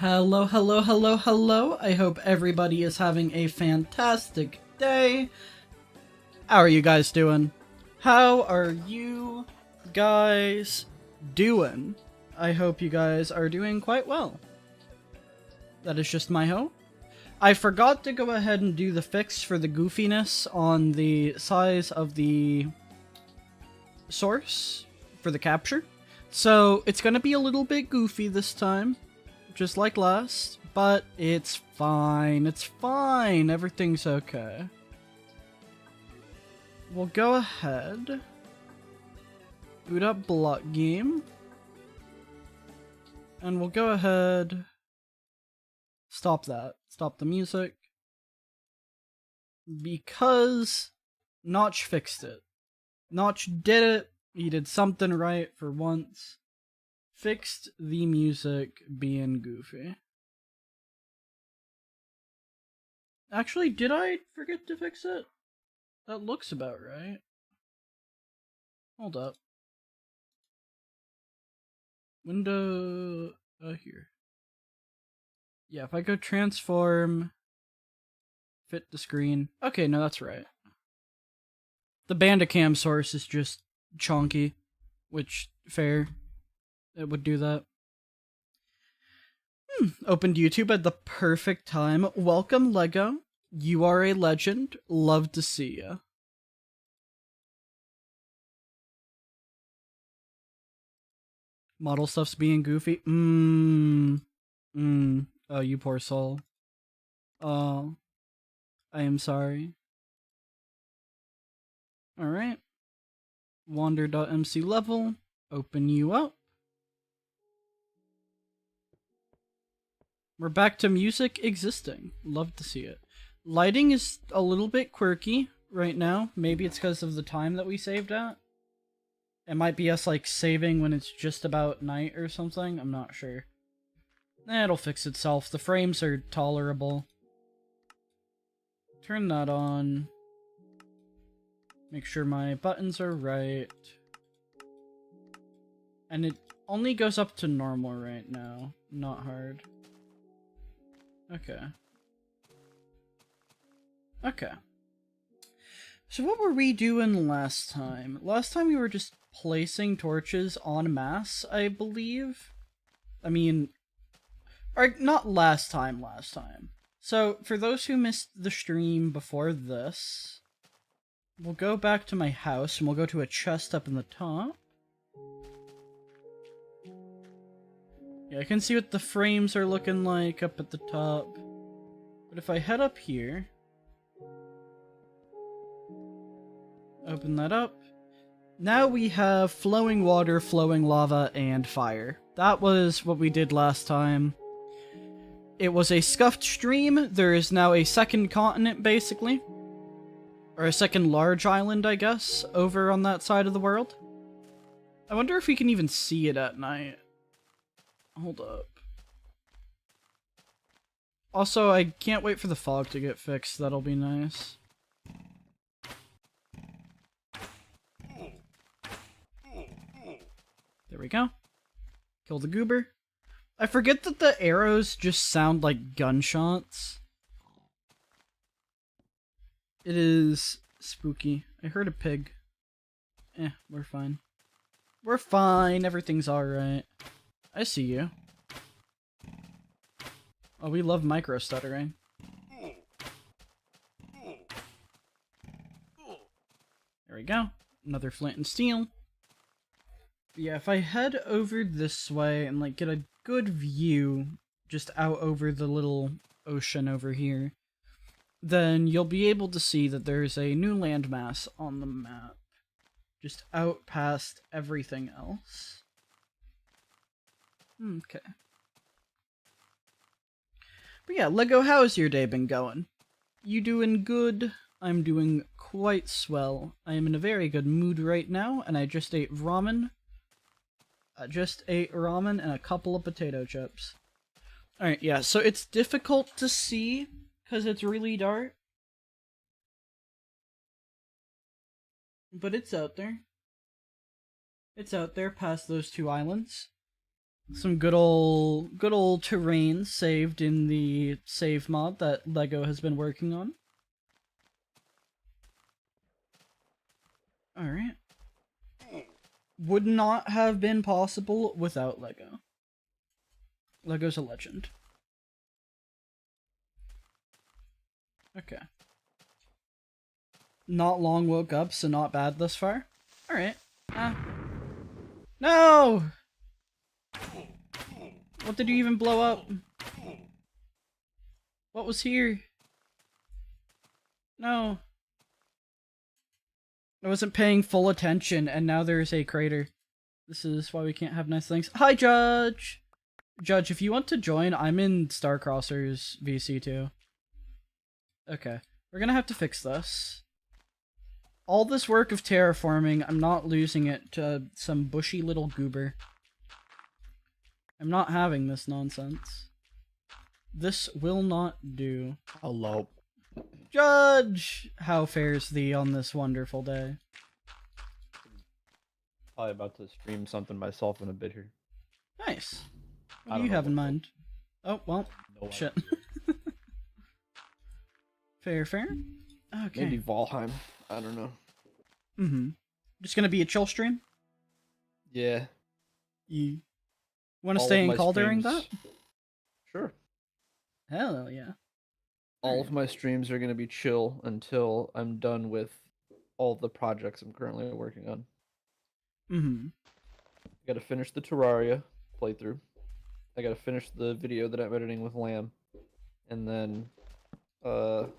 Hello, hello, hello, hello. I hope everybody is having a fantastic day. How are you guys doing? How are you guys doing? I hope you guys are doing quite well. That is just my hope. I forgot to go ahead and do the fix for the goofiness on the size of the source for the capture. So it's gonna be a little bit goofy this time, just like last, but it's fine. It's fine. Everything's okay. We'll go ahead, boot up block game, and we'll go ahead, stop that. Stop the music. Because Notch fixed it. Notch did it. He did something right for once. Fixed the music being goofy. Actually, did I forget to fix it? That looks about right. Hold up. Window... here. Yeah, if I go transform, fit the screen. Okay, no, that's right. The Bandicam source is just chonky, which, fair. It would do that. Opened YouTube at the perfect time. Welcome, Lego. You are a legend. Love to see ya. Model stuff's being goofy. Oh, you poor soul. Oh, I am sorry. Alright. Wander.mc level. Open you up. We're back to music existing. Love to see it. Lighting is a little bit quirky right now. Maybe it's because of the time that we saved at. It might be us, like, saving when it's just about night or something. I'm not sure. It'll fix itself. The frames are tolerable. Turn that on. Make sure my buttons are right. And it only goes up to normal right now. Not hard. Okay. Okay. So what were we doing last time? Last time we were just placing torches en masse, I believe. I mean, or not last time. So for those who missed the stream before this, we'll go back to my house and we'll go to a chest up in the top. Yeah, I can see what the frames are looking like up at the top. But if I head up here, open that up. Now we have flowing water, flowing lava, and fire. That was what we did last time. It was a scuffed stream. There is now a second continent, basically. Or a second large island, I guess, over on that side of the world. I wonder if we can even see it at night. Hold up. Also, I can't wait for the fog to get fixed. That'll be nice. There we go. Kill the goober. I forget that the arrows just sound like gunshots. It is spooky. I heard a pig. We're fine. We're fine. Everything's alright. I see you. Oh, we love micro stuttering. There we go. Another flint and steel. Yeah, if I head over this way and, like, get a good view just out over the little ocean over here, then you'll be able to see that there's a new landmass on the map. Just out past everything else. Okay. But yeah, Lego, how's your day been going? You doing good? I'm doing quite swell. I am in a very good mood right now, and I just ate ramen. And a couple of potato chips. Alright, yeah, so it's difficult to see, because it's really dark. But it's out there. It's out there past those two islands. Some good old terrain saved in the save mod that LEGO has been working on. Alright. Would not have been possible without LEGO. LEGO's a legend. Okay. Not long woke up, so not bad thus far. Alright. No! What did you even blow up? What was here? No. I wasn't paying full attention, and now there's a crater. This is why we can't have nice things. Hi, Judge! Judge, if you want to join, I'm in Starcrossers VC too. Okay. We're gonna have to fix this. All this work of terraforming, I'm not losing it to some bushy little goober. I'm not having this nonsense. This will not do. Hello. Judge! How fares thee on this wonderful day? Probably about to stream something myself in a bit here. Nice. What do you have in mind? Oh, well, No shit. idea. Fair. Okay. Maybe Valheim. I don't know. Mm-hmm. Just gonna be a chill stream? Yeah. You wanna All stay of in my call during streams- that? Sure. Hell yeah. All of my streams are gonna be chill until I'm done with all the projects I'm currently working on. Mm-hmm. I gotta finish the Terraria playthrough. I gotta finish the video that I'm editing with Lamb. And then, the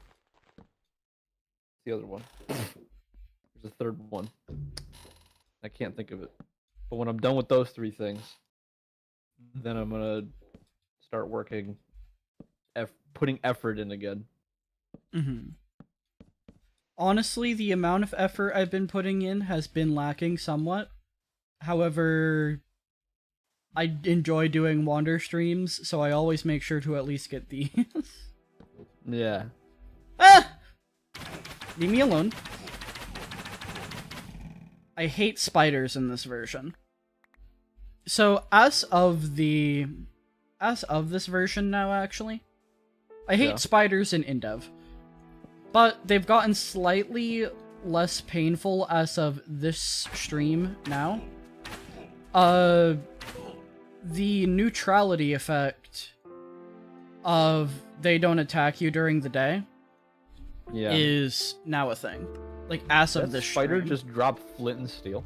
other one. There's a third one. I can't think of it. But when I'm done with those three things, then I'm gonna start working, putting effort in again. Mm-hmm. Honestly, the amount of effort I've been putting in has been lacking somewhat. However, I enjoy doing wander streams, so I always make sure to at least get these. Yeah. Ah! Leave me alone. I hate spiders in this version. So, as of this version now, actually, I hate spiders in Indev. But they've gotten slightly less painful as of this stream now. The neutrality effect of they don't attack you during the day is now a thing. Like, as of this spider stream. just dropped flint and steel.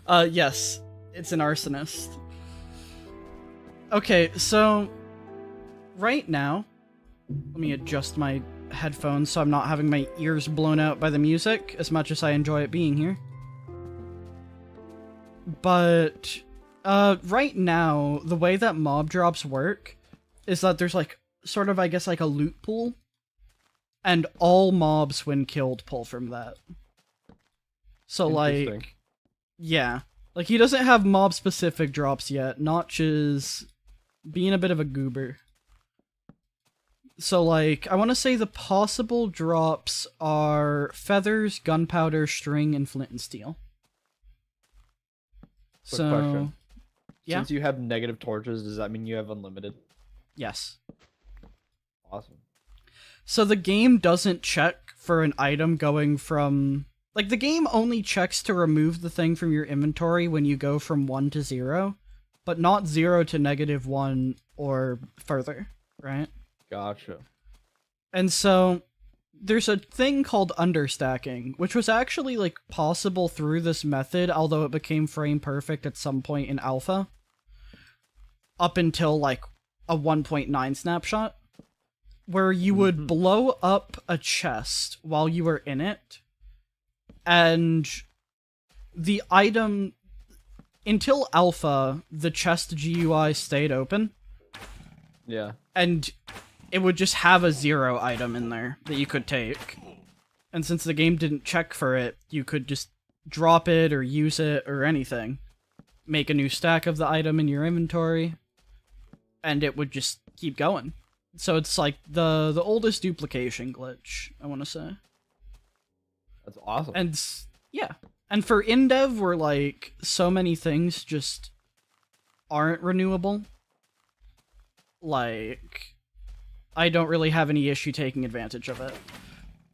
Yes. It's an arsonist. Okay, so right now, let me adjust my headphones so I'm not having my ears blown out by the music, as much as I enjoy it being here. But, right now, the way that mob drops work is that there's, like, sort of, I guess, like a loot pool, and all mobs, when killed, pull from that. So, like, yeah. Like, he doesn't have mob-specific drops yet. Notch is being a bit of a goober. So, like, I want to say the possible drops are feathers, gunpowder, string, and flint and steel. Quick question. Yeah? Since you have negative torches, does that mean you have unlimited? Yes. Awesome. So the game doesn't check for an item going from... Like, the game only checks to remove the thing from your inventory when you go from 1 to 0, but not 0 to -1 or further, right? Gotcha. And so, there's a thing called understacking, which was actually, like, possible through this method, although it became frame perfect at some point in alpha. Up until, like, a 1.9 snapshot. Where you would blow up a chest while you were in it, and the item... Until alpha, the chest GUI stayed open. Yeah. And it would just have a 0 item in there that you could take. And since the game didn't check for it, you could just drop it or use it or anything. Make a new stack of the item in your inventory, and it would just keep going. So it's like the oldest duplication glitch, I want to say. That's awesome. And yeah. And for Indev, where like so many things just aren't renewable, like, I don't really have any issue taking advantage of it.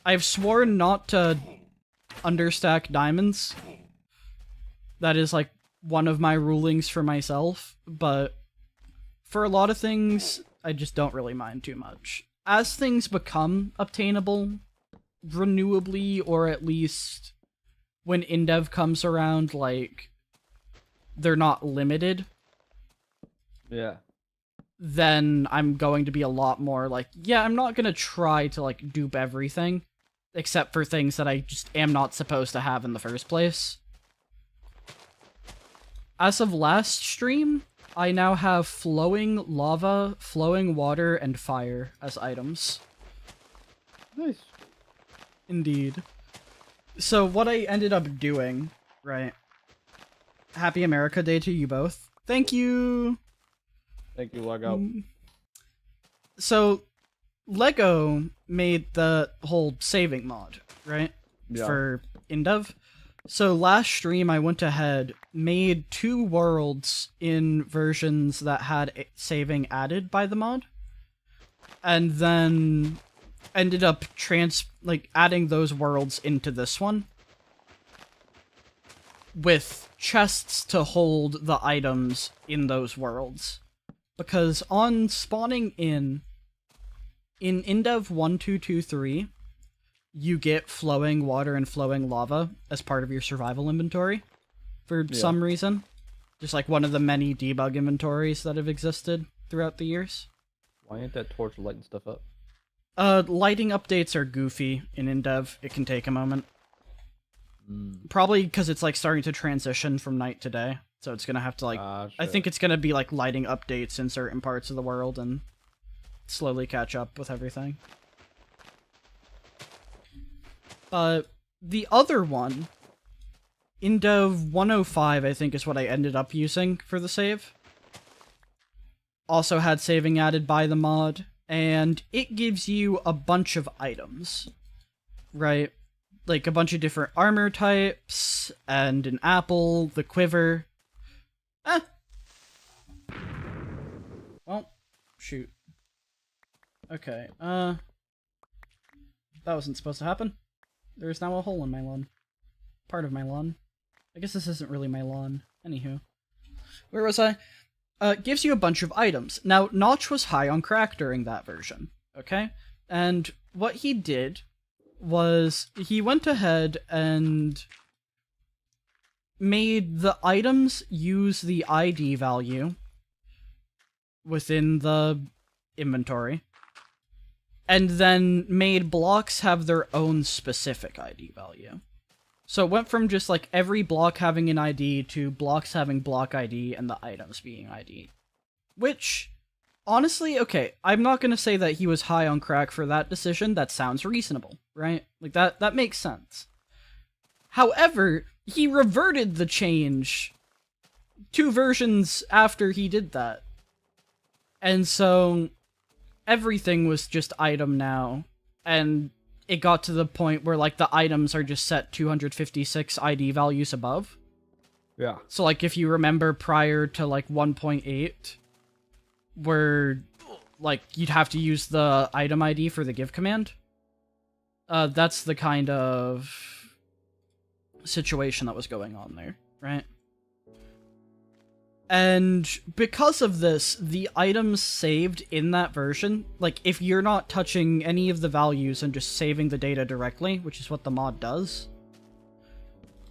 I've sworn not to understack diamonds. That is, like, one of my rulings for myself, but for a lot of things, I just don't really mind too much. As things become obtainable renewably, or at least when InDev comes around, like, they're not limited, Yeah. then I'm going to be a lot more like, yeah, I'm not gonna try to, like, dupe everything, except for things that I just am not supposed to have in the first place. As of last stream, I now have flowing lava, flowing water, and fire as items. Nice. Indeed. So what I ended up doing, right? Happy America Day to you both. Thank you! Thank you, log out. So, LEGO made the whole saving mod, right? Yeah. For InDev. So last stream I went ahead, made 2 worlds in versions that had saving added by the mod, and then ended up adding those worlds into this one, with chests to hold the items in those worlds. Because on spawning in InDev 1223, you get flowing water and flowing lava as part of your survival inventory for some reason. Just like one of the many debug inventories that have existed throughout the years. Why ain't that torch lighting stuff up? Lighting updates are goofy in InDev. It can take a moment. Probably because it's like starting to transition from night to day. So it's gonna have to like, I think it's gonna be like lighting updates in certain parts of the world and slowly catch up with everything. The other one, InDev 105, I think is what I ended up using for the save. Also had saving added by the mod, and it gives you a bunch of items, right? Like a bunch of different armor types, and an apple, the quiver. Well, shoot. Okay, that wasn't supposed to happen. There's now a hole in my lawn. Part of my lawn. I guess this isn't really my lawn. Anywho. Where was I? Gives you a bunch of items. Now, Notch was high on crack during that version, okay? And what he did was he went ahead and made the items use the ID value within the inventory, and then made blocks have their own specific ID value. So it went from just like every block having an ID to blocks having block ID and the items being ID. Which, honestly, okay, I'm not gonna say that he was high on crack for that decision. That sounds reasonable, right? Like that makes sense. However, he reverted the change 2 versions after he did that. And so everything was just item now, and it got to the point where, like, the items are just set 256 ID values above. Yeah. So, like, if you remember prior to, like, 1.8, where, like, you'd have to use the item ID for the give command, that's the kind of situation that was going on there, right? And because of this, the items saved in that version, like, if you're not touching any of the values and just saving the data directly, which is what the mod does,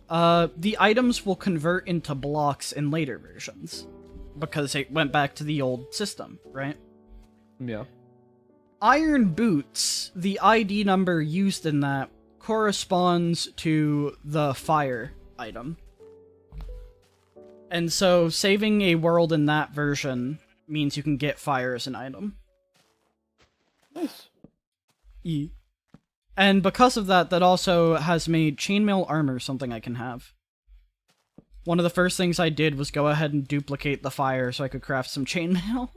the items will convert into blocks in later versions, because it went back to the old system, right? Yeah. Iron Boots, the ID number used in that, corresponds to the fire item. And so, saving a world in that version means you can get fire as an item. Nice. And because of that, that also has made chainmail armor something I can have. One of the first things I did was go ahead and duplicate the fire so I could craft some chainmail.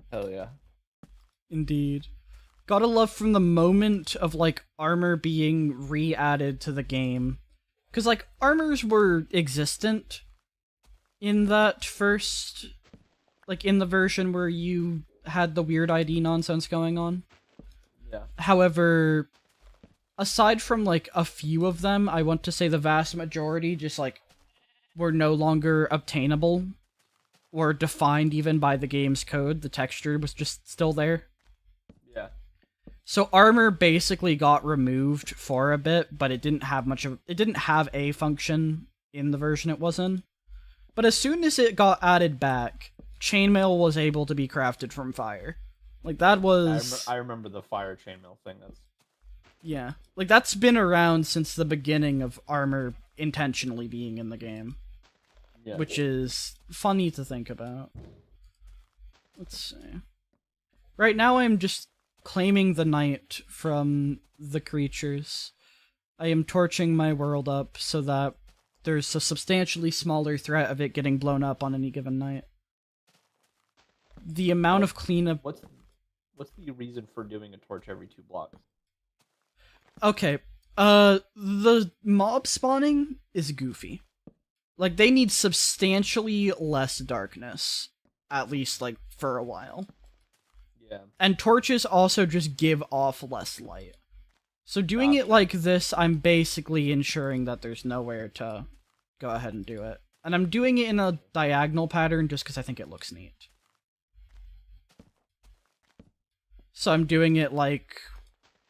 Hell yeah. Indeed. Gotta love from the moment of, like, armor being re-added to the game. Because, like, armors were existent, in that first, like in the version where you had the weird ID nonsense going on. Yeah. However, aside from like a few of them, I want to say the vast majority just like were no longer obtainable or defined even by the game's code. The texture was just still there. Yeah. So armor basically got removed for a bit, but it didn't have it didn't have a function in the version it was in. But as soon as it got added back, chainmail was able to be crafted from fire. Like that was I remember the fire chainmail thing. yeah. Like that's been around since the beginning of armor intentionally being in the game. Yeah. Which is funny to think about. Let's see. Right now I'm just claiming the night from the creatures. I am torching my world up so that there's a substantially smaller threat of it getting blown up on any given night. The amount of cleanup... What's the reason for doing a torch every 2 blocks? Okay, the mob spawning is goofy. Like, they need substantially less darkness. At least, like, for a while. Yeah. And torches also just give off less light. So doing it like this, I'm basically ensuring that there's nowhere to go ahead and do it. And I'm doing it in a diagonal pattern just because I think it looks neat. So I'm doing it like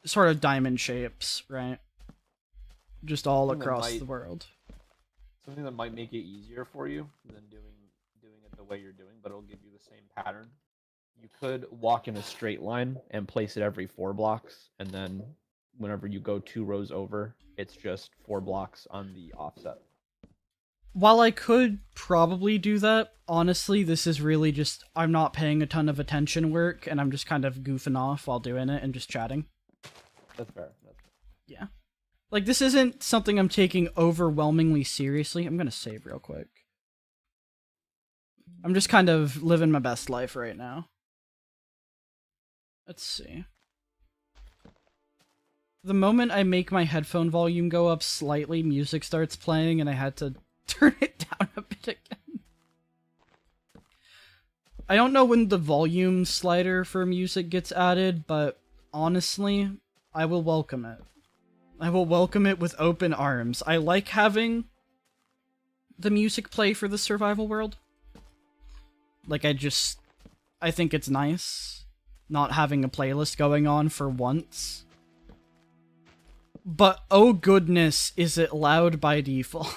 sort of diamond shapes, right? Just all across the world. Something that might make it easier for you than doing it the way you're doing, but it'll give you the same pattern. You could walk in a straight line and place it every 4 blocks, and then whenever you go 2 rows over, it's just 4 blocks on the offset. While I could probably do that, honestly, this is really just, I'm not paying a ton of attention work, and I'm just kind of goofing off while doing it and just chatting. That's fair. Yeah. Like, this isn't something I'm taking overwhelmingly seriously. I'm gonna save real quick. I'm just kind of living my best life right now. Let's see. The moment I make my headphone volume go up slightly, music starts playing, and I had to turn it down a bit again. I don't know when the volume slider for music gets added, but honestly, I will welcome it. I will welcome it with open arms. I like having the music play for the survival world. Like, I think it's nice not having a playlist going on for once. But oh goodness, is it loud by default.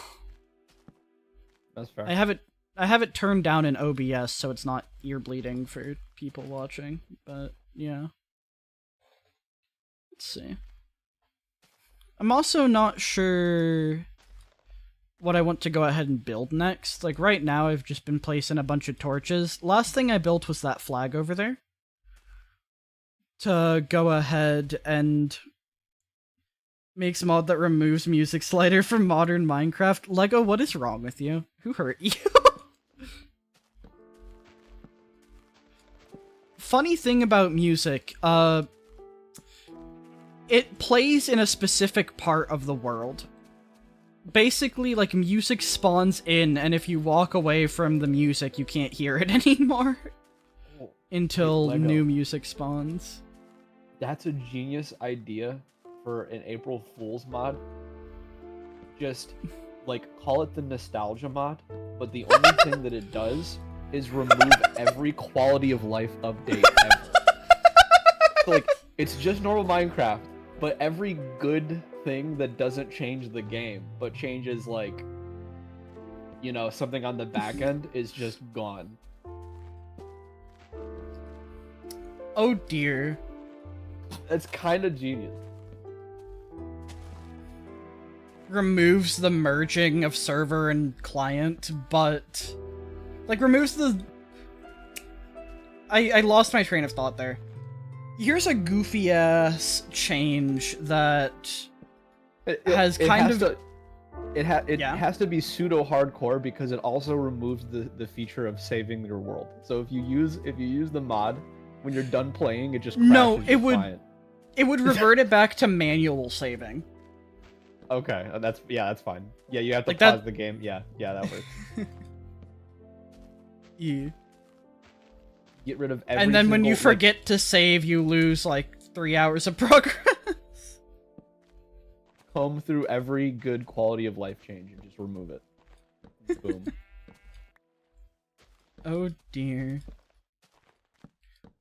That's fair. I have it turned down in OBS so it's not ear bleeding for people watching, but yeah. Let's see. I'm also not sure what I want to go ahead and build next. Like right now I've just been placing a bunch of torches. Last thing I built was that flag over there. To go ahead and makes mod that removes music slider from modern Minecraft. Lego, what is wrong with you? Who hurt you? Funny thing about music, it plays in a specific part of the world. Basically, like, music spawns in, and if you walk away from the music, you can't hear it anymore. Until new music spawns. That's a genius idea for an April Fool's mod. Just, like, call it the nostalgia mod, but the only thing that it does is remove every quality of life update ever. So, like, it's just normal Minecraft, but every good thing that doesn't change the game, but changes, like, you know, something on the back end is just gone. Oh dear. That's kind of genius. Removes the merging of server and client, but like removes the I lost my train of thought there. Here's a goofy ass change that it has to be pseudo hardcore because it also removes the feature of saving your world. So if you use the mod when you're done playing, it just crashes your client. It would revert it back to manual saving. Okay, that's fine. Yeah, you have to pause the game. Yeah, that works. Yeah. Get rid of every And then when you single, like, forget to save, you lose like 3 hours of progress. comb through every good quality of life change and just remove it. Boom. Oh dear.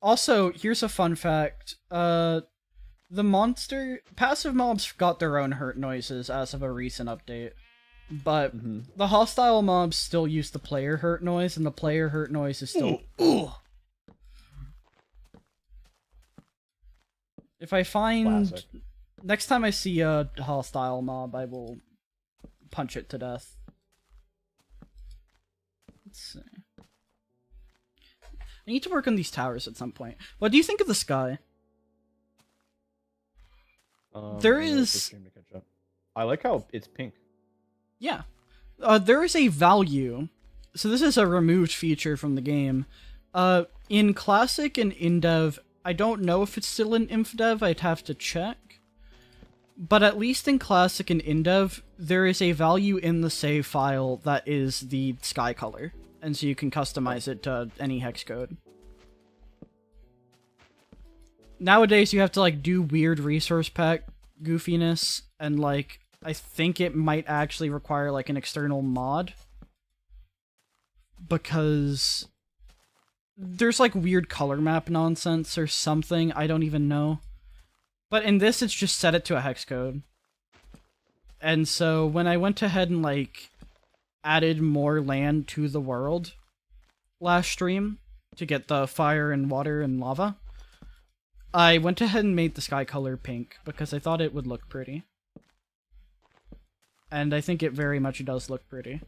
Also, here's a fun fact. The monster passive mobs got their own hurt noises as of a recent update. But the hostile mobs still use the player hurt noise, and the player hurt noise is still If I find Classic. next time I see a hostile mob, I will punch it to death. Let's see. I need to work on these towers at some point. What do you think of the sky? There I'm gonna wait for is- stream to catch up. I like how it's pink. Yeah. There is a value. So this is a removed feature from the game. In Classic and in Dev, I don't know if it's still in InfDev, I'd have to check. But at least in Classic and in Dev, there is a value in the save file that is the sky color. And so you can customize it to any hex code. Nowadays, you have to, like, do weird resource pack goofiness, and, like, I think it might actually require, like, an external mod. Because there's, like, weird color map nonsense or something, I don't even know. But in this, it's just set it to a hex code. And so when I went ahead and, like, added more land to the world last stream to get the fire and water and lava, I went ahead and made the sky color pink because I thought it would look pretty. And I think it very much does look pretty.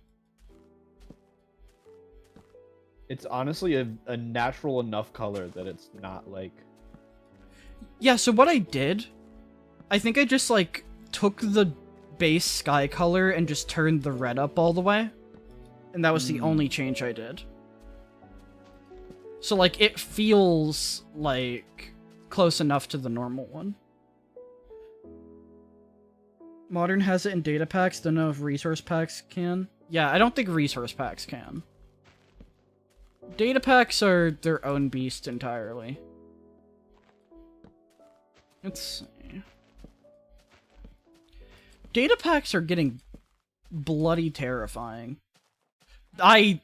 It's honestly a natural enough color that it's not like... Yeah, so what I did, I think I just, like, took the base sky color and just turned the red up all the way. And that was the only change I did. So, like, it feels, like, close enough to the normal one. Modern has it in data packs, don't know if resource packs can. Yeah, I don't think resource packs can. Data packs are their own beast entirely. Let's see. Data packs are getting bloody terrifying. Why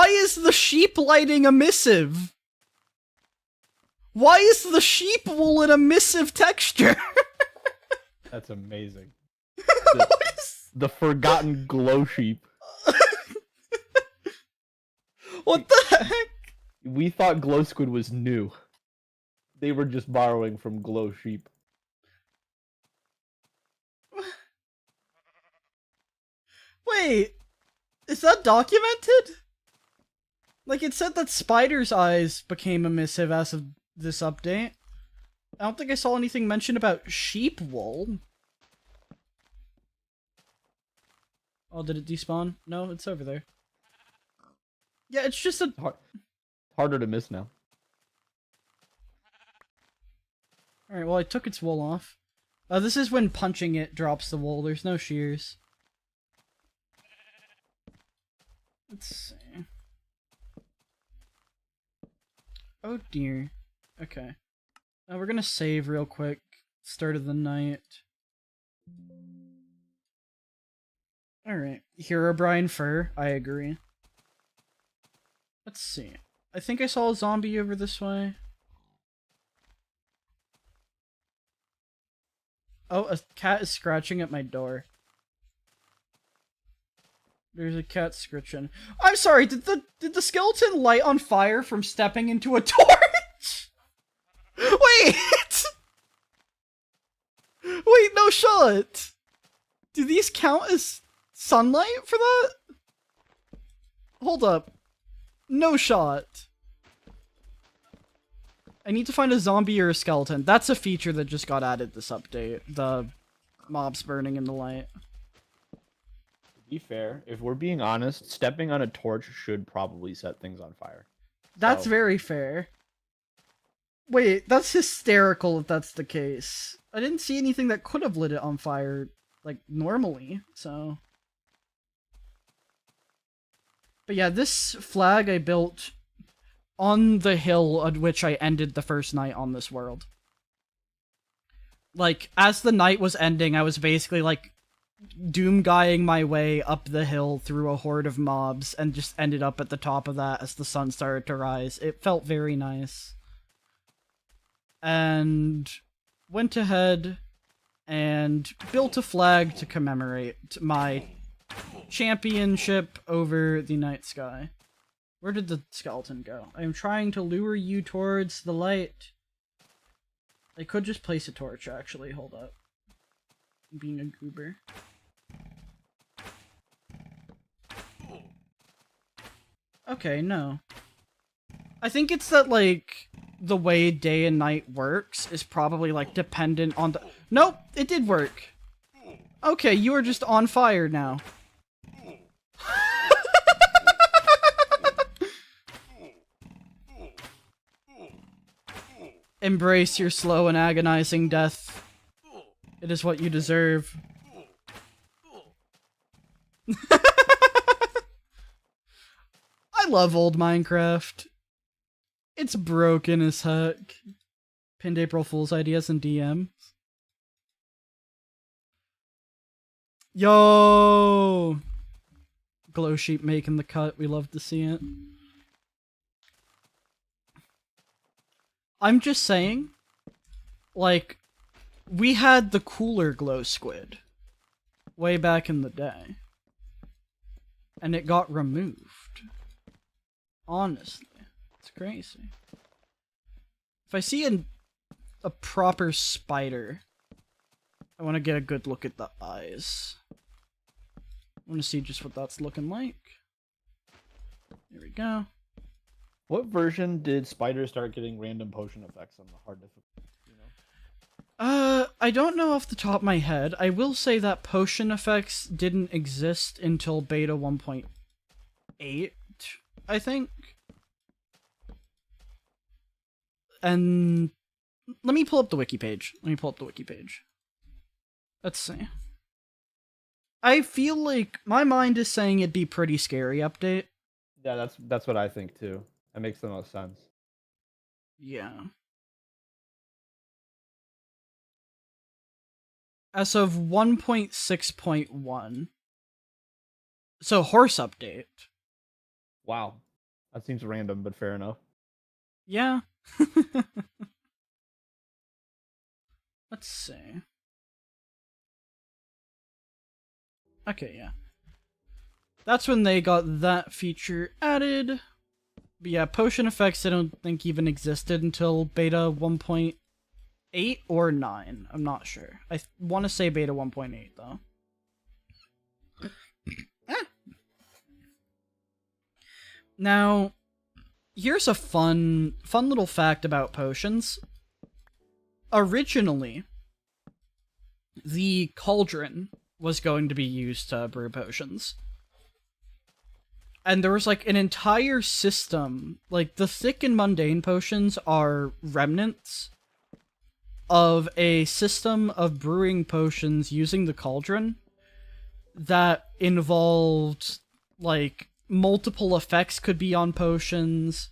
is the sheep lighting emissive? Why is the sheep wool an emissive texture? That's amazing. The forgotten glow sheep. What the heck? We thought glow squid was new. They were just borrowing from glow sheep. Wait, is that documented? Like, it said that spider's eyes became emissive as of this update. I don't think I saw anything mentioned about sheep wool. Oh, did it despawn? No, it's over there. Yeah, it's just a... Harder to miss now. Alright, well, I took its wool off. This is when punching it drops the wool. There's no shears. Let's see. Oh dear. Okay. We're gonna save real quick. Start of the night. Alright. Herobrine fur. I agree. Let's see. I think I saw a zombie over this way. Oh, a cat is scratching at my door. There's a cat scratching. I'm sorry, did the skeleton light on fire from stepping into a torch? Wait! Wait, no shot! Do these count as sunlight for that? Hold up. No shot. I need to find a zombie or a skeleton. That's a feature that just got added this update. The mobs burning in the light. To be fair, if we're being honest, stepping on a torch should probably set things on fire. That's So- very fair. Wait, that's hysterical if that's the case. I didn't see anything that could have lit it on fire, like, normally, so... But yeah, this flag I built on the hill on which I ended the first night on this world. Like, as the night was ending, I was basically, like, doom-guying my way up the hill through a horde of mobs, and just ended up at the top of that as the sun started to rise. It felt very nice. And went ahead and built a flag to commemorate my championship over the night sky. Where did the skeleton go? I am trying to lure you towards the light. I could just place a torch, actually. Hold up. I'm being a goober. Okay, no. I think it's that, like, the way day and night works is probably, like, dependent on the— Nope! It did work! Okay, you are just on fire now. Embrace your slow and agonizing death. It is what you deserve. I love old Minecraft. It's broken as heck. Pinned April Fool's ideas and DMs. Yo! Glow Sheep making the cut. We love to see it. I'm just saying, like, we had the cooler glow squid way back in the day. And it got removed. Honestly. It's crazy. If I see a proper spider, I want to get a good look at the eyes. I want to see just what that's looking like. There we go. What version did spiders start getting random potion effects on the hard difficulty? You know? I don't know off the top of my head. I will say that potion effects didn't exist until beta 1.8, I think. And let me pull up the wiki page. Let's see. I feel like my mind is saying it'd be pretty scary update. Yeah, that's what I think too. That makes the most sense. Yeah. As of 1.6.1. So, horse update. Wow. That seems random, but fair enough. Yeah. Let's see. Okay, yeah. That's when they got that feature added. But yeah, potion effects I don't think even existed until beta 1.8 or 9. I'm not sure. I want to say beta 1.8 though. Now, here's a fun little fact about potions. Originally, the cauldron was going to be used to brew potions. And there was, like, an entire system, like, the thick and mundane potions are remnants of a system of brewing potions using the cauldron that involved, like, multiple effects could be on potions,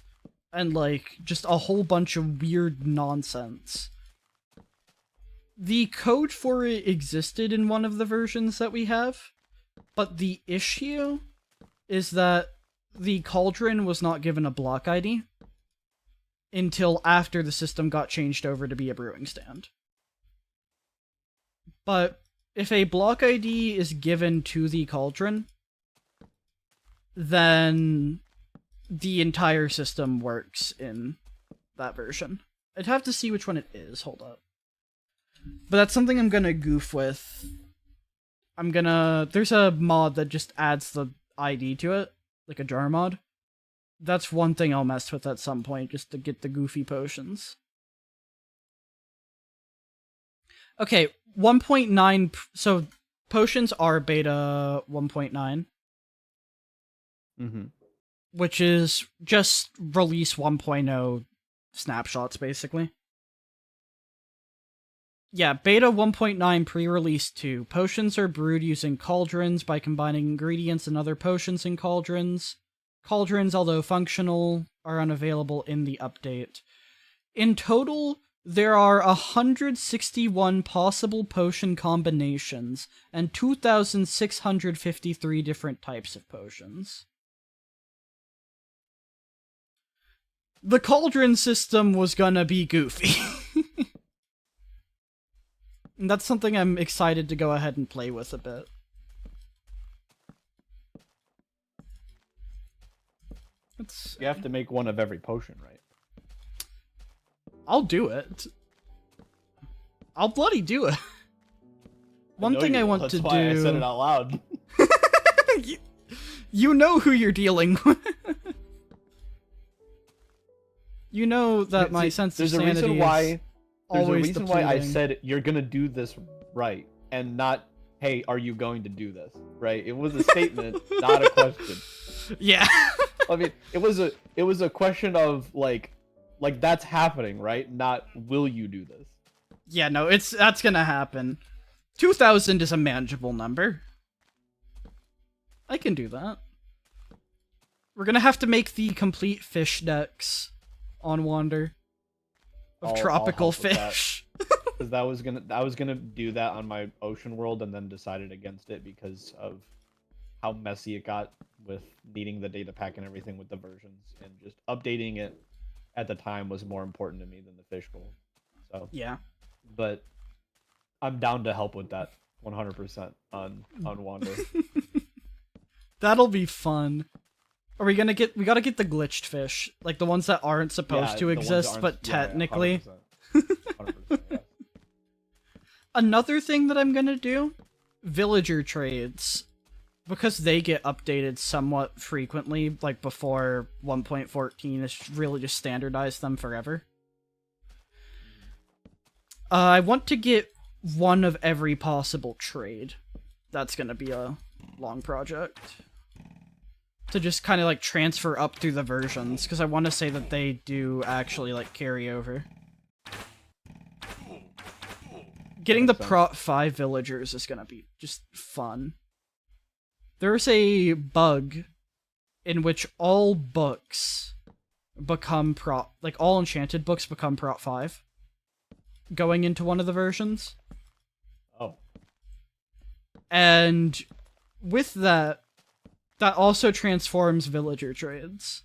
and, like, just a whole bunch of weird nonsense. The code for it existed in one of the versions that we have, but the issue is that the cauldron was not given a block ID until after the system got changed over to be a brewing stand. But if a block ID is given to the cauldron, then the entire system works in that version. I'd have to see which one it is, hold up. But that's something I'm gonna goof with. There's a mod that just adds the ID to it, like a jar mod. That's one thing I'll mess with at some point, just to get the goofy potions. Okay, 1.9, so potions are beta 1.9. Mm-hmm. Which is just release 1.0 snapshots, basically. Yeah, beta 1.9 pre-release 2. Potions are brewed using cauldrons by combining ingredients and other potions in cauldrons. Cauldrons, although functional, are unavailable in the update. In total, there are 161 possible potion combinations and 2,653 different types of potions. The Cauldron system was gonna be goofy. And that's something I'm excited to go ahead and play with a bit. You have to make one of every potion, right? I'll do it. I'll bloody do it. One thing I want to do... That's why I said it out loud. you know who you're dealing with. You know that my sense of sanity is There's a always reason why I depleting. said you're gonna do this right, and not, hey, are you going to do this? Right? It was a statement, not a question. Yeah. I mean, it was a question of like that's happening, right? Not will you do this? Yeah, no, that's gonna happen. 2,000 is a manageable number. I can do that. We're gonna have to make the complete fish decks on Wander of I'll tropical help with that. fish. Because I was gonna do that on my ocean world, and then decided against it because of how messy it got with needing the data pack and everything with the versions, and just updating it at the time was more important to me than the fish goal. So Yeah. but I'm down to help with that 100% on Wander. That'll be fun. Are we gonna get? We gotta get the glitched fish, like the ones that aren't supposed Yeah, to the ones exist, that but aren't- yeah, technically. 100%, yeah. Another thing that I'm gonna do, villager trades, because they get updated somewhat frequently, like before 1.14, it's really just standardized them forever. I want to get one of every possible trade. That's gonna be a long project. To just kind of like transfer up through the versions, because I want to say that they do actually like carry over. Getting the Makes sense. Prot 5 villagers is gonna be just fun. There's a bug in which all books become Prot, like all enchanted books become Prot 5. Going into one of the versions. Oh, And with that, that also transforms villager trades.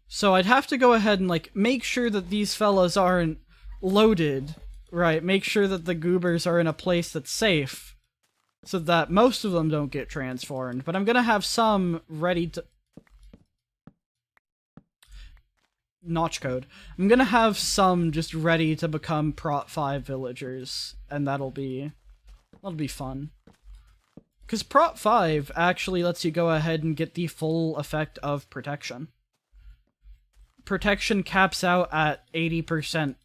So I'd have to go ahead and like make sure that these fellas aren't loaded, right? Make sure that the goobers are in a place that's safe, so that most of them don't get transformed. But I'm gonna have some ready to... Notch code. I'm gonna have some just ready to become Prot 5 villagers, and that'll be fun. Because Prot 5 actually lets you go ahead and get the full effect of protection. Protection caps out at 80%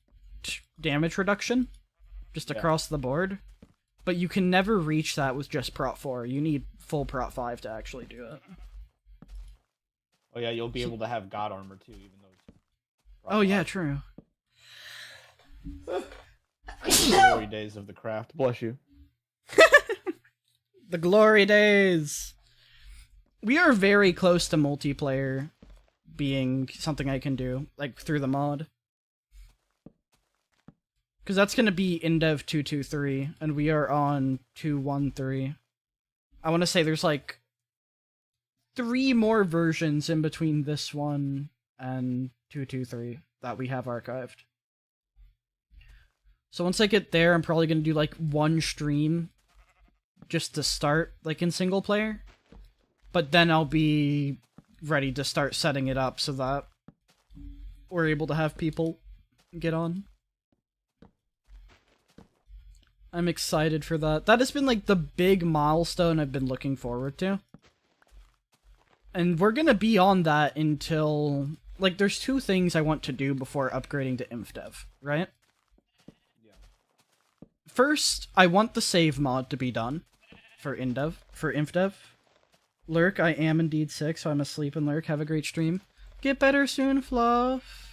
damage reduction, just across the board. But you can never reach that with just Prot 4. You need full Prot 5 to actually do it. oh yeah, you'll be able to have god armor too, even though it's Oh yeah, true. glory days of the craft. Bless you. The glory days! We are very close to multiplayer being something I can do, like, through the mod. Because that's going to be in20100213, and we are on 2013. I want to say there's, like, 3 more versions in between this one and 2023 that we have archived. So once I get there, I'm probably going to do, like, 1 stream just to start, like, in single player. But then I'll be ready to start setting it up so that we're able to have people get on. I'm excited for that. That has been, like, the big milestone I've been looking forward to. And we're gonna be on that until... Like, there's 2 things I want to do before upgrading to InfDev, right? Yeah. First, I want the save mod to be done for InfDev. Lurk, I am indeed sick, so I'm asleep and Lurk. Have a great stream. Get better soon, Fluff.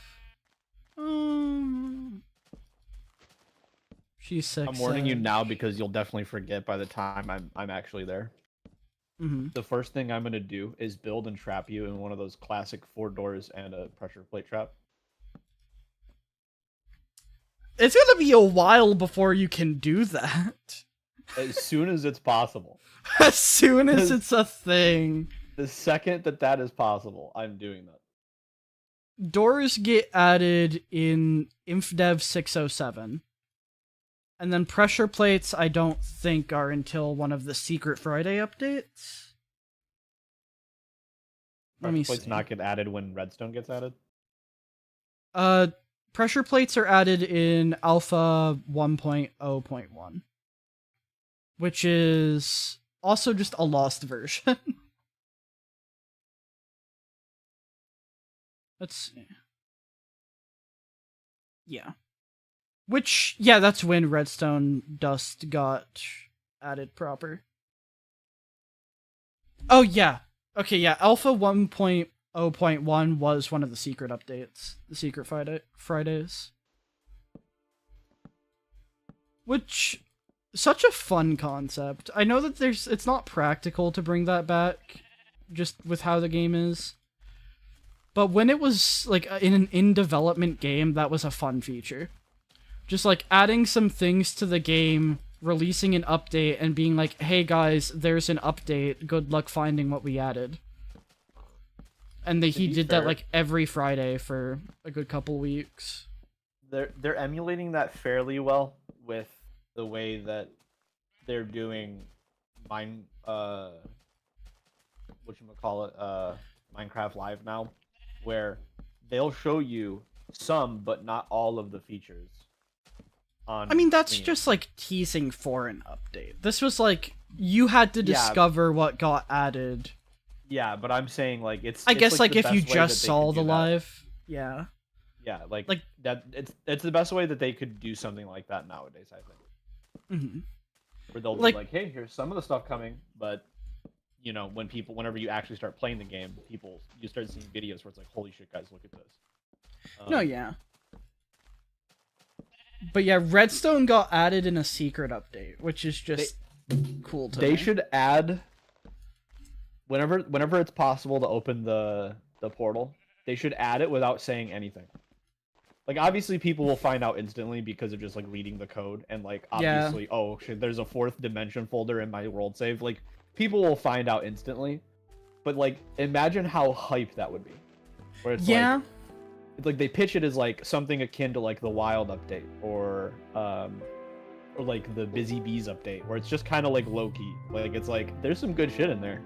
She's sick. I'm warning you sad. now because you'll definitely forget by the time I'm actually there. the first thing I'm gonna do is build and trap you in one of those classic 4 doors and a pressure plate trap. It's gonna be a while before you can do that. As soon as it's possible. As soon as it's a thing. The second that is possible, I'm doing that. Doors get added in InfDev 607. And then pressure plates, I don't think, are until one of the Secret Friday updates. Let me Pressure plates see. not get added when redstone gets added? Pressure plates are added in Alpha 1.0.1. Which is also just a lost version. Let's see. Yeah. Which, yeah, that's when redstone dust got added proper. Oh, yeah. Okay, yeah, Alpha 1.0.1 was one of the secret updates. The Secret Fridays. Which, such a fun concept. I know that it's not practical to bring that back, just with how the game is. But when it was, like, in an in-development game, that was a fun feature. Just, like, adding some things to the game, releasing an update, and being like, hey guys, there's an update, good luck finding what we added. And he did that, like, every Friday for a good couple weeks. They're emulating that fairly well with the way that they're doing Minecraft Live now, where they'll show you some but not all of the features. I mean, that's just like teasing for an update. This was like you had to discover what got added. Yeah, but I'm saying like I guess like if you just saw the live, yeah. Yeah, like that. It's the best way that they could do something like that nowadays, I think. Mm-hmm. Where they'll be like, hey, here's some of the stuff coming, but you know, whenever you actually start playing the game, you start seeing videos where it's like, holy shit, guys, look at this. No, yeah. But yeah, Redstone got added in a secret update, which is just cool to me. They should add whenever it's possible to open the portal, they should add it without saying anything. Like obviously people will find out instantly because of just like reading the code and like obviously oh shit, there's a 4th dimension folder in my world save. Like people will find out instantly. But like imagine how hype that would be. Where it's like they pitch it as like something akin to like the Wild update or like the Busy Bees update, where it's just kind of like low key. Like it's like there's some good shit in there,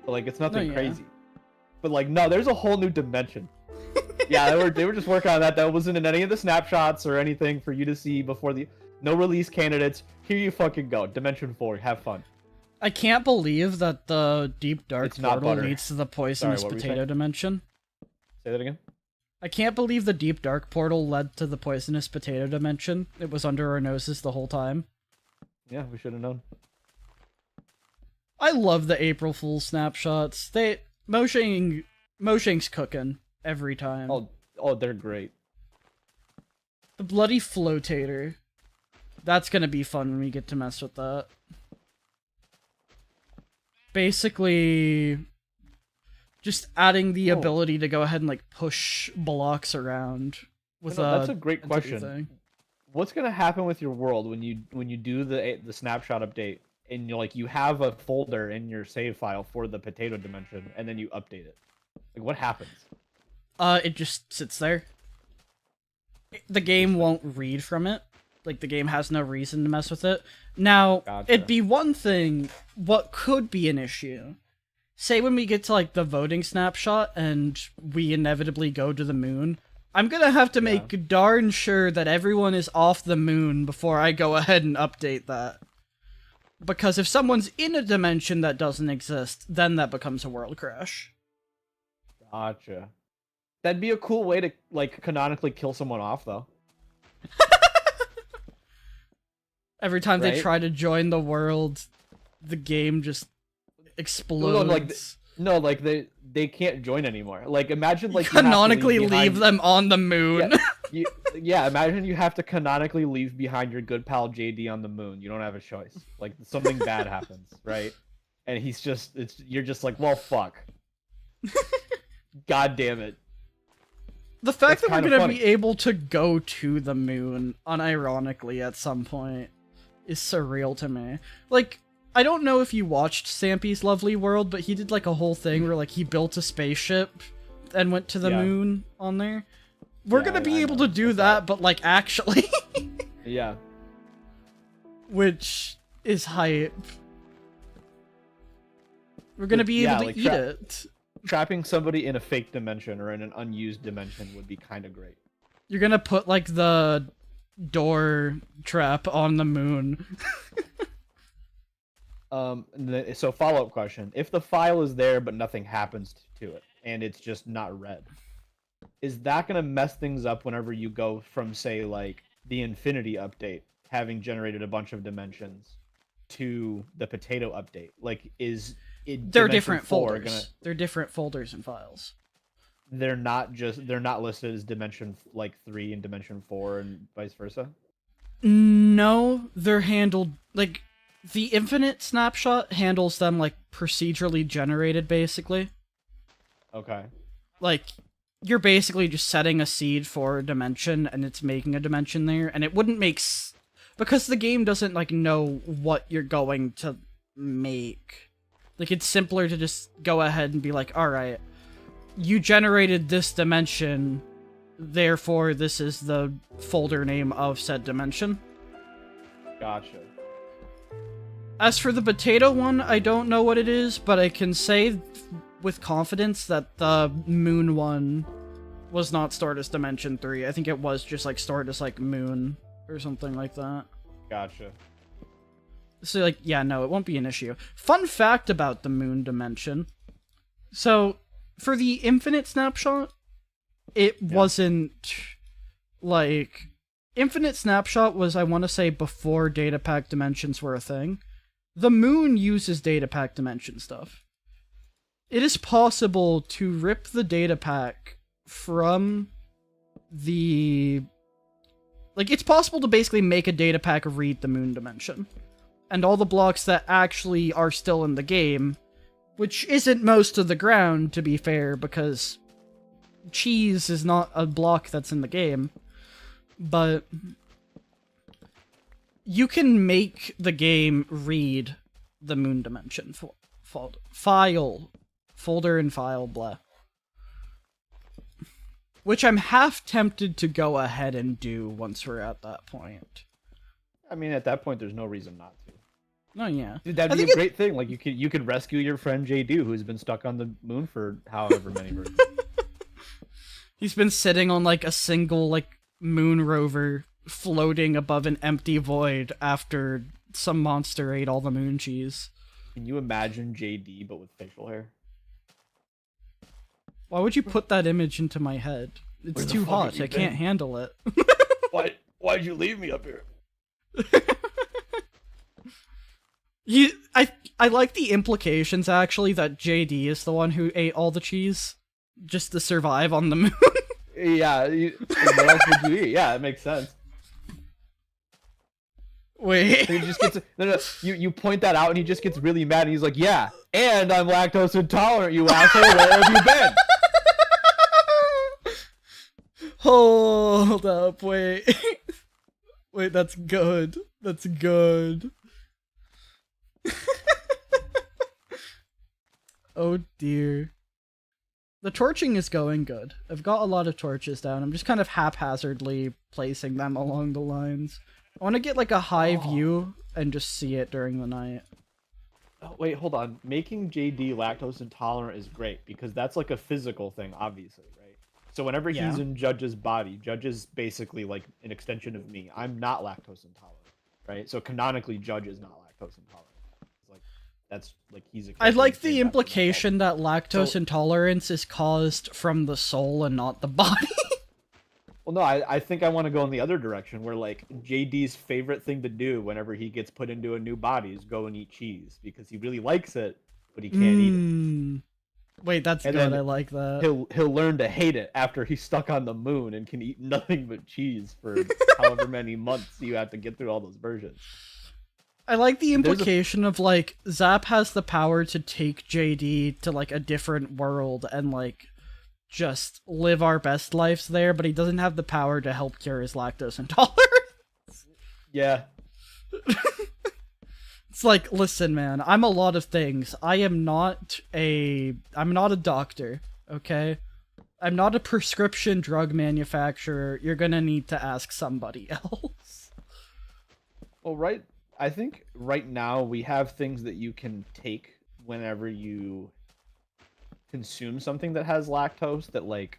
but like it's nothing crazy. But like no, there's a whole new dimension. Yeah, they were just working on that. That wasn't in any of the snapshots or anything for you to see before no release candidates. Here you fucking go, Dimension 4. Have fun. I can't believe that the Deep Dark portal leads to the poisonous potato dimension. Say that again. I can't believe the Deep Dark portal led to the poisonous potato dimension. It was under our noses the whole time. Yeah, we should have known. I love the April Fool's snapshots. Moshing's cooking every time. Oh, they're great. The bloody flotator. That's gonna be fun when we get to mess with that. Basically, just adding the ability to go ahead and like push blocks around with that's a great question. Thing. What's gonna happen with your world when you do the snapshot update and you have a folder in your save file for the potato dimension and then you update it? Like what happens? It just sits there. The game won't read from it. Like the game has no reason to mess with it. Now, it'd be one thing. What could be an issue? Say when we get to like the voting snapshot and we inevitably go to the moon, I'm gonna have to make darn sure that everyone is off the moon before I go ahead and update that. Because if someone's in a dimension that doesn't exist, then that becomes a world crash. Gotcha. That'd be a cool way to like canonically kill someone off though. Every time they try to join the world, the game just explodes. They can't join anymore. Like imagine like canonically leave them on the moon. Yeah, imagine you have to canonically leave behind your good pal JD on the moon. You don't have a choice. Like something bad happens, right? and you're just like, well, fuck. God damn it. The fact That's that we're kinda gonna funny. be able to go to the moon, unironically, at some point, is surreal to me. Like, I don't know if you watched Stampy's Lovely World, but he did like a whole thing where like he built a spaceship and went to the Yeah. moon on there. We're Yeah, gonna be I able know. to do I saw that, it. but like actually, Yeah. which is hype. We're gonna be Yeah, able to like eat it. Trapping somebody in a fake dimension or in an unused dimension would be kind of great. You're gonna put like the door trap on the moon. So follow-up question: if the file is there but nothing happens to it and it's just not read, is that gonna mess things up whenever you go from, say, like the Infinity update having generated a bunch of dimensions to the Potato update? Like, is it They're Dimension different 4 folders. They're different folders and files. they're not listed as Dimension like 3 and Dimension 4 and vice versa? No, they're handled like the infinite snapshot handles them like procedurally generated, basically. Okay. Like, you're basically just setting a seed for a dimension and it's making a dimension there, and it wouldn't make because the game doesn't like know what you're going to make. Like, it's simpler to just go ahead and be like, alright, you generated this dimension, therefore this is the folder name of said dimension. Gotcha. As for the potato one, I don't know what it is, but I can say with confidence that the moon one was not stored as Dimension 3. I think it was just like stored as like moon or something like that. Gotcha. So like, yeah, no, it won't be an issue. Fun fact about the moon dimension. So, for the infinite snapshot, it wasn't like... Infinite snapshot was, I want to say, before data pack dimensions were a thing. The moon uses data pack dimension stuff. It is possible to rip the data pack from the... Like, it's possible to basically make a data pack read the moon dimension. And all the blocks that actually are still in the game, which isn't most of the ground, to be fair, because cheese is not a block that's in the game, but you can make the game read the moon dimension folder and file, blah. Which I'm half tempted to go ahead and do once we're at that point. I mean, at that point, there's no reason not to. Oh yeah, Dude, that'd be a great thing. Like, you could rescue your friend JD, who's been stuck on the moon for however many versions. He's been sitting on like a single like moon rover floating above an empty void after some monster ate all the moon cheese. Can you imagine JD but with facial hair? Why would you put that image into my head? It's Where the too fuck hot. have you I can't been? handle it. Why'd you leave me up here? I like the implications actually that JD is the one who ate all the cheese just to survive on the moon. Yeah, what else would you eat? Yeah, it makes sense. Wait. He just gets no. You point that out, and he just gets really mad. And he's like, "Yeah, and I'm lactose intolerant. You asshole! Where have you been?" Hold up, wait. Wait, that's good. That's good. Oh dear. The torching is going good. I've got a lot of torches down. I'm just kind of haphazardly placing them along the lines. I want to get like a high view and just see it during the night. Oh, wait, hold on. Making JD lactose intolerant is great because that's like a physical thing, obviously, right? So whenever he's Yeah. in Judge's body, Judge is basically like an extension of me. I'm not lactose intolerant, right? So canonically, Judge is not lactose intolerant. It's like that's like he's. I like accepting the things after implication that lactose So- intolerance is caused from the soul and not the body. Well, no, I think I want to go in the other direction where like JD's favorite thing to do whenever he gets put into a new body is go and eat cheese because he really likes it, but he can't eat it. Wait, that's And good. then I like that. He'll learn to hate it after he's stuck on the moon and can eat nothing but cheese for however many months you have to get through all those versions. I like the There's a- implication of, like, Zap has the power to take JD to, like, a different world and, like, just live our best lives there, but he doesn't have the power to help cure his lactose intolerance. Yeah. It's like, listen, man, I'm a lot of things. I'm not a doctor, okay? I'm not a prescription drug manufacturer. You're gonna need to ask somebody else. Well, I think right now we have things that you can take whenever you consume something that has lactose that like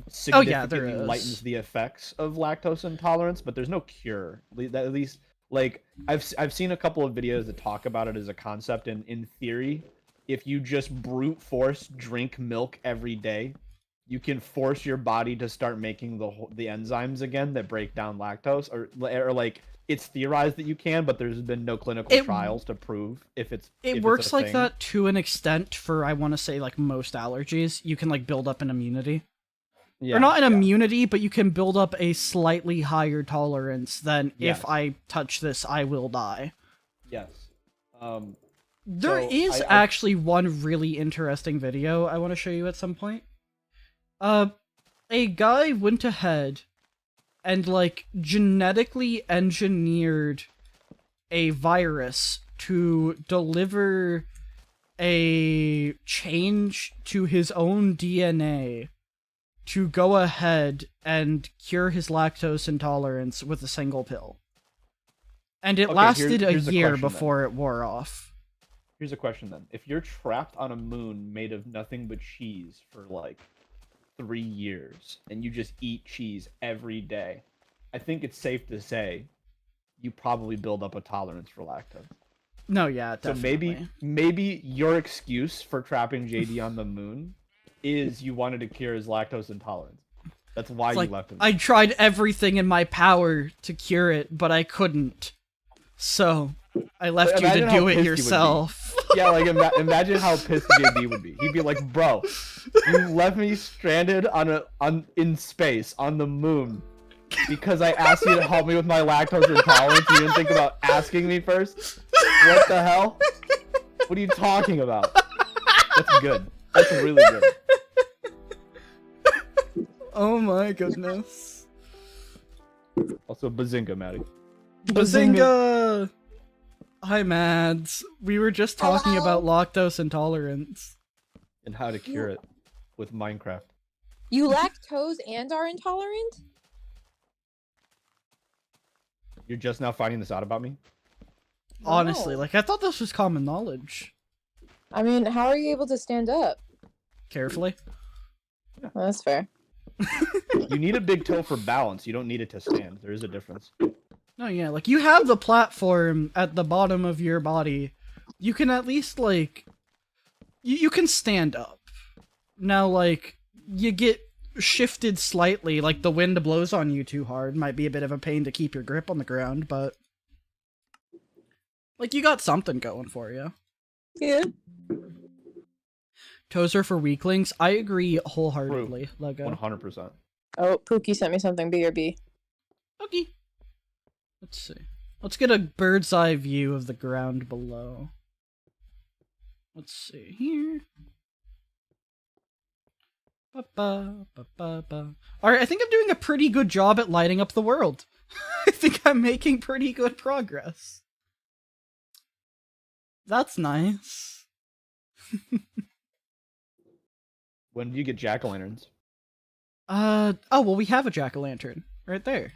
significantly is. lightens the effects of lactose intolerance, but there's no cure. At least like I've seen a couple of videos that talk about it as a concept, and in theory, if you just brute force drink milk every day, you can force your body to start making the enzymes again that break down lactose, or like it's theorized that you can, but there's been no clinical trials to prove if it's It works like that to an extent for, I want to say, like, most allergies. You can, like, build up an immunity. Yeah, or not an immunity, but you can build up a slightly higher tolerance than Yes. if I touch this, I will die. Yes. There is actually one really interesting video I want to show you at some point. A guy went ahead and, like, genetically engineered a virus to deliver a change to his own DNA to go ahead and cure his lactose intolerance with a single pill. And it lasted a year before it wore off. Here's a question then. If you're trapped on a moon made of nothing but cheese for like 3 years and you just eat cheese every day, I think it's safe to say you probably build up a tolerance for lactose. No, yeah, definitely. So maybe your excuse for trapping JD on the moon is you wanted to cure his lactose intolerance. That's why you left him. I tried everything in my power to cure it, but I couldn't. So, I left you to do it yourself. Yeah, like imagine how pissed JD would be. He'd be like, "Bro, you left me stranded in space on the moon because I asked you to help me with my lactose intolerance. You didn't think about asking me first? What the hell? What are you talking about?" That's good. That's really good. Oh my goodness. Also, bazinga, Maddie. Bazinga! Hi, Mads. We were just talking about lactose intolerance. And how to cure it with Minecraft. You lactose and are intolerant? You're just now finding this out about me? Honestly, No. like, I thought this was common knowledge. I mean, how are you able to stand up? Carefully. Well, that's fair. You need a big toe for balance. You don't need it to stand. There is a difference. No, yeah, like, you have the platform at the bottom of your body. You can at least, like... You can stand up. Now, like, you get shifted slightly, like the wind blows on you too hard. Might be a bit of a pain to keep your grip on the ground, but... Like, you got something going for you. Yeah. Toes are for weaklings. I agree wholeheartedly, Lego. 100%. Oh, Pookie sent me something, BRB. Okay. Let's see. Let's get a bird's eye view of the ground below. Let's see here. Alright, I think I'm doing a pretty good job at lighting up the world. I think I'm making pretty good progress. That's nice. When do you get jack-o'-lanterns? Oh, well, we have a jack-o'-lantern. Right there.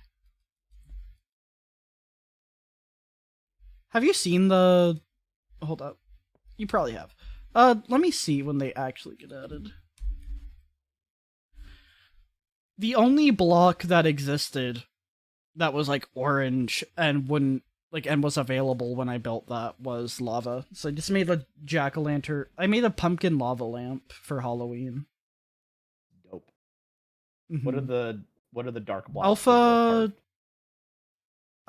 Have you seen the... Hold up. You probably have. Let me see when they actually get added. The only block that existed that was, like, orange and wouldn't... Like, and was available when I built that was lava. So I just made a jack-o'-lantern... I made a pumpkin lava lamp for Halloween. Dope. Mm-hmm. What are the dark blocks? Alpha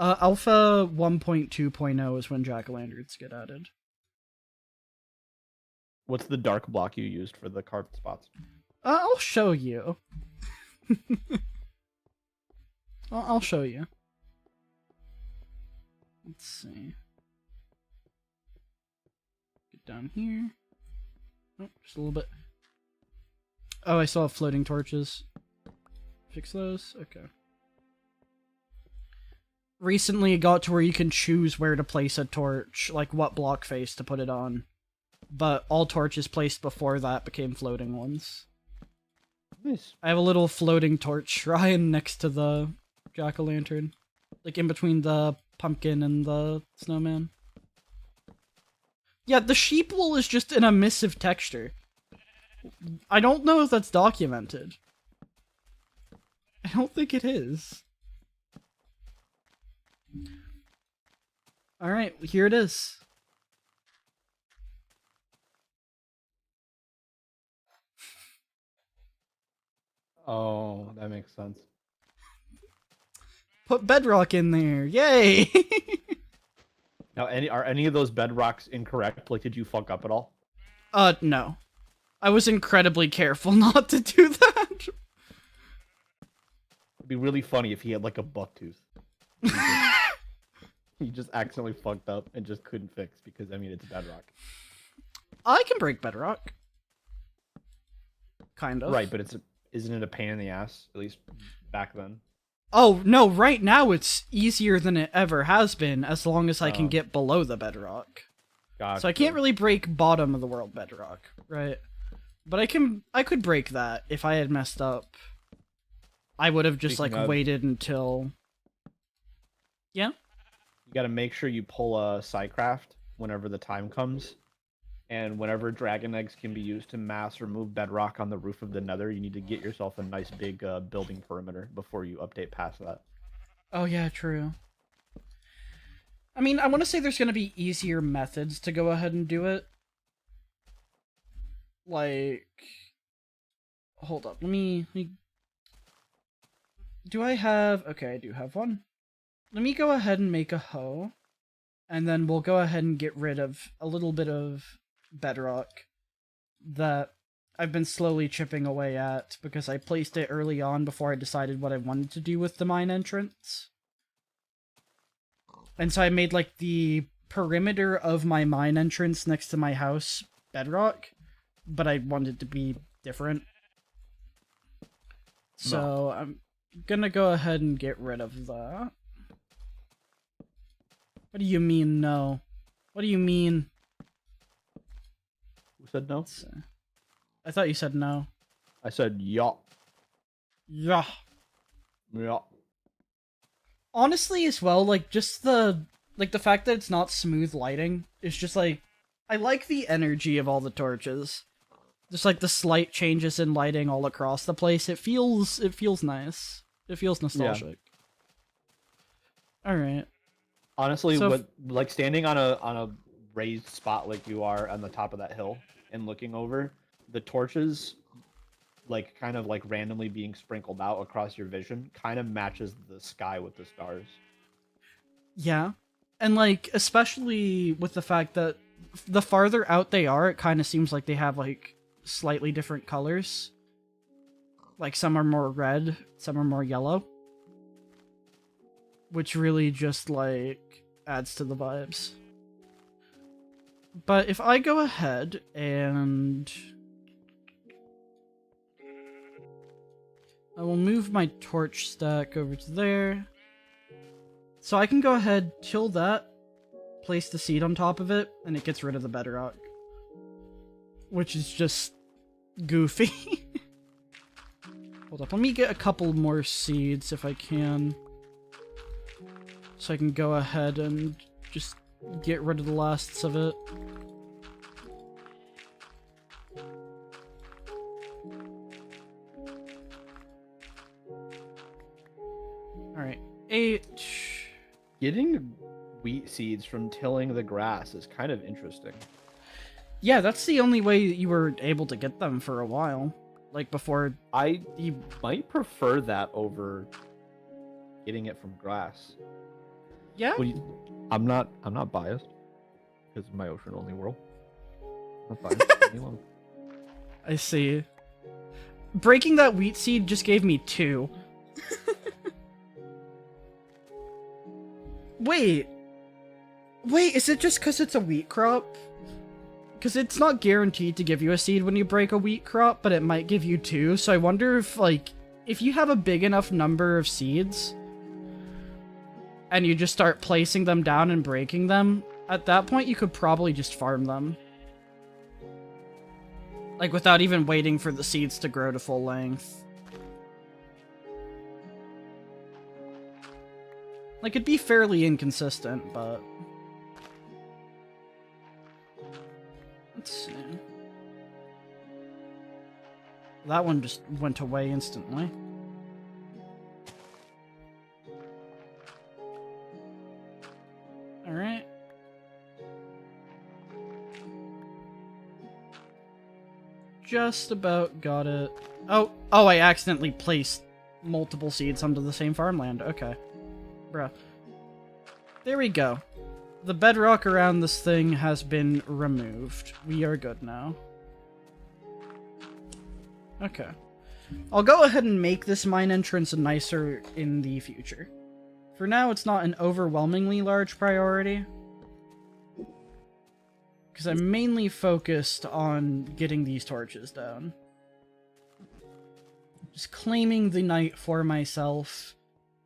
1.2.0 is when jack-o'-lanterns get added. What's the dark block you used for the carved spots? I'll show you. I'll show you. Let's see. down here. Oh, just a little bit. Oh, I still have floating torches. Fix those? Okay. Recently it got to where you can choose where to place a torch, like what block face to put it on. But all torches placed before that became floating ones. Nice. I have a little floating torch shrine next to the jack-o'-lantern. Like in between the pumpkin and the snowman. Yeah, the sheep wool is just an emissive texture. I don't know if that's documented. I don't think it is. Alright, here it is. Oh, that makes sense. Put bedrock in there. Yay! Now, are any of those bedrocks incorrect? Like, did you fuck up at all? No. I was incredibly careful not to do that. It'd be really funny if he had like a buck tooth. He just accidentally fucked up and just couldn't fix because, I mean, it's bedrock. I can break bedrock. Kind of. Right, but isn't it a pain in the ass? At least back then. Oh, no, right now it's easier than it ever has been, as long as I can get below the bedrock. Gotcha. So I can't really break bottom of the world bedrock, right? But I could break that if I had messed up. I would have just, Speaking like, of- waited until... Yeah? You gotta make sure you pull a Psycraft whenever the time comes. And whenever dragon eggs can be used to mass remove bedrock on the roof of the nether, you need to get yourself a nice big building perimeter before you update past that. Oh, yeah, true. I mean, I want to say there's going to be easier methods to go ahead and do it. Like... Hold up, let me... Do I have... Okay, I do have one. Let me go ahead and make a hoe. And then we'll go ahead and get rid of a little bit of bedrock that I've been slowly chipping away at because I placed it early on before I decided what I wanted to do with the mine entrance. And so I made, like, the perimeter of my mine entrance next to my house bedrock, but I wanted to be different. So I'm gonna go ahead and get rid of that. What do you mean, no? What do you mean? Who said no? I thought you said no. I said yeah. Yeah. Yeah. Honestly, as well, like, just the fact that it's not smooth lighting is just, like, I like the energy of all the torches. Just, like, the slight changes in lighting all across the place. It feels nice. It feels nostalgic. Alright. Honestly, So like standing on a raised spot like you are on the top of that hill and looking over, the torches like kind of like randomly being sprinkled out across your vision kind of matches the sky with the stars. Yeah. And, like, especially with the fact that the farther out they are, it kind of seems like they have, like, slightly different colors. Like, some are more red, some are more yellow. Which really just, like, adds to the vibes. But if I go ahead and... I will move my torch stack over to there. So I can go ahead, kill that, place the seed on top of it, and it gets rid of the bedrock. Which is just goofy. Hold up, let me get a couple more seeds if I can. So I can go ahead and just get rid of the lasts of it. Alright, 8. Getting wheat seeds from tilling the grass is kind of interesting. Yeah, that's the only way you were able to get them for a while. Like, before I you... might prefer that over getting it from grass. Yeah? I'm not biased because of my ocean only world. I'm not biased. Anyone. I see. Breaking that wheat seed just gave me 2. Wait, is it just because it's a wheat crop? because it's not guaranteed to give you a seed when you break a wheat crop, but it might give you 2. So I wonder if, like, if you have a big enough number of seeds and you just start placing them down and breaking them, at that point you could probably just farm them. Like, without even waiting for the seeds to grow to full length. Like, it'd be fairly inconsistent, but... Let's see. That one just went away instantly. Alright. Just about got it. Oh, I accidentally placed multiple seeds onto the same farmland. Okay. Bruh. There we go. The bedrock around this thing has been removed. We are good now. Okay. I'll go ahead and make this mine entrance nicer in the future. For now, it's not an overwhelmingly large priority, because I'm mainly focused on getting these torches down. Just claiming the night for myself.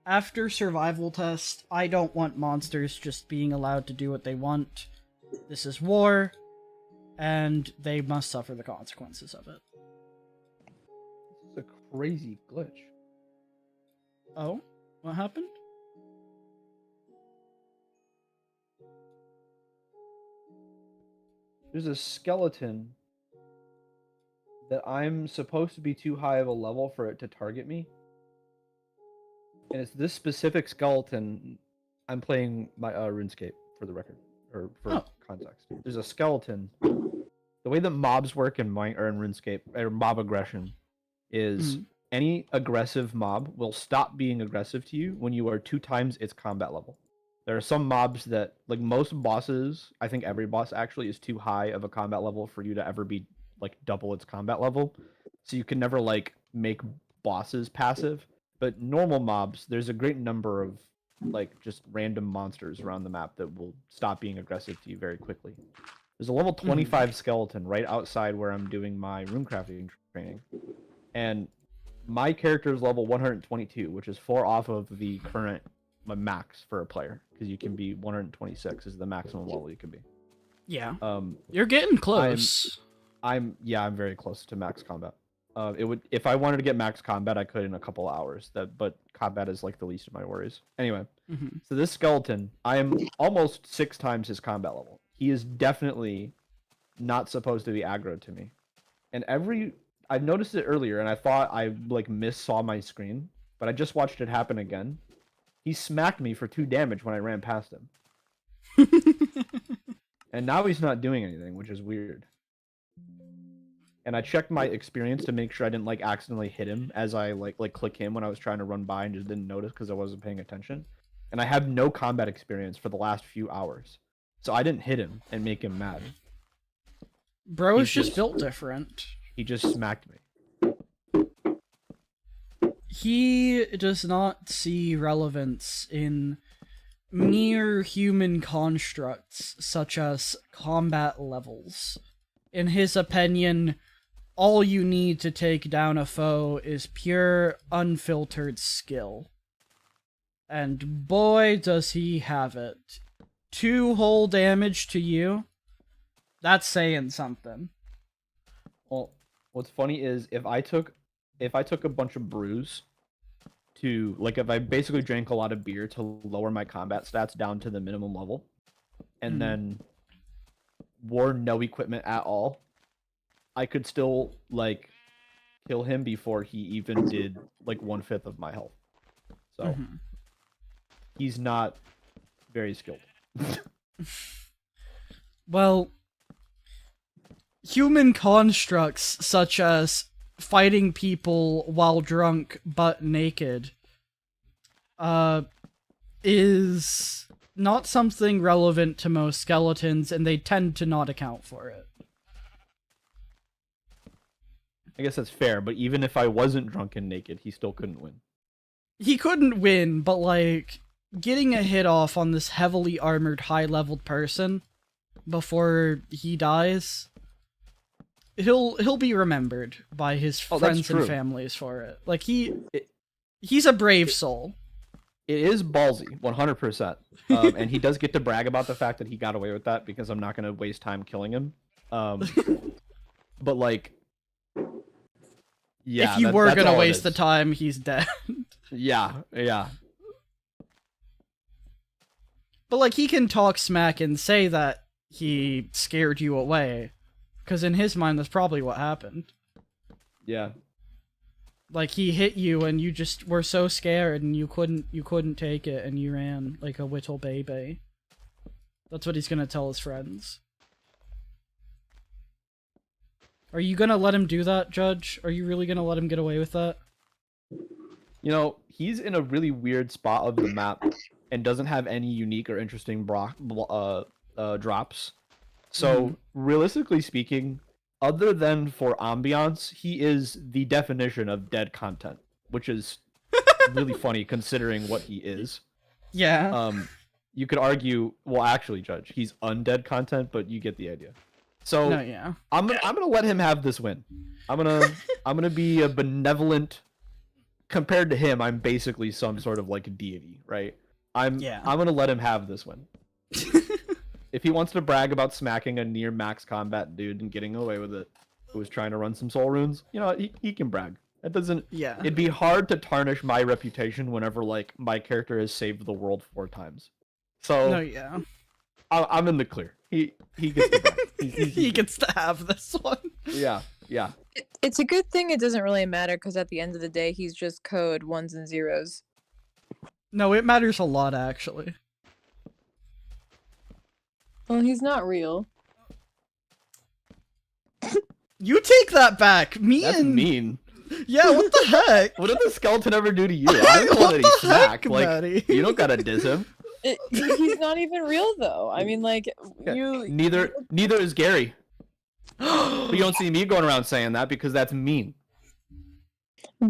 After survival test, I don't want monsters just being allowed to do what they want. This is war, and they must suffer the consequences of it. This is a crazy glitch. Oh? What happened? There's a skeleton that I'm supposed to be too high of a level for it to target me. And it's this specific skeleton. I'm playing my RuneScape, for the record, or for context. There's a skeleton. The way that mobs work in RuneScape, or mob aggression, is any aggressive mob will stop being aggressive to you when you are 2 times its combat level. There are some mobs that, like most bosses, I think every boss actually is too high of a combat level for you to ever be like double its combat level. So you can never like make bosses passive. But normal mobs, there's a great number of like just random monsters around the map that will stop being aggressive to you very quickly. There's a level 25 skeleton right outside where I'm doing my runecrafting training. And my character is level 122, which is 4 off of the current max for a player, because you can be 126 is the maximum level you can be. Yeah. You're getting close. I'm very close to max combat. It would, if I wanted to get max combat, I could in a couple hours. But combat is like the least of my worries. Anyway, so this skeleton, I am almost 6 times his combat level. He is definitely not supposed to be aggro to me. And I noticed it earlier, and I thought I like saw my screen, but I just watched it happen again. He smacked me for 2 damage when I ran past him. And now he's not doing anything, which is weird. And I checked my experience to make sure I didn't like accidentally hit him as I like click him when I was trying to run by and just didn't notice because I wasn't paying attention. And I have no combat experience for the last few hours. So I didn't hit him and make him mad. Bro is just built different. He just smacked me. He does not see relevance in mere human constructs such as combat levels. In his opinion, all you need to take down a foe is pure, unfiltered skill. And boy, does he have it. 2 whole damage to you? That's saying something. Well, what's funny is if I took a bunch of brews to, like, if I basically drank a lot of beer to lower my combat stats down to the minimum level, and then wore no equipment at all, I could still, like, kill him before he even did, like, 1/5 of my health. So, he's not very skilled. Well, human constructs such as fighting people while drunk but naked is not something relevant to most skeletons, and they tend to not account for it. I guess that's fair, but even if I wasn't drunk and naked, he still couldn't win. He couldn't win, but like getting a hit off on this heavily armored high-leveled person before he dies, he'll be remembered by his Oh, that's friends and true. families for it. Like he's a brave soul. It is ballsy, 100%. And he does get to brag about the fact that he got away with that because I'm not going to waste time killing him. But like, yeah, if you were that's gonna all it waste the is. time, he's dead. Yeah. But like, he can talk smack and say that he scared you away, because in his mind, that's probably what happened. Yeah. Like, he hit you and you just were so scared and you couldn't take it and you ran like a little baby. That's what he's gonna tell his friends. Are you gonna let him do that, Judge? Are you really gonna let him get away with that? You know, he's in a really weird spot of the map and doesn't have any unique or interesting drops. So, realistically speaking, other than for ambiance, he is the definition of dead content, which is really funny considering what he is. Yeah. You could argue, well, actually, Judge, he's undead content, but you get the idea. So, No, yeah. I'm gonna let him have this win. I'm gonna be a benevolent. Compared to him, I'm basically some sort of like a deity, right? I'm gonna let him have this win. If he wants to brag about smacking a near max combat dude and getting away with it, who was trying to run some soul runes, you know, he can brag. That doesn't. Yeah. It'd be hard to tarnish my reputation whenever like my character has saved the world 4 times. So No, yeah. I'm in the clear. He gets to brag. He gets to have this one. Yeah. It's a good thing it doesn't really matter because at the end of the day, he's just code 1s and 0s. No, it matters a lot, actually. Well, he's not real. You take that back. That's mean. Yeah, what the heck? What did the skeleton ever do to you? I'm the one that he What the heck, smacked. Like, Maddie? you don't gotta diss him. He's not even real, though. I mean, like, Neither is Gary. But you don't see me going around saying that because that's mean.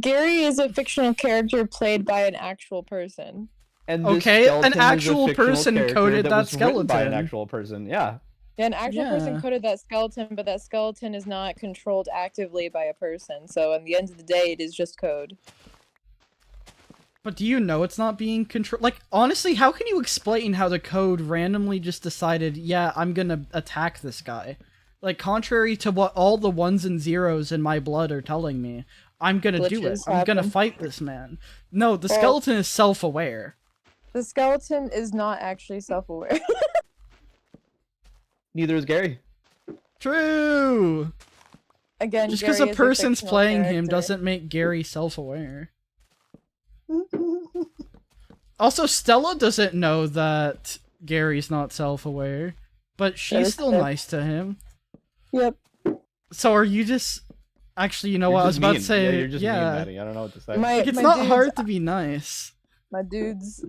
Gary is a fictional character played by an actual person. And this Okay, an skeleton is a actual fictional person character coded that was written by an skeleton. actual person, yeah. Yeah, an actual person Yeah. coded that skeleton, but that skeleton is not controlled actively by a person. So, at the end of the day, it is just code. But do you know it's not being controlled? Like, honestly, how can you explain how the code randomly just decided, yeah, I'm gonna attack this guy? Like, contrary to what all the 1s and 0s in my blood are telling me, I'm gonna do it. Glitches I'm gonna happen. fight this man. No, the Well- skeleton is self-aware. The skeleton is not actually self-aware. Neither is Gary. True! Again, Just because Gary a is person's fictional playing him character. doesn't make Gary self-aware. Also, Stella doesn't know that Gary's not self-aware, but she's is still true. nice to him. Yep. So are you just... Actually, you know You're what I was just about mean. to say? Yeah, you're just mean, Maddie. I don't know what to say. My- Like, it's my not dudes- hard to be nice. My dudes,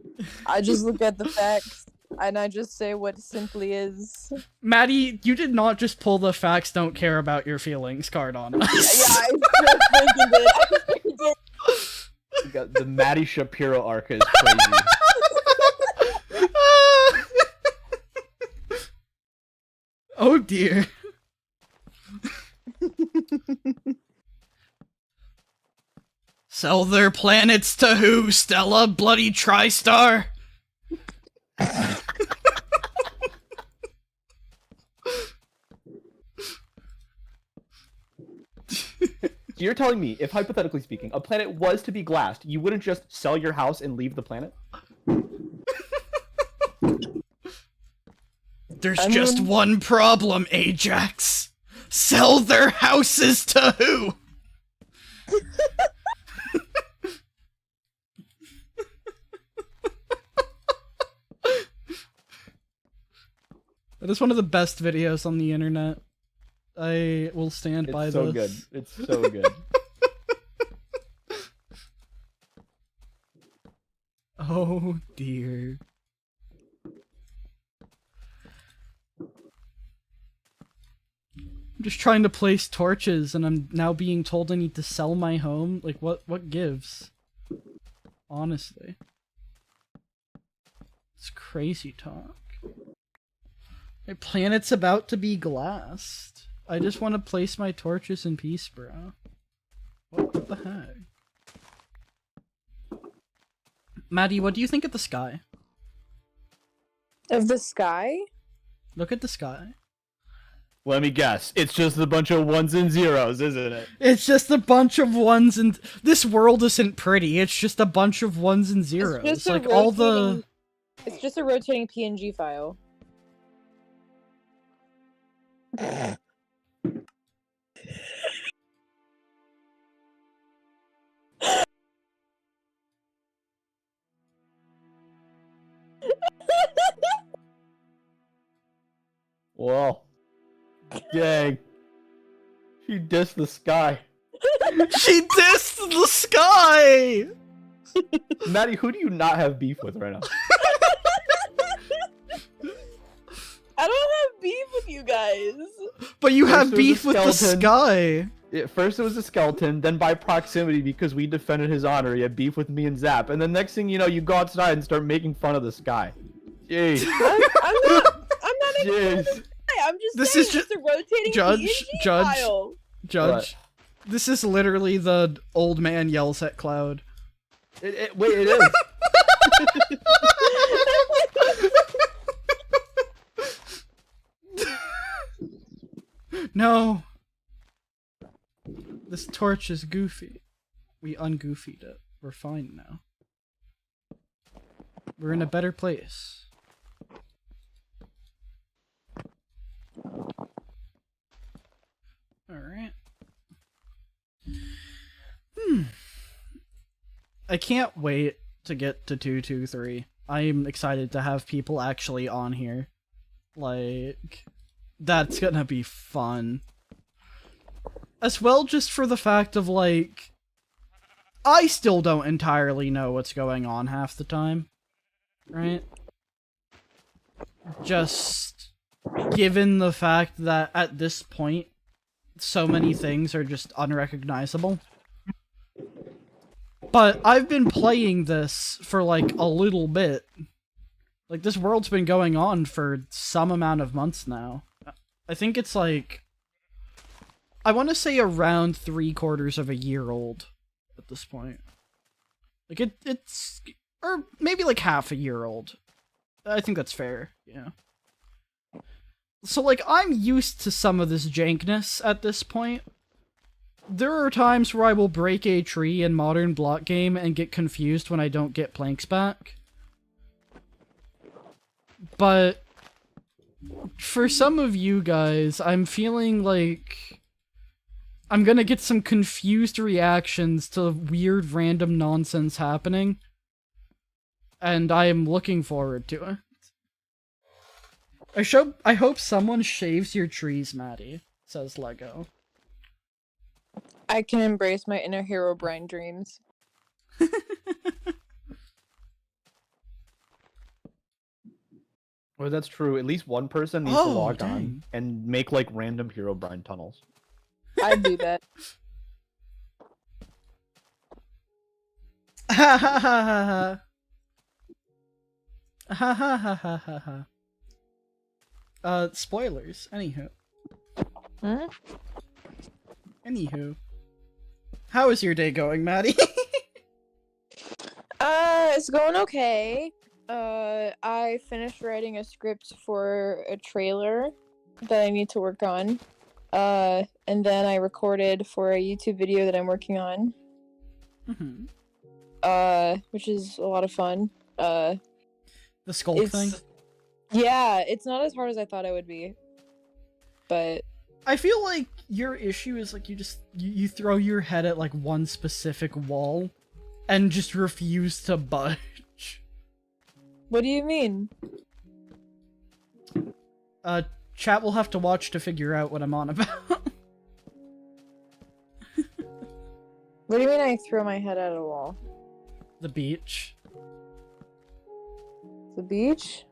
I just look at the facts and I just say what simply is. Maddie, you did not just pull the facts don't care about your feelings card on us. Yeah, I just freaking did. I freaking did. You got the Maddie Shapiro arc is crazy. Oh dear. Sell their planets to who, Stella? Bloody TriStar? So you're telling me, if hypothetically speaking, a planet was to be glassed, you wouldn't just sell your house and leave the planet? There's I just mean- one problem, Ajax. Sell their houses to who? That is one of the best videos on the internet. I will stand by It's so this. good. It's so good. Oh dear. I'm just trying to place torches and I'm now being told I need to sell my home. Like what gives? Honestly. It's crazy talk. My planet's about to be glassed. I just want to place my torches in peace, bro. What the heck? Maddie, what do you think of the sky? Of the sky? Look at the sky. Let me guess. It's just a bunch of ones and zeros, isn't it? It's just a bunch of ones and... This world isn't pretty. It's just a bunch of ones and zeros. It's just Like, all the... It's just a rotating PNG file. Well, dang. She dissed the sky. She dissed the sky! Maddie, who do you not have beef with right now? I don't have beef with you guys. But you First have there was a beef with the skeleton. sky. First it was a skeleton, then by proximity because we defended his honor, he had beef with me and Zap, and then next thing you know, you go outside and start making fun of the sky. Jeez. I'm not making fun of the Jeez. sky. I'm just This saying is it's a rotating PNG file. Judge, this is literally the old man yells at Cloud. Wait, it is. No. This torch is goofy. We ungoofied it. We're fine now. We're in a better place. Alright. I can't wait to get to 223. I'm excited to have people actually on here. Like, that's gonna be fun. As well, just for the fact of, like, I still don't entirely know what's going on half the time. Right? Just given the fact that at this point, so many things are just unrecognizable. But I've been playing this for, like, a little bit. Like, this world's been going on for some amount of months now. I think it's, like... I want to say around 3/4 of a year old at this point. Like, it's... Or maybe, like, half a year old. I think that's fair, yeah. So, like, I'm used to some of this jankness at this point. There are times where I will break a tree in modern block game and get confused when I don't get planks back. But for some of you guys, I'm feeling like I'm gonna get some confused reactions to weird random nonsense happening. And I am looking forward to it. I hope someone shaves your trees, Maddie, says Lego. I can embrace my inner hero Brian dreams. Well, that's true. At least one person needs to Oh, log dang. on and make, like, random Herobrine tunnels. I'd do that. Ha ha ha ha ha. Ha ha ha ha ha ha. Spoilers. Anywho. Hmm? Anywho. How is your day going, Maddie? It's going okay. I finished writing a script for a trailer that I need to work on. And then I recorded for a YouTube video that I'm working on. Which is a lot of fun. The sculk thing? Yeah, it's not as hard as I thought it would be. But I feel like your issue is like you throw your head at like one specific wall and just refuse to budge. what do you mean? Chat will have to watch to figure out what I'm on about. What do you mean I throw my head at a wall? The beach. The beach?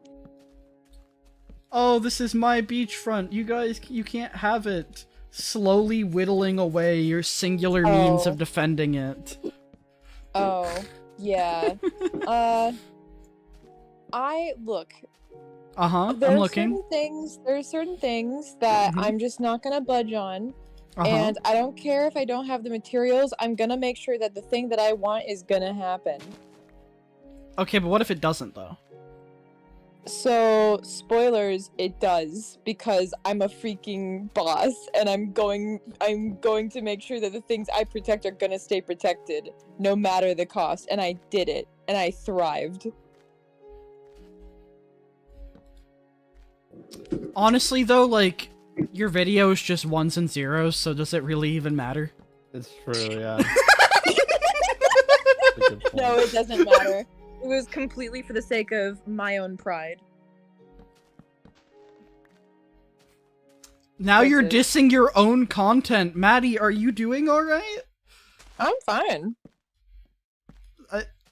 Oh, this is my beachfront. You guys, you can't have it. Slowly whittling away your singular means Oh. of defending it. Oh, yeah. Look. I'm There's looking. certain things that Mhm. I'm just not gonna budge on. Uh-huh. And I don't care if I don't have the materials, I'm gonna make sure that the thing that I want is gonna happen. Okay, but what if it doesn't, though? So, spoilers, it does, because I'm a freaking boss, and I'm going to make sure that the things I protect are gonna stay protected, no matter the cost, and I did it, and I thrived. Honestly, though, like, your video is just ones and zeros, so does it really even matter? It's true, yeah. No, it doesn't matter. It was completely for the sake of my own pride. Now That's you're it. dissing your own content. Maddie, are you doing alright? I'm fine.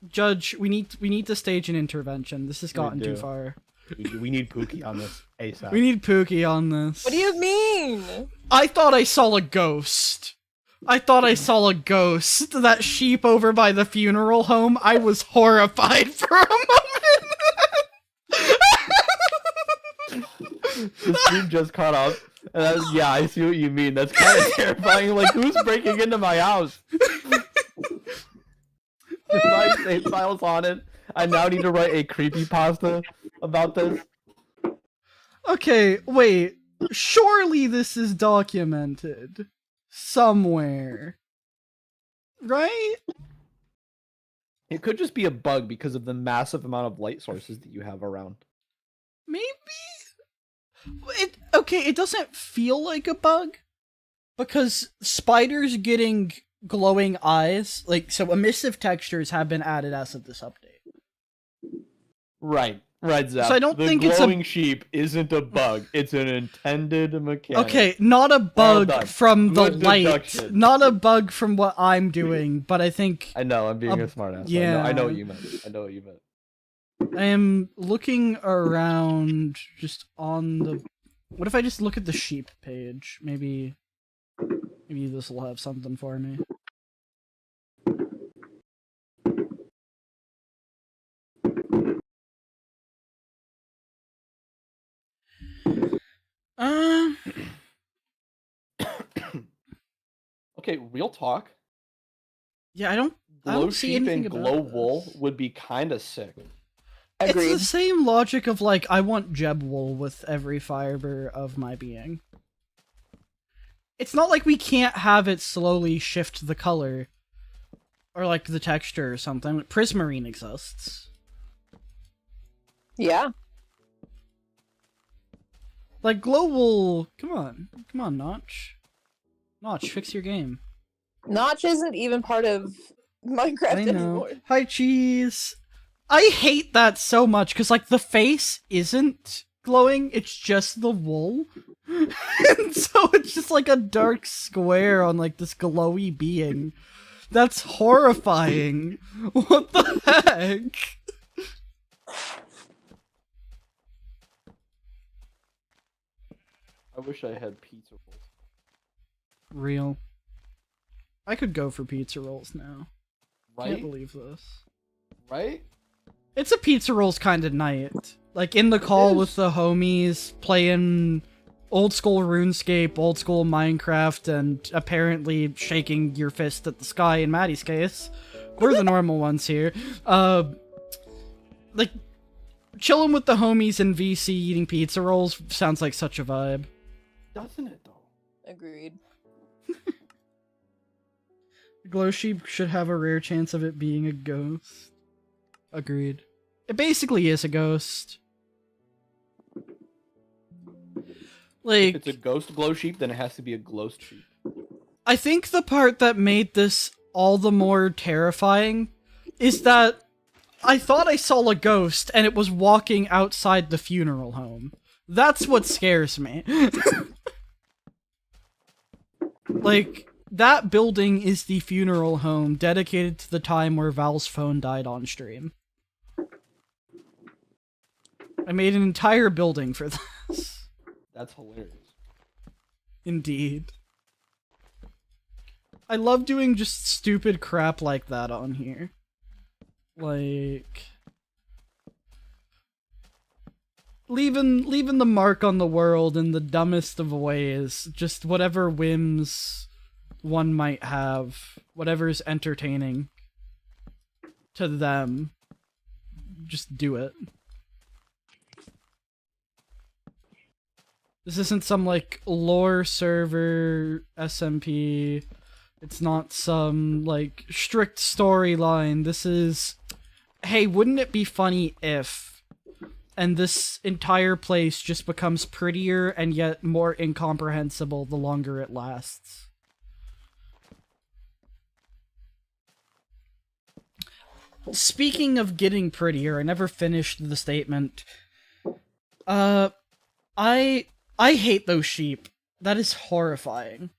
Judge, we need to stage an intervention. This has gotten too do. far. We need Pookie on this ASAP. We need Pookie on this. What do you mean? I thought I saw a ghost. That sheep over by the funeral home. I was horrified for a moment. The stream just caught up. And yeah, I see what you mean. That's kind of terrifying. Like, who's breaking into my house? If my save file's on it, I now need to write a creepypasta about this. Okay, wait. Surely this is documented somewhere, right? It could just be a bug because of the massive amount of light sources that you have around. Maybe. It doesn't feel like a bug because spiders getting glowing eyes, like, so emissive textures have been added as of this update. Right, Zap. So I don't the think it's a glowing sheep isn't a bug. It's an intended mechanic. Okay, not a bug done. from the Good light, deduction. not a bug from what I'm doing, but I think I know, I'm being a smartass. yeah. I know what you meant. I am looking around just on the... What if I just look at the sheep page? Maybe this will have something for me. Okay, real talk. Yeah, I don't Glow see sheep anything and about glow this. wool would be kind of sick. Agreed. It's the same logic of, like, I want Jeb wool with every fiber of my being. It's not like we can't have it slowly shift the color. Or, like, the texture or something. Prismarine exists. Yeah. Like, glow wool... Come on, Notch. Notch, fix your game. Notch isn't even part of Minecraft I know. anymore. Hi, Cheese. I hate that so much, because, like, the face isn't glowing, it's just the wool. And so it's just, like, a dark square on, like, this glowy being. That's horrifying. What the heck? I wish I had pizza rolls. Real. I could go for pizza rolls now. Can't Right? believe this. Right? It's a pizza rolls kind of night. Like, in the call with the homies, playing old school RuneScape, old school Minecraft, and apparently shaking your fist at the sky in Maddie's case. We're the normal ones here. Like, chilling with the homies in VC eating pizza rolls sounds like such a vibe. Doesn't it, though? Agreed. Glow Sheep should have a rare chance of it being a ghost. Agreed. It basically is a ghost. Like, If it's a ghost glow sheep, then it has to be a ghost sheep. I think the part that made this all the more terrifying is that I thought I saw a ghost and it was walking outside the funeral home. That's what scares me. Like, that building is the funeral home dedicated to the time where Val's phone died on stream. I made an entire building for this. That's hilarious. Indeed. I love doing just stupid crap like that on here. Like... leaving the mark on the world in the dumbest of ways. Just whatever whims one might have, whatever's entertaining to them, just do it. This isn't some, like, lore server SMP. It's not some, like, strict storyline. This is, hey, wouldn't it be funny if... And this entire place just becomes prettier and yet more incomprehensible the longer it lasts. Speaking of getting prettier, I never finished the statement. I hate those sheep. That is horrifying.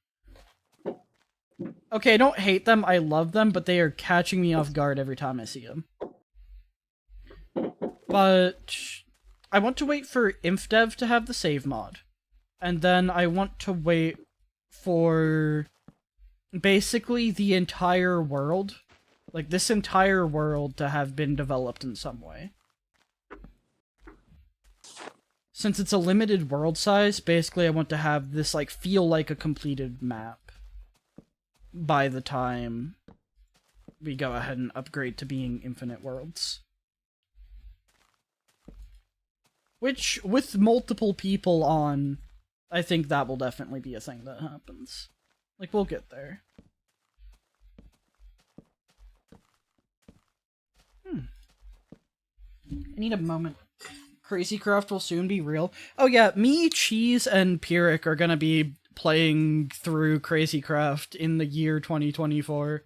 Okay, I don't hate them, I love them, but they are catching me off guard every time I see them. But I want to wait for InfDev to have the save mod. And then I want to wait for basically the entire world, like this entire world, to have been developed in some way. Since it's a limited world size, basically I want to have this, like, feel like a completed map by the time we go ahead and upgrade to being infinite worlds. Which, with multiple people on, I think that will definitely be a thing that happens. Like, we'll get there. I need a moment. Crazycraft will soon be real. Oh yeah, me, Cheese, and Pyrrhic are gonna be playing through Crazycraft in the year 2024.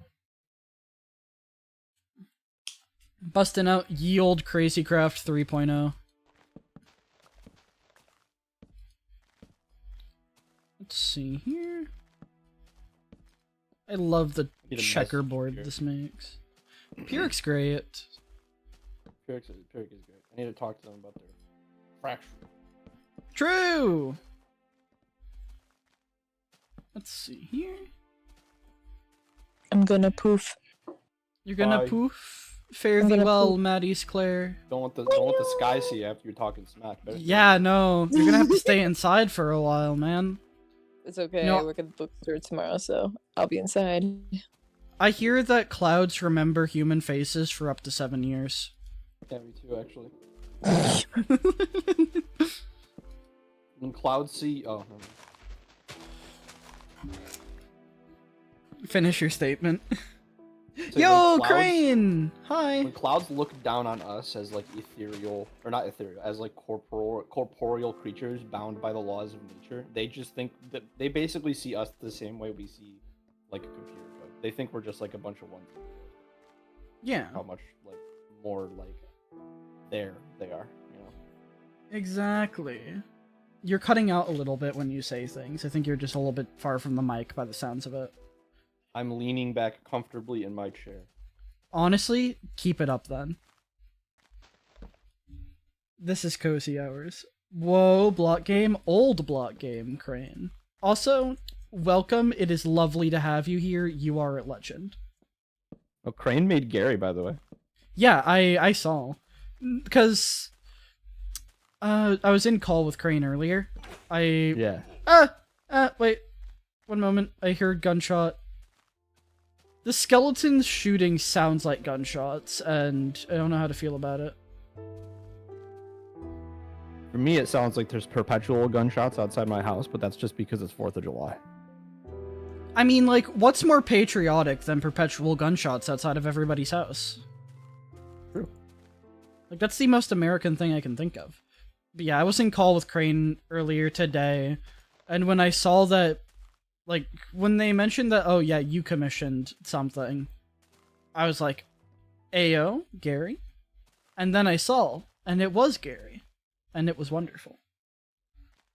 Busting out ye old Crazycraft 3.0. Let's see here. I love the checkerboard this makes. Pyrrhic's great. Pyrrhic is great. I need to talk to them about their fracture. True! Let's see here. I'm gonna poof. You're gonna Bye. poof? Fare thee well, Maddie's Claire. Don't let the sky see you after you're talking smack. Better Yeah, no. You're gonna have to stay inside for a while, man. It's okay. No. I work at the bookstore tomorrow, so I'll be inside. I hear that clouds remember human faces for up to 7 years. Yeah, me too, actually. When clouds see... Oh. Finish your statement. So Yo, when clouds- Crane! Hi! When clouds look down on us as, like, ethereal... Or not ethereal, as, like, corporeal creatures bound by the laws of nature, they just think that... They basically see us the same way we see, like, a computer code. They think we're just, like, a bunch of ones. Yeah. How much, like, more, like, there they are, you know? Exactly. You're cutting out a little bit when you say things. I think you're just a little bit far from the mic by the sounds of it. I'm leaning back comfortably in my chair. Honestly, keep it up then. This is Cozy Hours. Whoa, block game. Old block game, Crane. Also, welcome. It is lovely to have you here. You are a legend. Oh, Crane made Gary, by the way. Yeah, I saw. Because I was in call with Crane earlier. Yeah. Wait. One moment. I heard gunshot. The skeleton shooting sounds like gunshots, and I don't know how to feel about it. For me, it sounds like there's perpetual gunshots outside my house, but that's just because it's 4th of July. I mean, like, what's more patriotic than perpetual gunshots outside of everybody's house? True. Like, that's the most American thing I can think of. But yeah, I was in call with Crane earlier today, and when I saw that, like, when they mentioned that, oh yeah, you commissioned something, I was like, Ayo, Gary? And then I saw, and it was Gary. And it was wonderful.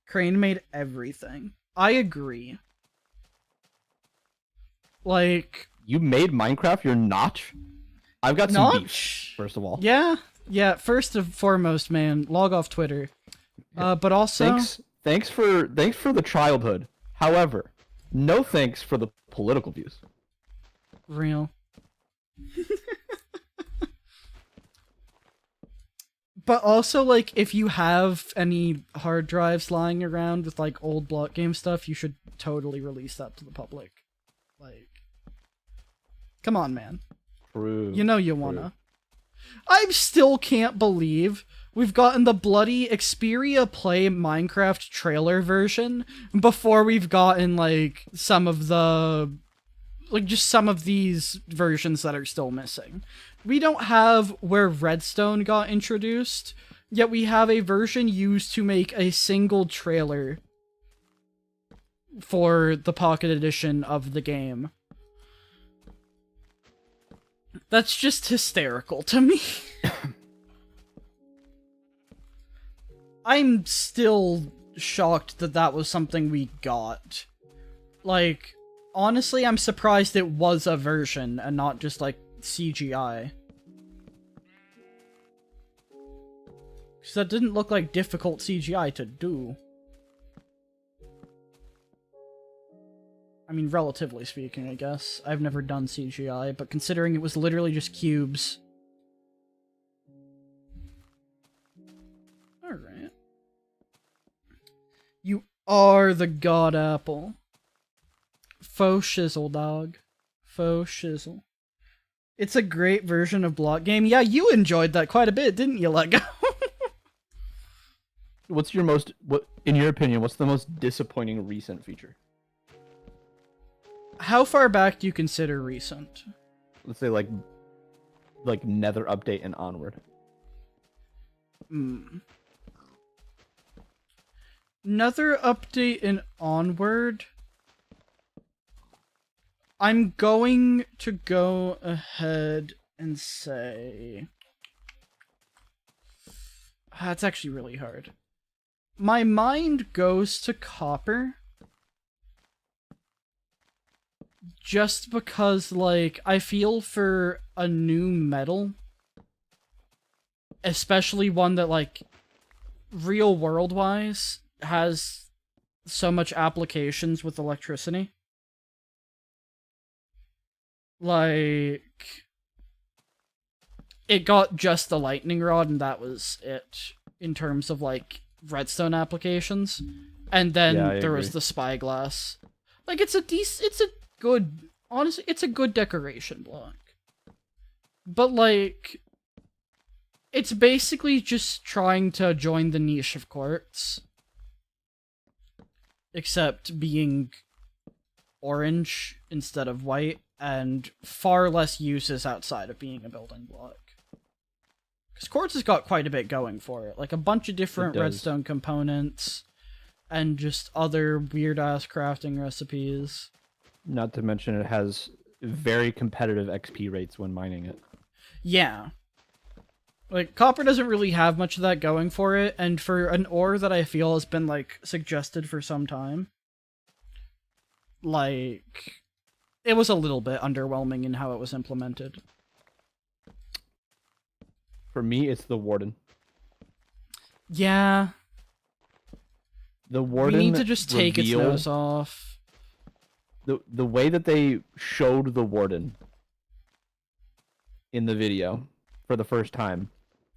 Crane made everything. I agree. Like... You made Minecraft your notch? I've got some beef, first of all. Yeah, first and foremost, man, log off Twitter. But also... Thanks for the childhood. However, no thanks for the political views. Real. But also, like, if you have any hard drives lying around with, like, old block game stuff, you should totally release that to the public. Like, come on, man. True. You know you wanna. I still can't believe we've gotten the bloody Xperia Play Minecraft trailer version before we've gotten, like, some of the... like, just some of these versions that are still missing. We don't have where Redstone got introduced, yet we have a version used to make a single trailer for the Pocket Edition of the game. That's just hysterical to me. I'm still shocked that that was something we got. Like, honestly, I'm surprised it was a version and not just, like, CGI. Because that didn't look like difficult CGI to do. I mean, relatively speaking, I guess. I've never done CGI, but considering it was literally just cubes. Alright. You are the god apple. Faux shizzle, dog. Faux shizzle. It's a great version of block game. Yeah, you enjoyed that quite a bit, didn't you, Lego? What's your most, in your opinion, what's the most disappointing recent feature? How far back do you consider recent? Let's say like Nether update and onward. Nether update and onward. I'm going to go ahead and say... That's actually really hard. My mind goes to copper. Just because, like, I feel for a new metal, especially one that, like, real world-wise, has so much applications with electricity. Like, it got just the lightning rod and that was it in terms of, like, redstone applications. And then there was the spyglass. Like, it's a good, honestly, it's a good decoration block. But, like, it's basically just trying to join the niche of quartz. Except being orange instead of white, and far less uses outside of being a building block. Because quartz has got quite a bit going for it. Like, a bunch of different redstone components, and just other weird-ass crafting recipes. Not to mention it has very competitive XP rates when mining it. Yeah. Like, copper doesn't really have much of that going for it, and for an ore that I feel has been, like, suggested for some time, like, it was a little bit underwhelming in how it was implemented. For me, it's the Warden. Yeah. The Warden We need to just take its reveal... nose off. The way that they showed the Warden in the video for the first time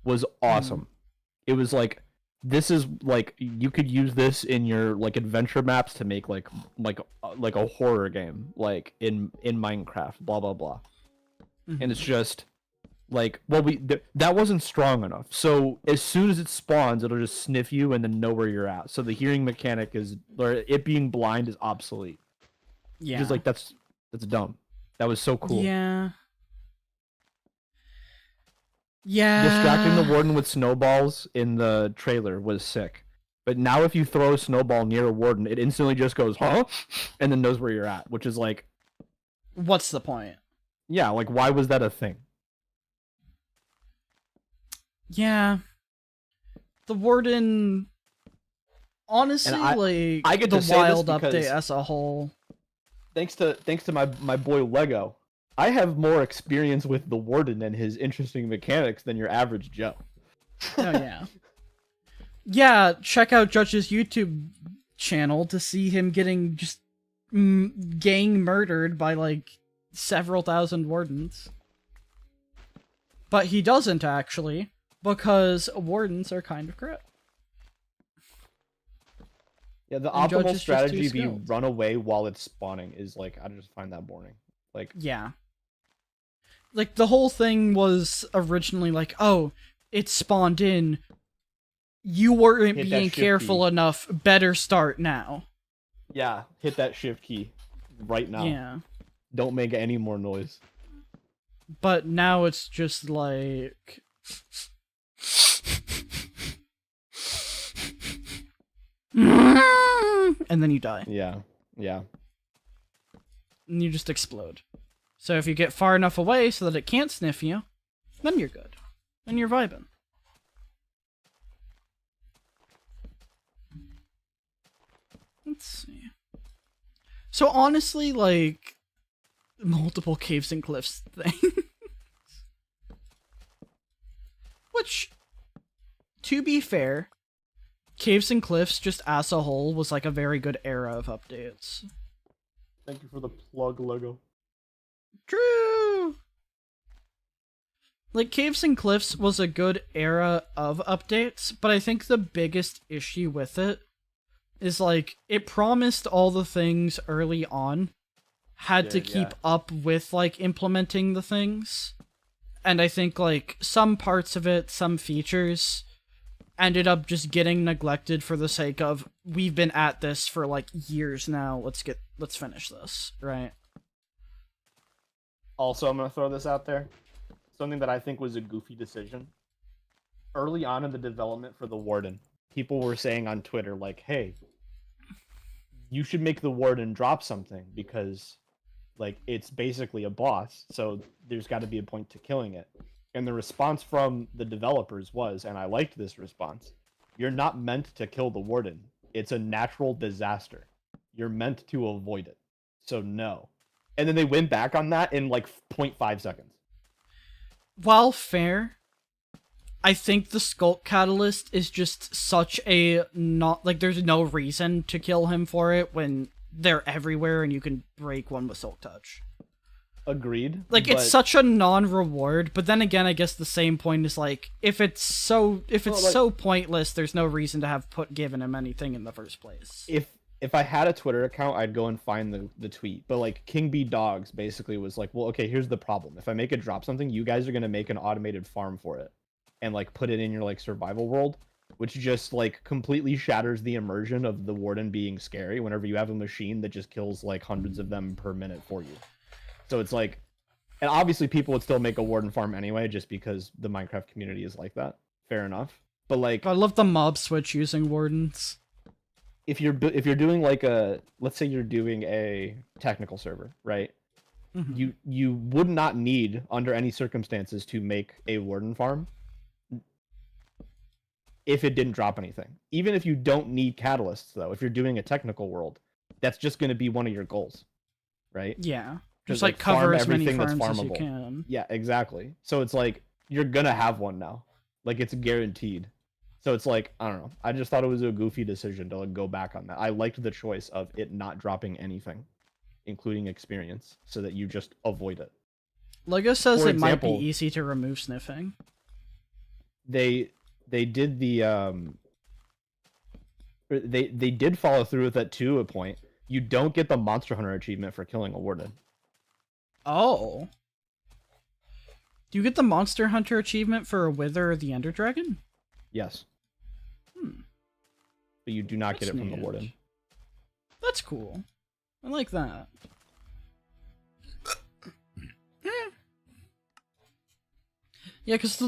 was awesome. It was like, this is like, you could use this in your like adventure maps to make like a horror game, like in Minecraft, blah blah blah. And it's just like, well, that wasn't strong enough. So as soon as it spawns, it'll just sniff you and then know where you're at. So the hearing mechanic is, or it being blind is obsolete. Yeah. Just like, that's dumb. That was so cool. Yeah. Yeah. Distracting the Warden with snowballs in the trailer was sick. But now if you throw a snowball near a Warden, it instantly just goes, huh? And then knows where you're at, which is like... What's the point? Yeah, like, why was that a thing? Yeah. The Warden... Honestly, I get to the say wild this because... update as a whole... Thanks to my boy Lego, I have more experience with the Warden and his interesting mechanics than your average Joe. Oh, yeah. Yeah, check out Judge's YouTube channel to see him getting just gang murdered by, like, several thousand Wardens. But he doesn't, actually. Because wardens are kind of crap. Yeah, the And Judge optimal is just too strategy be skilled. run away while it's spawning is like I just find that boring. Like Yeah. Like, the whole thing was originally like, oh, it spawned in. You weren't Hit that being shift careful key. enough. Better start now. yeah, hit that shift key right now. Yeah. Don't make any more noise. But now it's just like... and then you die. Yeah. Yeah. And you just explode. So if you get far enough away so that it can't sniff you, then you're good. Then you're vibing. Let's see. So honestly, like, multiple caves and cliffs thing. Which, to be fair, caves and cliffs just as a whole was like a very good era of updates. Thank you for the plug, Lego. True! Like, Caves and Cliffs was a good era of updates, but I think the biggest issue with it is, like, it promised all the things early on, had to keep up with, like, implementing the things, and I think, like, some parts of it, some features, ended up just getting neglected for the sake of, we've been at this for, like, years now, let's finish this, right? Also, I'm gonna throw this out there. Something that I think was a goofy decision. Early on in the development for the Warden, people were saying on Twitter, like, hey, you should make the Warden drop something because, like, it's basically a boss, so there's got to be a point to killing it. And the response from the developers was, and I liked this response, you're not meant to kill the Warden. It's a natural disaster. You're meant to avoid it. So no. And then they went back on that in like 0.5 seconds. While fair, I think the Skulk Catalyst is just such a not like there's no reason to kill him for it when they're everywhere and you can break one with Silk Touch. Agreed. Like, it's such a non-reward, but then again, I guess the same point is like if it's so pointless, there's no reason to have given him anything in the first place. If I had a Twitter account, I'd go and find the tweet. But like King B Dogs basically was like, well, okay, here's the problem. If I make it drop something, you guys are gonna make an automated farm for it and like put it in your like survival world, which just like completely shatters the immersion of the Warden being scary whenever you have a machine that just kills like hundreds of them per minute for you. So it's like, and obviously people would still make a Warden farm anyway, just because the Minecraft community is like that. Fair enough. But like, I love the mob switch using Wardens. if you're doing like let's say you're doing a technical server, right? Mm-hmm. You would not need under any circumstances to make a Warden farm if it didn't drop anything. Even if you don't need catalysts though, if you're doing a technical world, that's just going to be one of your goals, right? Yeah. Just like cover farm as many everything that's farms as you farmable. can. Yeah, exactly. So it's like you're gonna have one now. Like it's guaranteed. So it's like, I don't know. I just thought it was a goofy decision to like go back on that. I liked the choice of it not dropping anything, including experience, so that you just avoid it. Lego says For it might example, be easy to remove sniffing. They did the they did follow through with that to a point. You don't get the Monster Hunter achievement for killing a Warden. Oh. Do you get the Monster Hunter achievement for a Wither or the Ender Dragon? Yes. Hmm. But you do not get That's it from the neat. Warden. That's cool. I like that. Yeah, because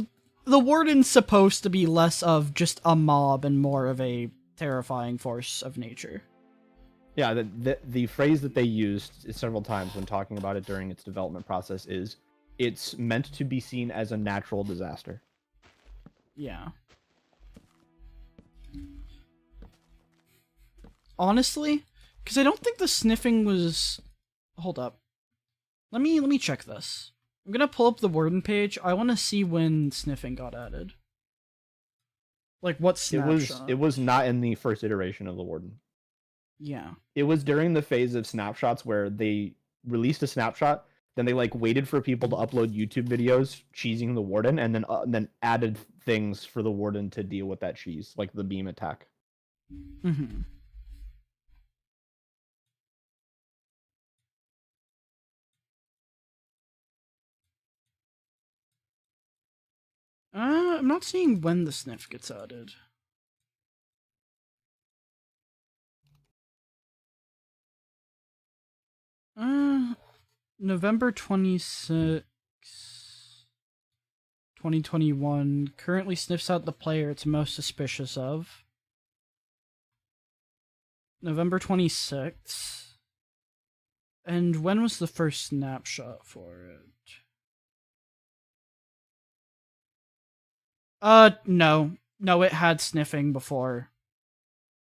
the Warden's supposed to be less of just a mob and more of a terrifying force of nature. Yeah, the phrase that they used several times when talking about it during its development process is, it's meant to be seen as a natural disaster. Yeah. Honestly, because I don't think the sniffing was... Hold up. Let me check this. I'm gonna pull up the Warden page. I want to see when sniffing got added. Like, what snapshot? It was not in the first iteration of the Warden. Yeah. It was during the phase of snapshots where they released a snapshot, Then they like waited for people to upload YouTube videos cheesing the warden, and then added things for the warden to deal with that cheese, like the beam attack. Mm-hmm. I'm not seeing when the sniff gets added. November 26, 2021. Currently sniffs out the player it's most suspicious of. November 26th. And when was the first snapshot for it? No. No, it had sniffing before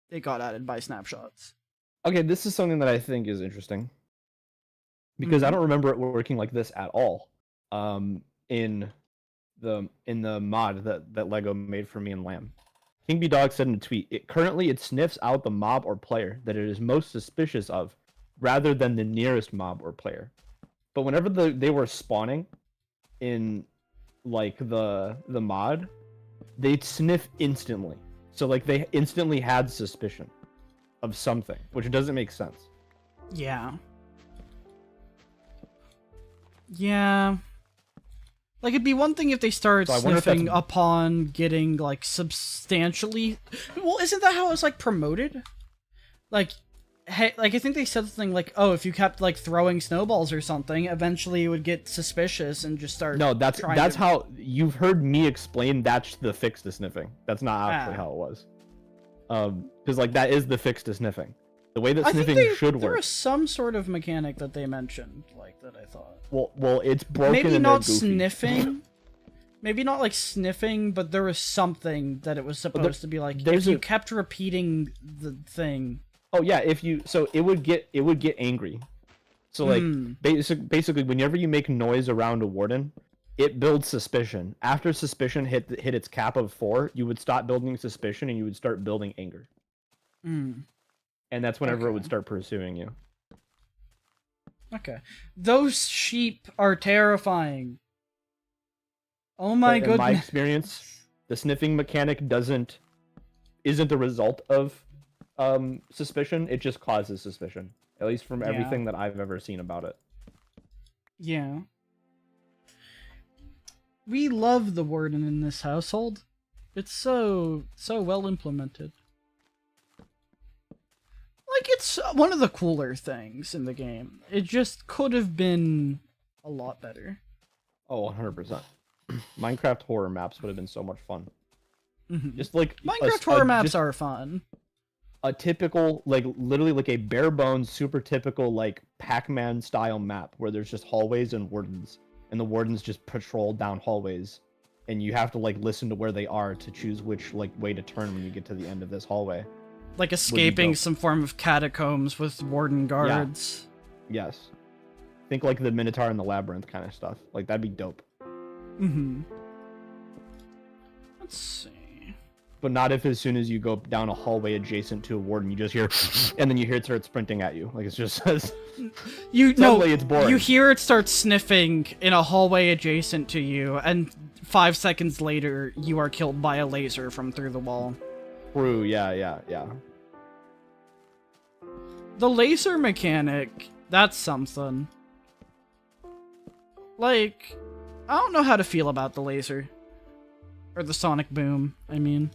it got added by snapshots. Okay, this is something that I think is interesting. Because I don't remember it working like this at all. In the mod that Lego made for me and Lamb. King B Dog said in a tweet, currently it sniffs out the mob or player that it is most suspicious of, rather than the nearest mob or player. But whenever they were spawning in like the mod, they'd sniff instantly. So like they instantly had suspicion of something, which doesn't make sense. Yeah. Yeah. Like, it'd be one thing if they started sniffing upon getting, like, substantially... Well, isn't that how it's, like, promoted? Like, hey, like, I think they said something like, oh, if you kept, like, throwing snowballs or something, eventually it would get suspicious and just start... No, that's how... You've heard me explain that's the fix to sniffing. That's not actually how it was. Because, like, that is the fix to sniffing. The way that sniffing should work. There was some sort of mechanic that they mentioned, like, that I thought. Well, it's broken. Maybe not sniffing. Maybe not like sniffing, but there was something that it was supposed to be like. If you kept repeating the thing. Oh yeah, it would get angry. So like basically, whenever you make noise around a warden, it builds suspicion. After suspicion hit its cap of 4, you would stop building suspicion and you would start building anger. And that's whenever it would start pursuing you. Okay. Those sheep are terrifying. Oh my goodness. In my experience, the sniffing mechanic isn't the result of suspicion, it just causes suspicion. At least from everything that I've ever seen about it. Yeah. We love the warden in this household. It's so well implemented. Like, it's one of the cooler things in the game. It just could have been a lot better. Oh, 100%. Minecraft horror maps would have been so much fun. Just like Minecraft horror maps are fun. A typical, like, literally like a bare bones, super typical, like, Pac-Man style map where there's just hallways and wardens. And the wardens just patrol down hallways. And you have to, like, listen to where they are to choose which, like, way to turn when you get to the end of this hallway. Like escaping some form of catacombs with warden guards. Yeah. Yes. Think like the Minotaur and the Labyrinth kind of stuff. Like, that'd be dope. Let's see. But not if as soon as you go down a hallway adjacent to a warden, you just hear, and then you hear it start sprinting at you. Like, it's just says. Suddenly it's boring. You hear it start sniffing in a hallway adjacent to you, and 5 seconds later, you are killed by a laser from through the wall. True, yeah. The laser mechanic, that's something. Like, I don't know how to feel about the laser. Or the sonic boom, I mean.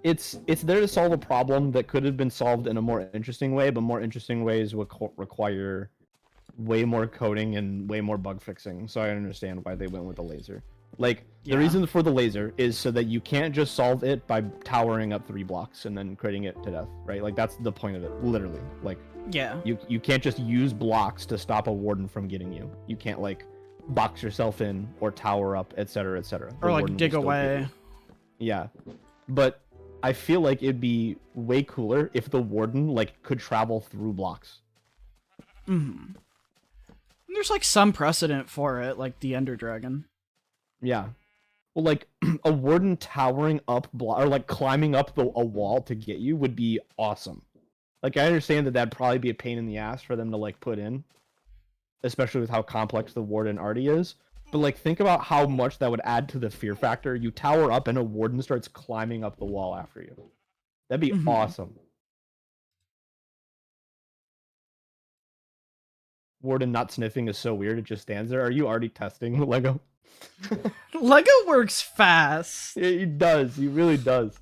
It's there to solve a problem that could have been solved in a more interesting way, but more interesting ways would require way more coding and way more bug fixing, so I understand why they went with the laser. Like, the reason for the laser is so that you can't just solve it by towering up 3 blocks and then critting it to death, right? Like, that's the point of it, literally. Like, you can't just use blocks to stop a warden from getting you. You can't, like, box yourself in or tower up, etc., etc. Or, like, dig away. Yeah. But I feel like it'd be way cooler if the warden, like, could travel through blocks. There's, like, some precedent for it, like the Ender Dragon. Yeah. Well, like, a warden towering up or like climbing up a wall to get you would be awesome. Like, I understand that that'd probably be a pain in the ass for them to, like, put in. especially with how complex the warden already is. But like, think about how much that would add to the fear factor. You tower up and a warden starts climbing up the wall after you. That'd be Mhm. awesome. Warden not sniffing is so weird. It just stands there. Are you already testing Lego? Lego works fast. He does. He really does.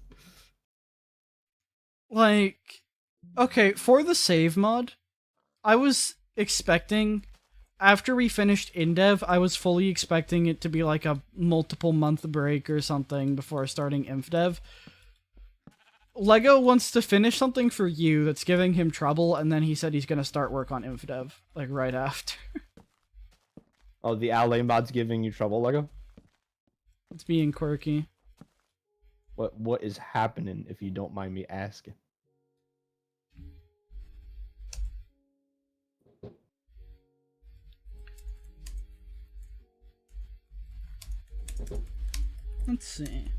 Like, okay, for the save mod, I was expecting, after we finished InDev, I was fully expecting it to be like a multiple month break or something before starting InfDev. Lego wants to finish something for you that's giving him trouble, and then he said he's gonna start work on InfDev, like right after. Oh, the Alley mod's giving you trouble, Lego? It's being quirky. What is happening, if you don't mind me asking? Let's see.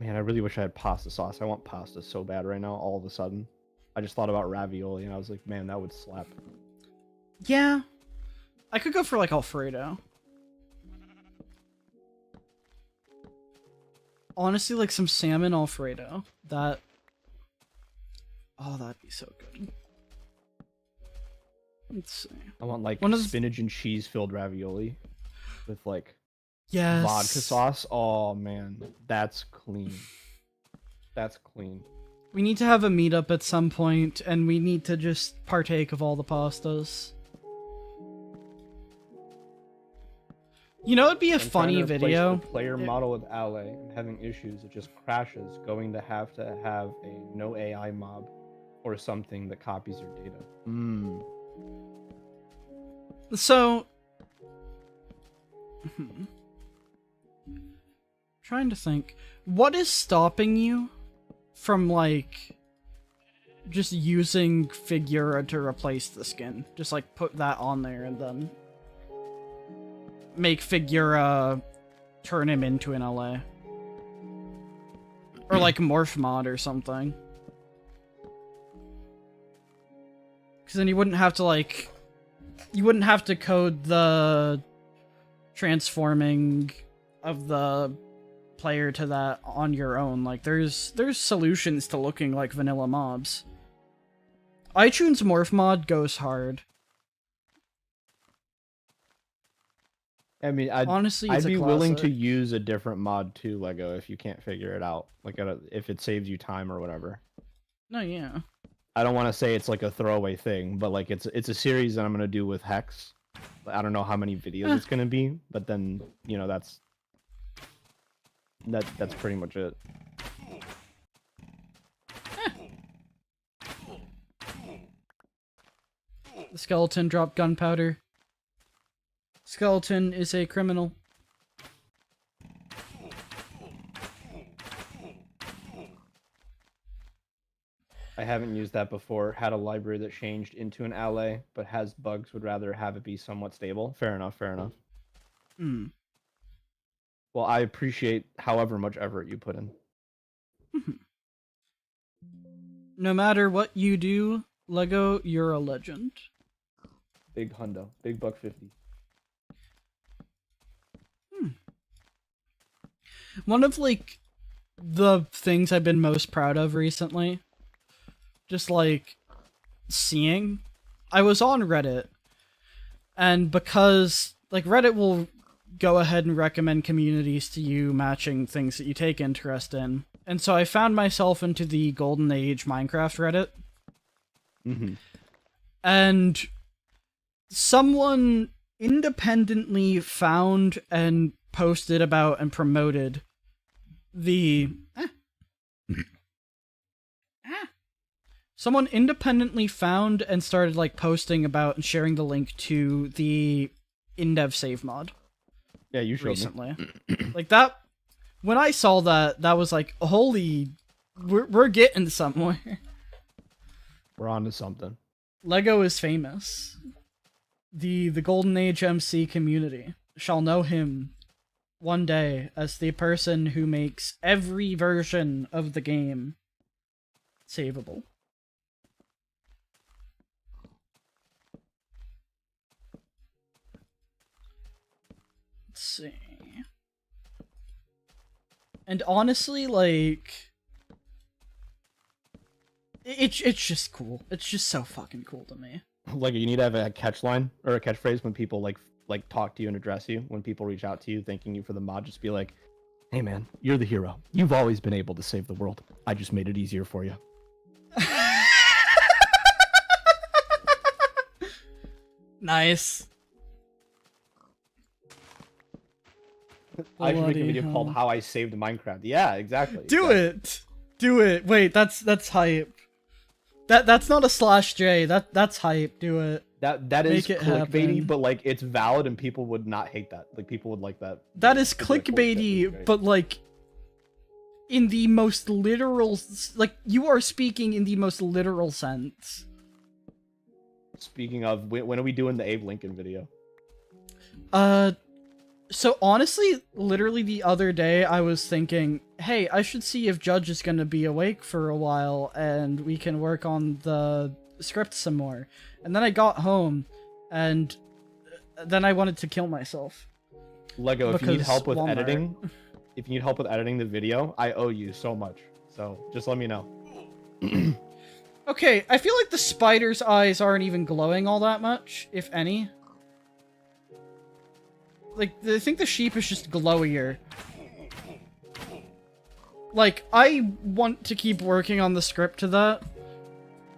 Man, I really wish I had pasta sauce. I want pasta so bad right now, all of a sudden. I just thought about ravioli, and I was like, man, that would slap. Yeah. I could go for like Alfredo. Honestly, like some salmon Alfredo. That... Oh, that'd be so good. Let's see. I want like One of the- spinach and cheese filled ravioli with like Yes. vodka sauce. Oh man, that's clean. That's clean. We need to have a meetup at some point, and we need to just partake of all the pastas. You know, it'd be a I'm funny trying to replace video. The player Yeah. model with Ale. I'm having issues. It just crashes. Going to have a no AI mob or something that copies your data. So, trying to think, what is stopping you from like just using Figura to replace the skin? Just like put that on there and then make Figura turn him into an LA. Or like morph mod or something. Because then you wouldn't have to like... You wouldn't have to code the transforming of the player to that on your own. Like, there's solutions to looking like vanilla mobs. iTunes Morph mod goes hard. I mean, Honestly, I'd it's be a willing to classic. use a different mod too, Lego, if you can't figure it out. Like, if it saves you time or whatever. No, yeah. I don't want to say it's like a throwaway thing, but like it's a series that I'm gonna do with Hex. I don't know how many videos it's gonna be, but then you know that's pretty much it. The skeleton dropped gunpowder. Skeleton is a criminal. I haven't used that before. Had a library that changed into an ally, but has bugs. Would rather have it be somewhat stable. Fair enough. Fair enough. Hmm. Well, I appreciate however much effort you put in. No matter what you do, Lego, you're a legend. Big hundo. Big buck 50. One of, like, the things I've been most proud of recently, just, like, seeing, I was on Reddit, and because, like, Reddit will go ahead and recommend communities to you matching things that you take interest in, and so I found myself into the Golden Age Minecraft Reddit, Mm-hmm. and someone independently found and posted about and promoted the someone independently found and started like posting about and sharing the link to the in-dev save mod Yeah, you showed me. recently. Like that, when I saw that, that was like, holy, we're getting somewhere. We're on to something. Lego is famous. The Golden Age MC community shall know him one day as the person who makes every version of the game savable. Let's see. And honestly, like, it's just cool. It's just so fucking cool to me. Like, you need to have a catch line or a catchphrase when people like talk to you and address you. When people reach out to you, thanking you for the mod, just be like, "Hey man, you're the hero. You've always been able to save the world. I just made it easier for you." Nice. I should make a Bloody video called hell. "How I Saved Minecraft." Yeah, exactly. Do exactly. it. Do it. Wait, that's hype. That's not a /J. That's hype. Do it. That is Make it clickbaity, happen. but like it's valid and people would not hate that. Like people would like that. That is They'd be like, "Holy shit, this is clickbaity, great." but like in the most literal, like you are speaking in the most literal sense. Speaking of, when are we doing the Abe Lincoln video? So honestly, literally the other day I was thinking, hey, I should see if Judge is gonna be awake for a while and we can work on the script some more. And then I got home and then I wanted to kill myself. Lego, if you need Because help with Walmart. editing, if you need help with editing the video, I owe you so much. So just let me know. Okay, I feel like the spider's eyes aren't even glowing all that much, if any. Like, I think the sheep is just glowier. Like, I want to keep working on the script to that.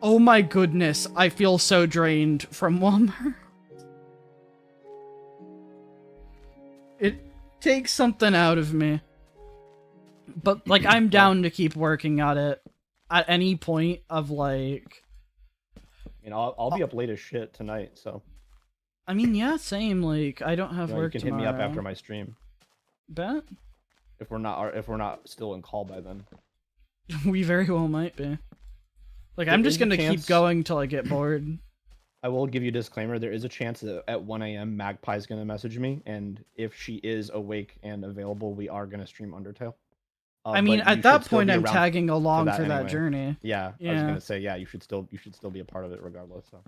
Oh my goodness, I feel so drained from Walmart. It takes something out of me. But, like, I'm down to keep working at it at any point of, like... You know, I'll be up late as shit tonight, so I mean, yeah, same. Like, I don't have you know, you work can hit tomorrow. me up after my stream Bet. if we're not still in call by then. We very well might be. Like, There I'm is just a gonna keep chance- going till I get bored. I will give you a disclaimer. There is a chance that at 1 a.m. Magpie's gonna message me, and if she is awake and available, we are gonna stream Undertale. I mean, but you at that should still point, be I'm around tagging along that for that anyway. journey. Yeah, I was Yeah. gonna say, yeah, you should still be a part of it regardless. So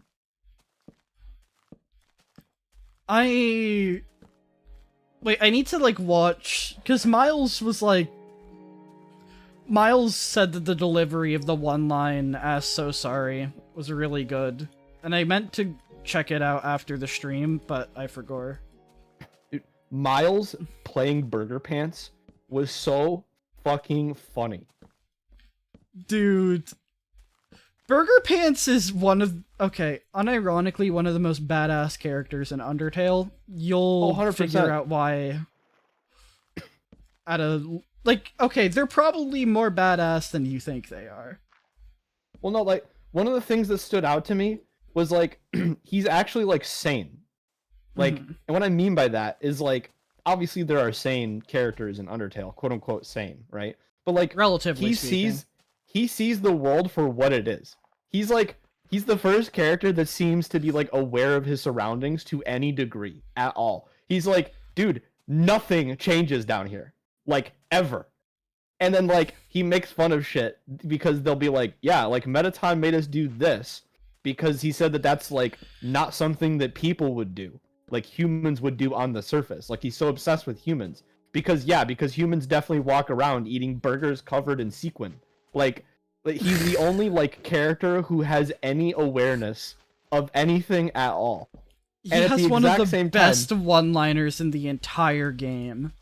Wait, I need to, like, watch... Because Miles said that the delivery of the one line, so sorry, was really good. And I meant to check it out after the stream, but I forgot. Miles playing Burger Pants was so fucking funny. Dude. Burger Pants is unironically one of the most badass characters in Undertale. You'll 100%. figure out why. They're probably more badass than you think they are. Well, no, like one of the things that stood out to me was like he's actually like sane. Like, Mhm. and what I mean by that is like obviously there are sane characters in Undertale, quote unquote sane, right? But like Relatively he speaking. sees the world for what it is. He's the first character that seems to be like aware of his surroundings to any degree at all. He's like, dude, nothing changes down here, like ever. And then like he makes fun of shit because they'll be like, yeah, like Mettaton made us do this because he said that that's like not something that people would do, like humans would do on the surface. Like he's so obsessed with humans because humans definitely walk around eating burgers covered in sequin. Like he's the only like character who has any awareness of anything at all. He and at has the one of exact the same best one-liners in the entire game.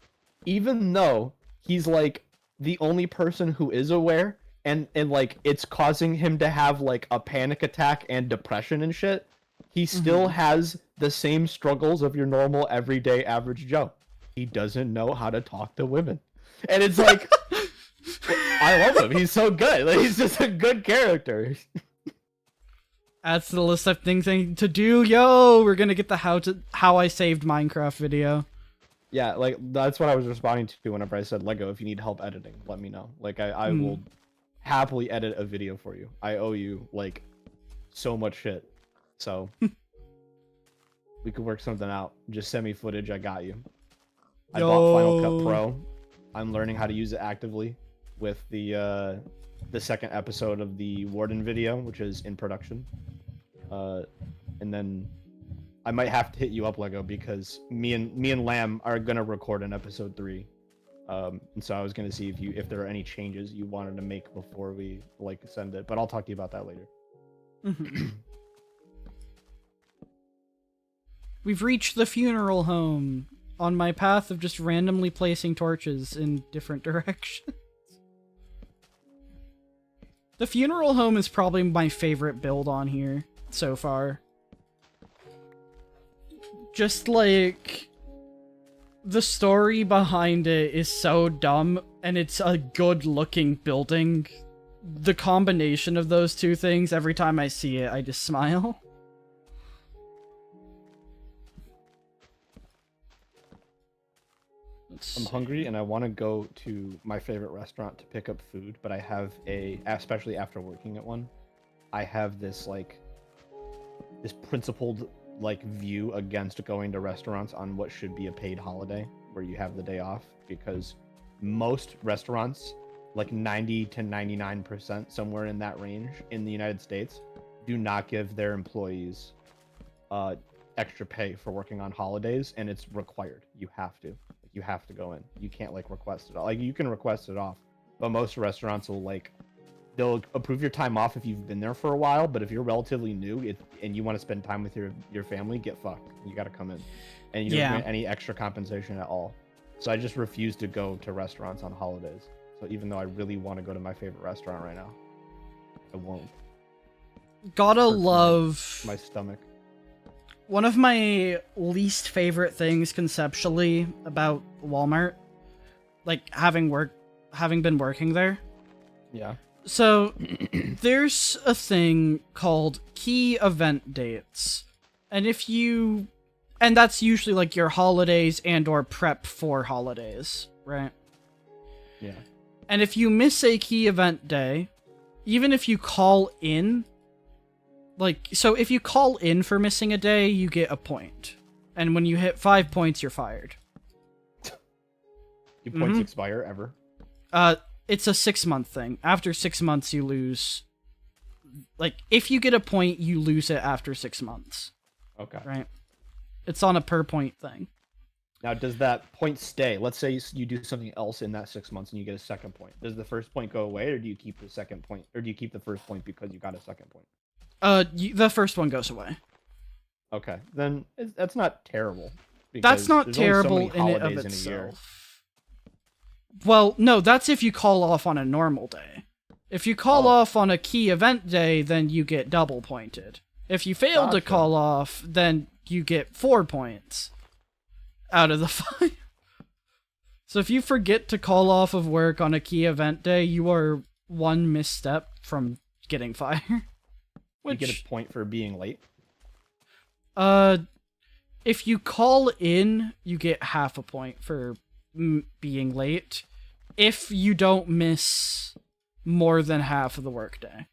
Even though he's like the only person who is aware and like it's causing him to have like a panic attack and depression and shit, he still has the same struggles of your normal everyday average Joe. He doesn't know how to talk to women. And it's like I love him. He's so good. Like, he's just a good character. Adds to the list of things I need to do. Yo, we're gonna get the how I saved Minecraft video. Yeah, like that's what I was responding to whenever I said Lego, if you need help editing, let me know. Like I will happily edit a video for you. I owe you like so much shit. So we could work something out. Just send me footage, I got you. I bought Final Cut Yo. Pro. I'm learning how to use it actively with the second episode of the Warden video, which is in production. And then I might have to hit you up, Lego, because me and Lamb are gonna record an episode 3. And so I was gonna see if there are any changes you wanted to make before we send it, but I'll talk to you about that later. Mhm. We've reached the funeral home on my path of just randomly placing torches in different directions. The funeral home is probably my favorite build on here so far. Just like the story behind it is so dumb and it's a good looking building. The combination of those two things, every time I see it, I just smile. I'm hungry and I want to go to my favorite restaurant to pick up food, but I have especially after working at one, I have this this principled view against going to restaurants on what should be a paid holiday where you have the day off, because most restaurants, 90 to 99%, somewhere in that range in the United States, do not give their employees extra pay for working on holidays, and it's required. You have to go in. You can't request it off. You can request it off, but most restaurants will they'll approve your time off if you've been there for a while, but if you're relatively new and you want to spend time with your family, get fucked. You got to come in, and you don't get any extra compensation at all. So I just refuse to go to restaurants on holidays. So even though I really want to go to my favorite restaurant right now, I won't. Gotta love my stomach. One of my least favorite things conceptually about Walmart, having been working there. Yeah. So there's a thing called key event dates. And that's usually your holidays and or prep for holidays, right? Yeah. And if you miss a key event day, even if you call in, so if you call in for missing a day, you get a point. And when you hit 5 points, you're fired. Do points expire ever? It's a 6-month thing. After 6 months, you lose. If you get a point, you lose it after 6 months. Okay. Right? It's on a per point thing. Now, does that point stay? Let's say you do something else in that 6 months and you get a second point. Does the first point go away, or do you keep the second point, or do you keep the first point because you got a second point? The first one goes away. Okay, then that's not terrible. That's not terrible in and of itself. Well, no, that's if you call off on a normal day. If you call off on a key event day, then you get double pointed. If you fail to call off, then you get 4 points out of the 5. So if you forget to call off of work on a key event day, you are one misstep from getting fired. You get a point for being late? If you call in, you get half a point for being late. If you don't miss more than half of the workday.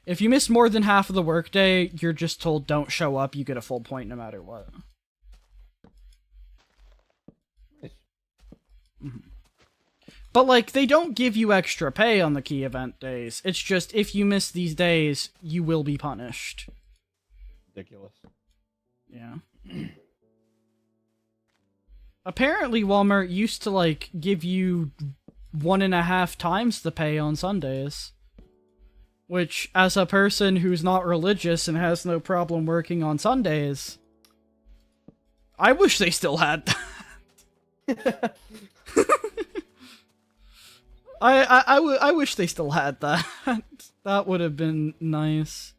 If you miss more than half of the workday, you're just told don't show up, you get a full point no matter what. But, they don't give you extra pay on the key event days. It's just, if you miss these days, you will be punished. Ridiculous. Yeah. Apparently, Walmart used to, give you 1.5 times the pay on Sundays. Which, as a person who's not religious and has no problem working on Sundays, I wish they still had that. I wish they still had that. That would have been nice.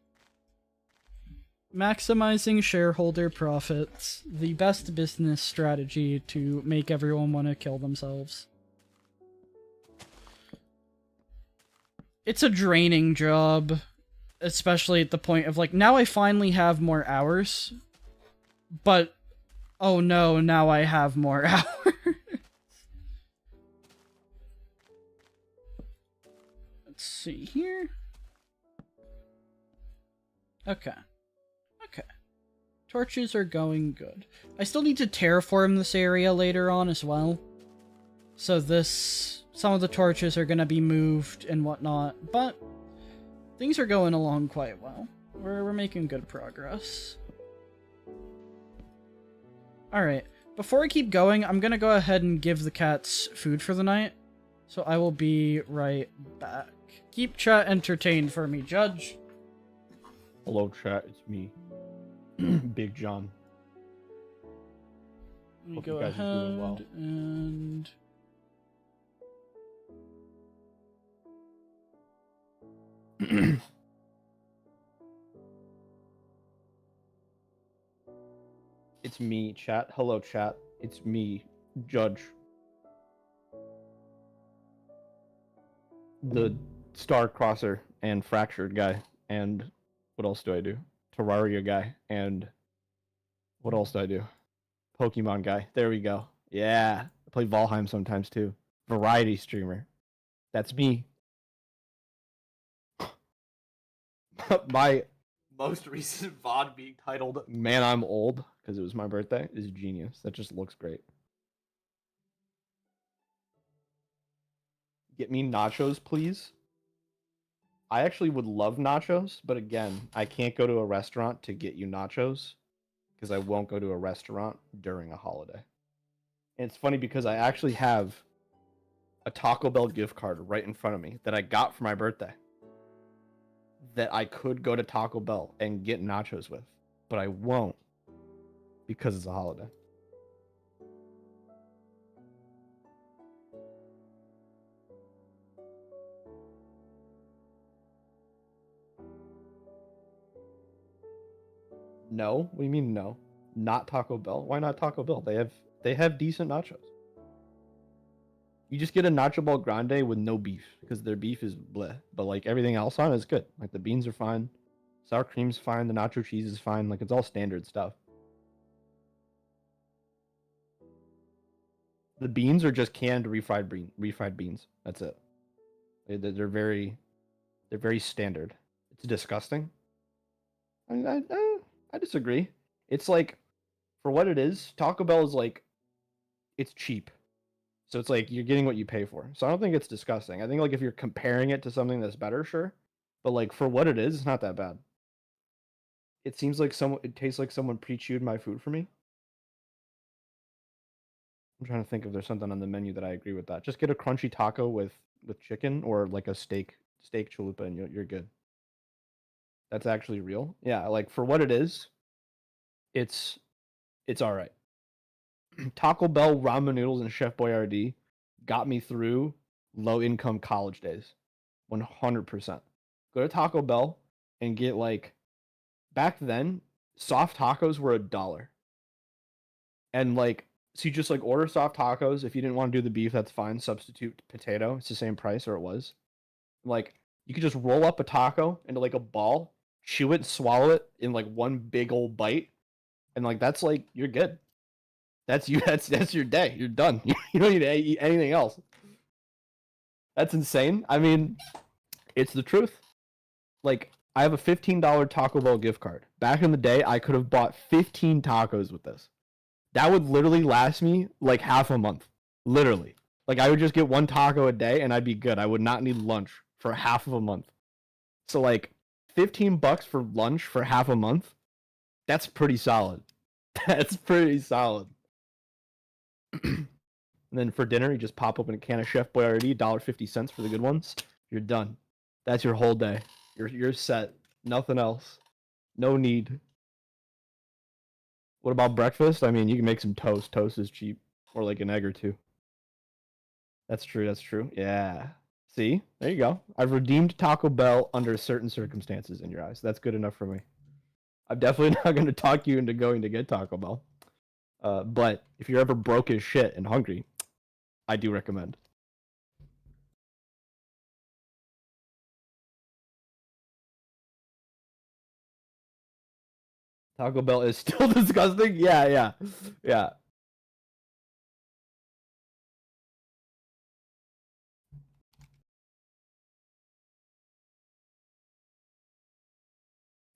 Maximizing shareholder profits. The best business strategy to make everyone want to kill themselves. It's a draining job. Especially at the point of, now I finally have more hours. But, oh no, now I have more hours. Let's see here. Okay. Torches are going good. I still need to terraform this area later on as well. So some of the torches are going to be moved and whatnot, but things are going along quite well. We're making good progress. Alright, before I keep going, I'm going to go ahead and give the cats food for the night. So I will be right back. Keep chat entertained for me, Judge. Hello, chat. It's me, Big John. Let me Hope go you guys are doing well. ahead and... It's me, chat. Hello, chat. It's me, Judge. The Star Crosser and Fractured guy. And what else do I do? Terraria guy. And what else do I do? Pokemon guy. There we go. Yeah. I play Valheim sometimes too. Variety streamer. That's me. My most recent VOD being titled Man I'm Old, because it was my birthday, is genius. That just looks great. Get me nachos, please. I actually would love nachos, but again, I can't go to a restaurant to get you nachos because I won't go to a restaurant during a holiday. And it's funny because I actually have a Taco Bell gift card right in front of me that I got for my birthday that I could go to Taco Bell and get nachos with, but I won't because it's a holiday. No? What do you mean no? Not Taco Bell? Why not Taco Bell? They have decent nachos. You just get a nacho ball grande with no beef because their beef is bleh, but like everything else on it is good. Like the beans are fine, sour cream's fine, the nacho cheese is fine. Like it's all standard stuff. The beans are just canned refried beans. That's it. They're very standard. It's disgusting. I disagree. It's like, for what it is, Taco Bell is like, it's cheap. So it's like you're getting what you pay for. So I don't think it's disgusting. I think like if you're comparing it to something that's better, sure. But like for what it is, it's not that bad. It seems like it tastes like someone pre-chewed my food for me. I'm trying to think if there's something on the menu that I agree with that. Just get a crunchy taco with chicken or like a steak chalupa and you're good. That's actually real. Yeah, like for what it is, it's all right. Taco Bell ramen noodles and Chef Boyardee got me through low income college days. 100%. Go to Taco Bell and get like back then soft tacos were $1. And like so you just like order soft tacos. If you didn't want to do the beef, that's fine. Substitute potato. It's the same price, or it was. Like you could just roll up a taco into like a ball, chew it, swallow it in like one big old bite, and like that's like you're good. That's you. That's your day. You're done. You don't need to eat anything else. That's insane. I mean, it's the truth. Like I have a $15 Taco Bell gift card. Back in the day, I could have bought 15 tacos with this. That would literally last me like half a month. Literally. Like I would just get one taco a day and I'd be good. I would not need lunch for half of a month. So like $15 for lunch for half a month, that's pretty solid. That's pretty solid. And then for dinner, you just pop open a can of Chef Boyardee, $1.50 for the good ones. You're done. That's your whole day. You're set. Nothing else. No need. What about breakfast? I mean, you can make some toast. Toast is cheap. Or like an egg or two. That's true. That's true. Yeah. See? There you go. I've redeemed Taco Bell under certain circumstances in your eyes. That's good enough for me. I'm definitely not going to talk you into going to get Taco Bell. But if you're ever broke as shit and hungry, I do recommend. Taco Bell is still disgusting? Yeah.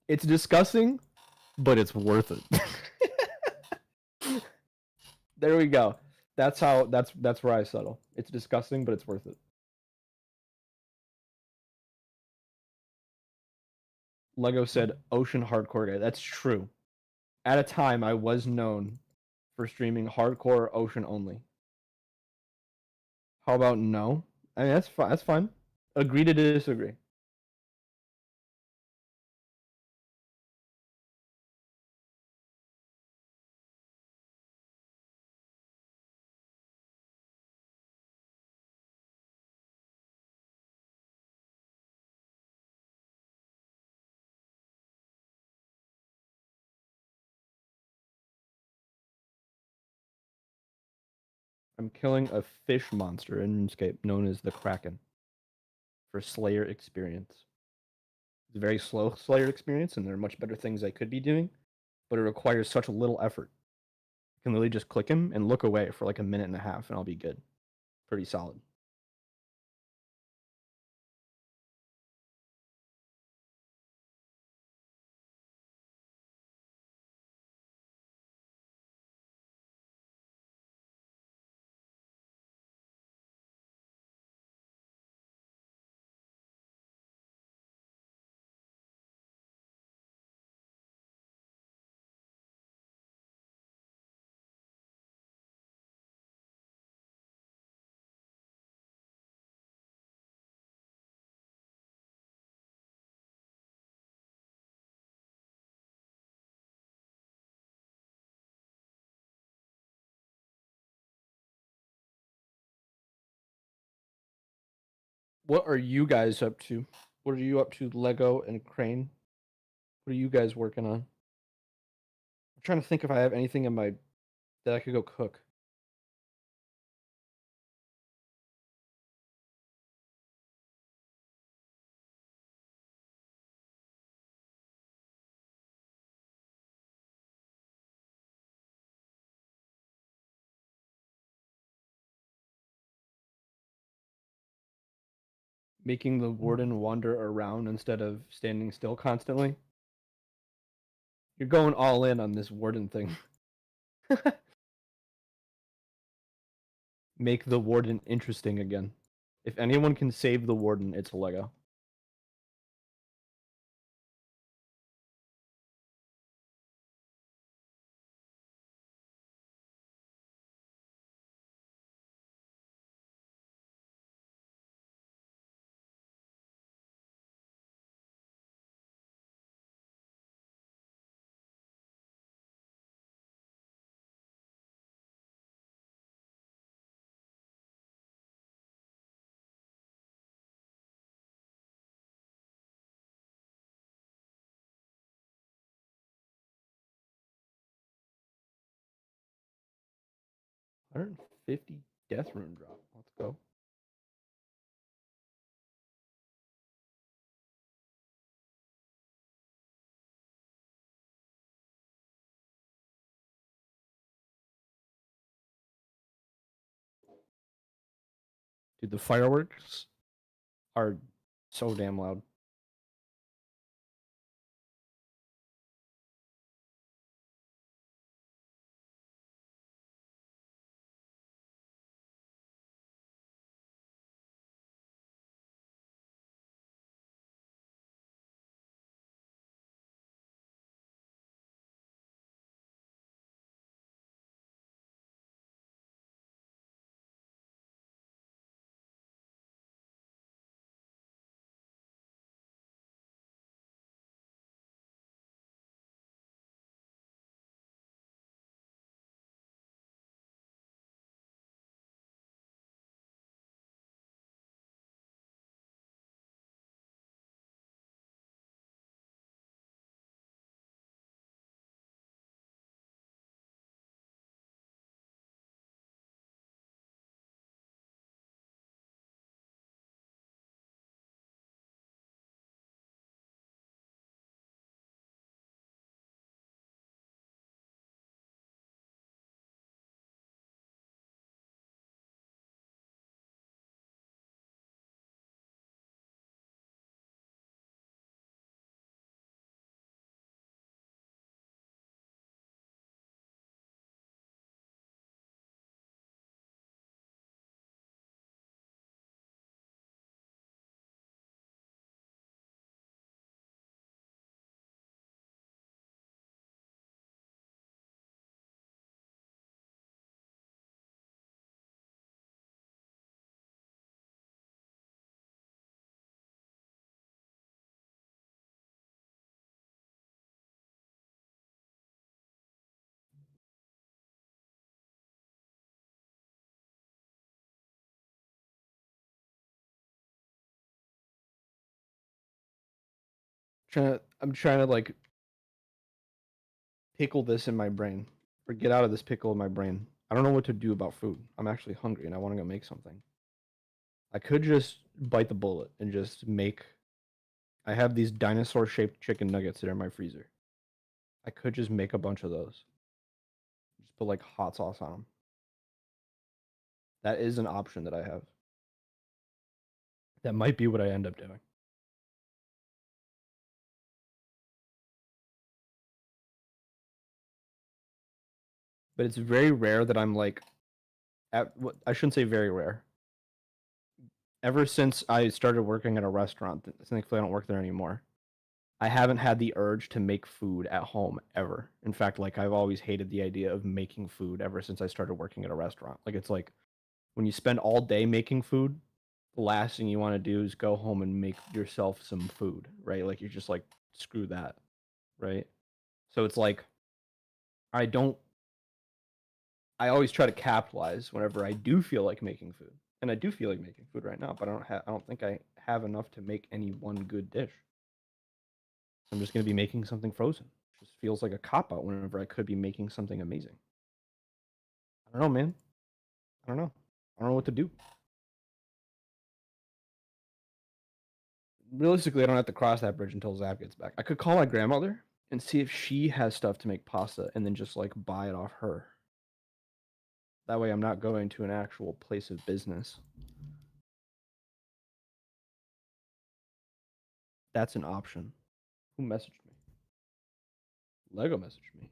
It's disgusting, but it's worth it. There we go. That's where I settle. It's disgusting, but it's worth it. Lego said ocean hardcore guy. That's true. At a time, I was known for streaming hardcore ocean only. How about no? I mean, that's fine. That's fine. Agree to disagree. I'm killing a fish monster in RuneScape known as the Kraken for Slayer experience. It's a very slow Slayer experience, and there are much better things I could be doing, but it requires such little effort. I can literally just click him and look away for like a minute and a half, and I'll be good. Pretty solid. What are you guys up to? What are you up to, Lego and Crane? What are you guys working on? I'm trying to think if I have anything in my that I could go cook. Making the warden wander around instead of standing still constantly. You're going all in on this warden thing. Make the warden interesting again. If anyone can save the warden, it's Lego. $150 death rune drop. Let's go. Dude, the fireworks are so damn loud. I'm trying to like pickle this in my brain, or get out of this pickle in my brain. I don't know what to do about food. I'm actually hungry and I want to go make something. I could just bite the bullet and just make. I have these dinosaur-shaped chicken nuggets that are in my freezer. I could just make a bunch of those. Just put like hot sauce on them. That is an option that I have. That might be what I end up doing. But it's very rare that I'm like, I shouldn't say very rare. Ever since I started working at a restaurant, thankfully I don't work there anymore. I haven't had the urge to make food at home ever. In fact, like I've always hated the idea of making food ever since I started working at a restaurant. Like it's like when you spend all day making food, the last thing you want to do is go home and make yourself some food, right? Like you're just like, screw that, right? So it's like I don't I always try to capitalize whenever I do feel like making food. And I do feel like making food right now, but I don't think I have enough to make any one good dish. So I'm just going to be making something frozen. It just feels like a cop out whenever I could be making something amazing. I don't know, man. I don't know. I don't know what to do. Realistically, I don't have to cross that bridge until Zap gets back. I could call my grandmother and see if she has stuff to make pasta and then just like buy it off her. That way I'm not going to an actual place of business. That's an option. Who messaged me? Lego messaged me.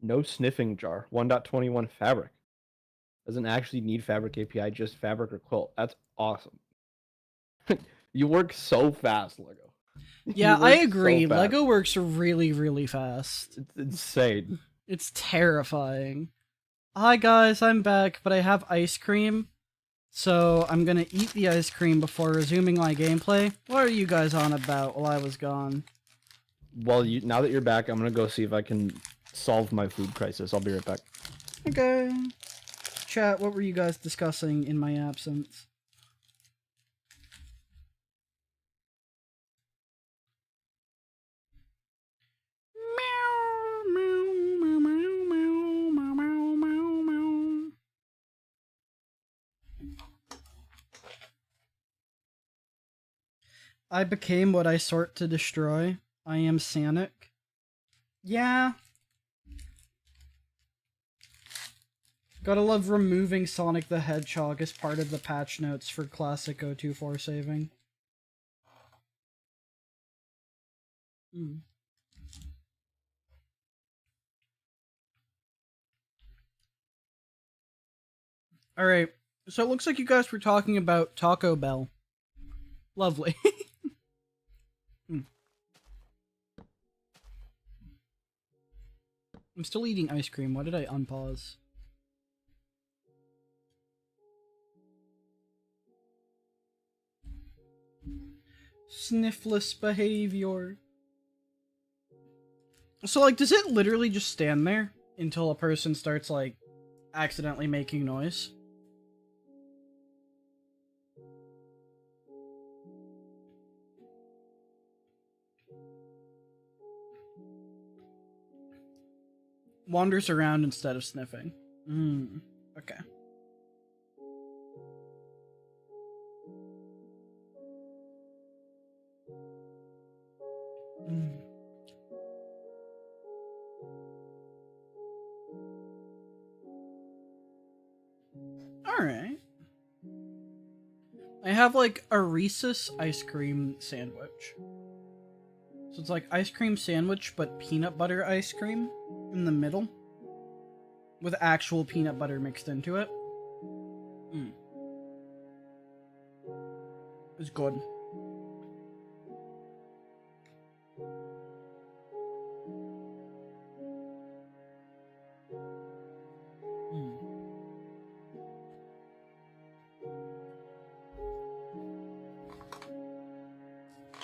No sniffing jar. 1.21 fabric. Doesn't actually need fabric API, just fabric or quilt. That's awesome. You work so fast, Lego. Yeah, I agree. Lego works really, really fast. It's insane. It's terrifying. Hi guys, I'm back, but I have ice cream. So I'm gonna eat the ice cream before resuming my gameplay. What are you guys on about while I was gone? Well, now that you're back, I'm gonna go see if I can solve my food crisis. I'll be right back. Okay. Chat, what were you guys discussing in my absence? I became what I sort to destroy. I am Sanic. Yeah. Gotta love removing Sonic the Hedgehog as part of the patch notes for classic 024 saving. Alright, so it looks like you guys were talking about Taco Bell. Lovely. I'm still eating ice cream. Why did I unpause? Sniffless behavior. So, like, does it literally just stand there until a person starts, like, accidentally making noise? Wanders around instead of sniffing. Okay. Alright. I have, like, a Reese's ice cream sandwich. So it's like ice cream sandwich, but peanut butter ice cream in the middle. With actual peanut butter mixed into it. It's good.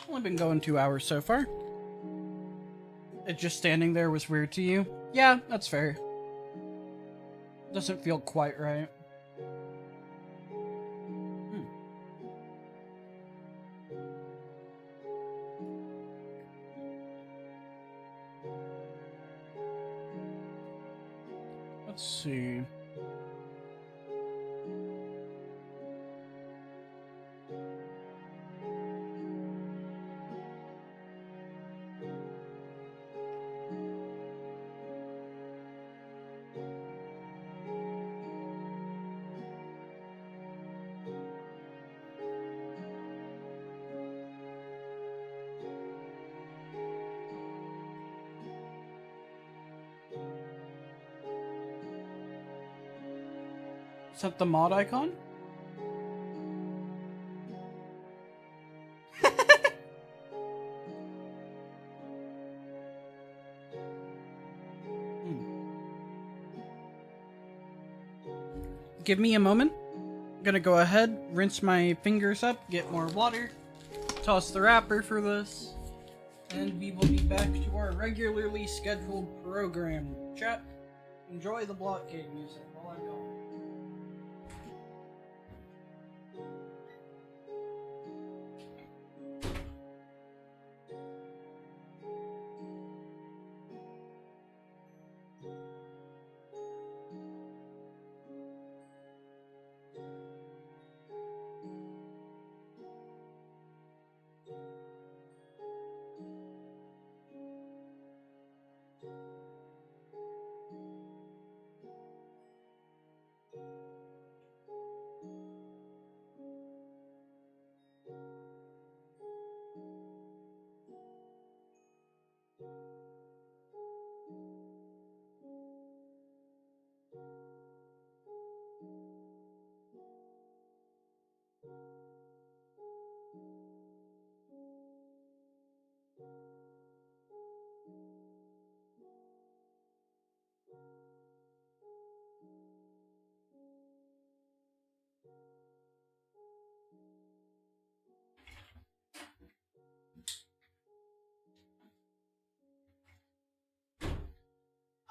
Only been going 2 hours so far. It just standing there was weird to you? Yeah, that's fair. Doesn't feel quite right. Let's see. Is that the mod icon? Give me a moment. I'm gonna go ahead, rinse my fingers up, get more water, toss the wrapper for this, and we will be back to our regularly scheduled program. Chat, enjoy the blockade music while I'm gone.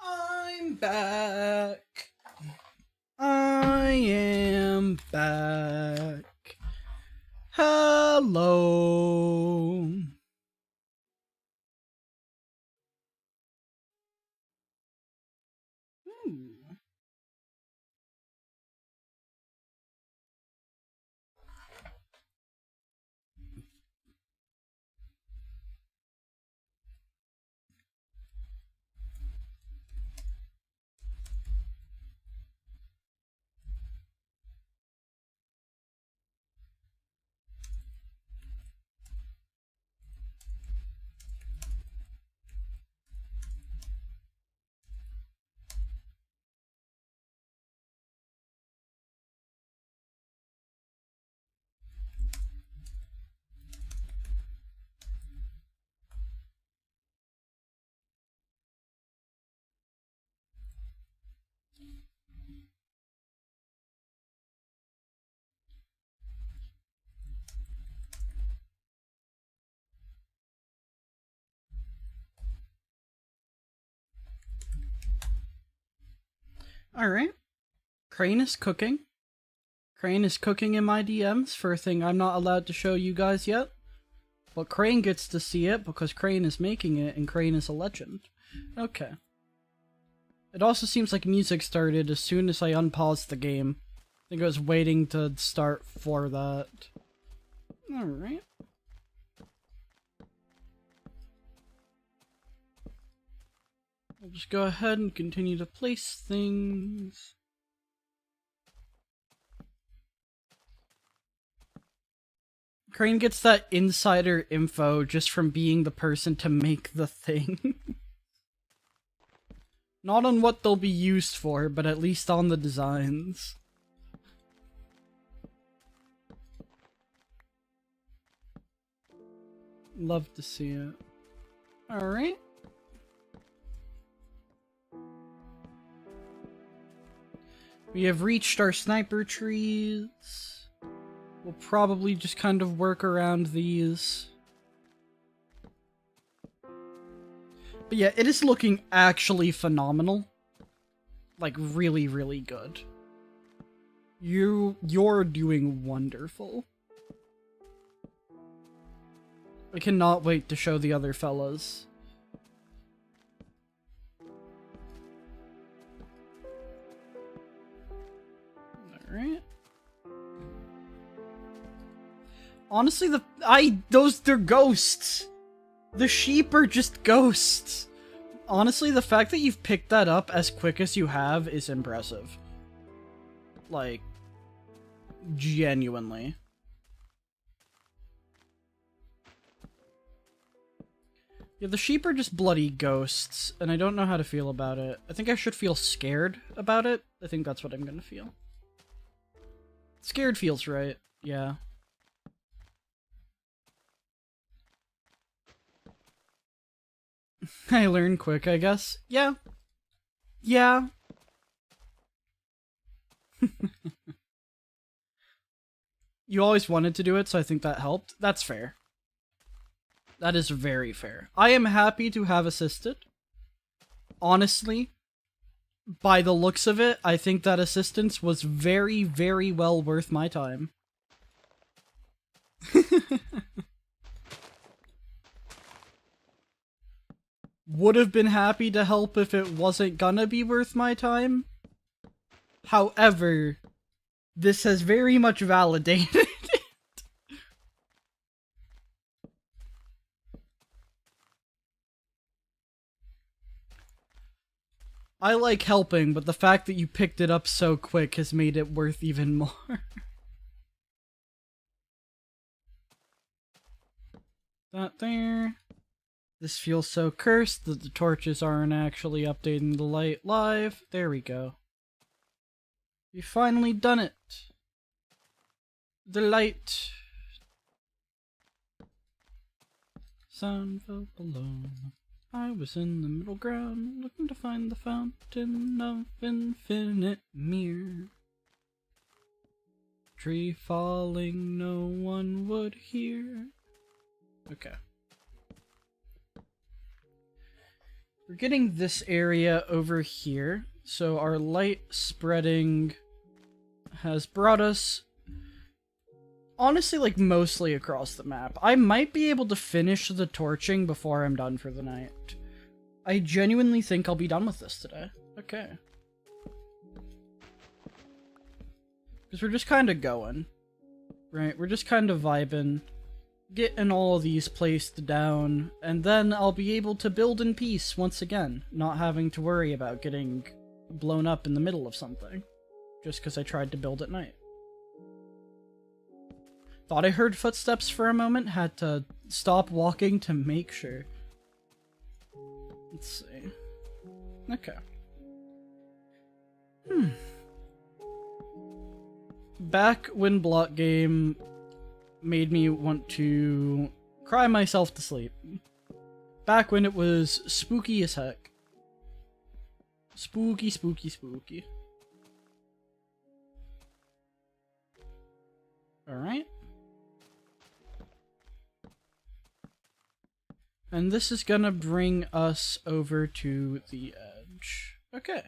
I'm back. I am back. Hello. Alright. Crane is cooking. Crane is cooking in my DMs for a thing I'm not allowed to show you guys yet. But Crane gets to see it because Crane is making it and Crane is a legend. Okay. It also seems like music started as soon as I unpaused the game. I think I was waiting to start for that. Alright. I'll just go ahead and continue to place things. Crane gets that insider info just from being the person to make the thing. Not on what they'll be used for, but at least on the designs. Love to see it. Alright. We have reached our sniper trees. We'll probably just kind of work around these. But yeah, it is looking actually phenomenal. Like, really, really good. You're doing wonderful. I cannot wait to show the other fellas. Alright. Honestly, they're ghosts. The sheep are just ghosts. Honestly, the fact that you've picked that up as quick as you have is impressive. Like, genuinely. Yeah, the sheep are just bloody ghosts, and I don't know how to feel about it. I think I should feel scared about it. I think that's what I'm gonna feel. Scared feels right, yeah. I learn quick, I guess. Yeah. Yeah. You always wanted to do it, so I think that helped. That's fair. That is very fair. I am happy to have assisted. Honestly, by the looks of it, I think that assistance was very, very well worth my time. Would have been happy to help if it wasn't gonna be worth my time. However, this has very much validated it. I like helping, but the fact that you picked it up so quick has made it worth even more. That there. This feels so cursed that the torches aren't actually updating the light live. There we go. We've finally done it. The light. Sound fell below. I was in the middle ground, looking to find the fountain of infinite mirror. Tree falling, no one would hear. Okay. We're getting this area over here, so our light spreading has brought us, honestly, like, mostly across the map. I might be able to finish the torching before I'm done for the night. I genuinely think I'll be done with this today. Okay. Because we're just kind of going. Right? We're just kind of vibing. Getting all of these placed down. And then I'll be able to build in peace once again. Not having to worry about getting blown up in the middle of something. Just because I tried to build at night. Thought I heard footsteps for a moment. Had to stop walking to make sure. Let's see. Okay. Back when Block Game made me want to cry myself to sleep. Back when it was spooky as heck. Spooky, spooky, spooky. Alright. And this is gonna bring us over to the edge. Okay.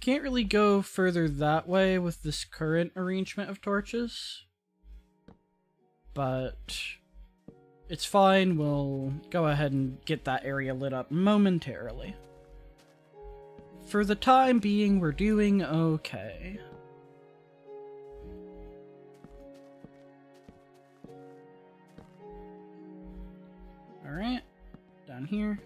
Can't really go further that way with this current arrangement of torches. But it's fine, we'll go ahead and get that area lit up momentarily. For the time being, we're doing okay. Alright, down here.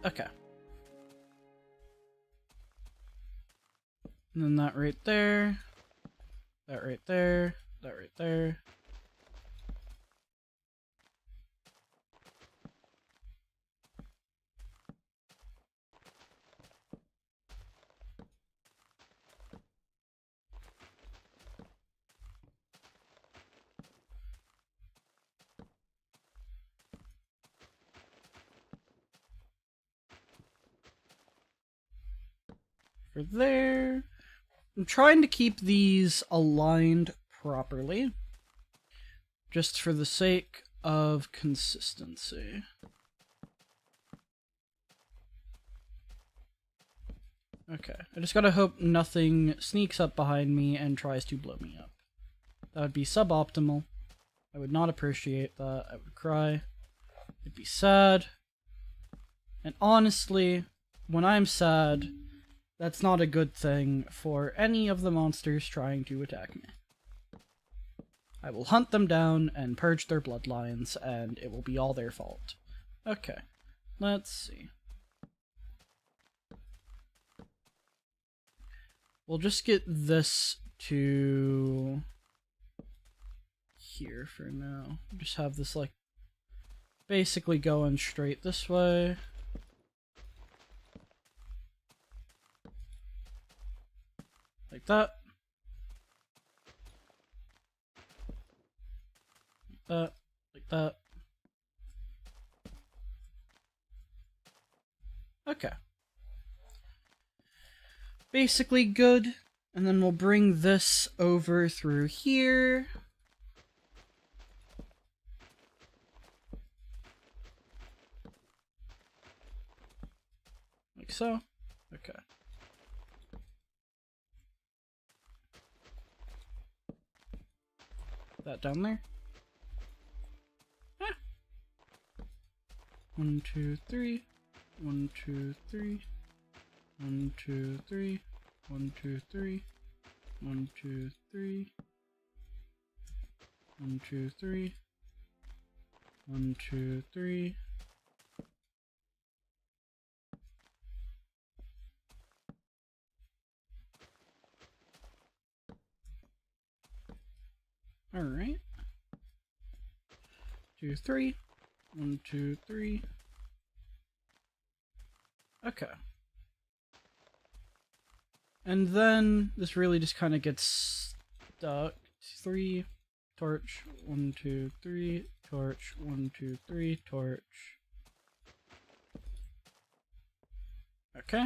Okay. And then that right there. That right there. That right there. For there. I'm trying to keep these aligned properly. Just for the sake of consistency. Okay, I just gotta hope nothing sneaks up behind me and tries to blow me up. That would be suboptimal. I would not appreciate that. I would cry. I'd be sad. And honestly, when I'm sad, that's not a good thing for any of the monsters trying to attack me. I will hunt them down and purge their bloodlines, and it will be all their fault. Okay, let's see. We'll just get this to here for now. Just have this, like, basically going straight this way. Like that. Like that. Like that. Okay. Basically good. And then we'll bring this over through here. Like so. Okay. That down there. Ah. 1, 2, 3. 1, 2, 3. 1, 2, 3. 1, 2, 3. 1, 2, 3. 1, 2, 3. 1, 2, 3. Alright. 2, 3. 1, 2, 3. Okay. And then this really just kind of gets stuck. 3, torch, 1, 2, 3, torch, 1, 2, 3, torch. Okay.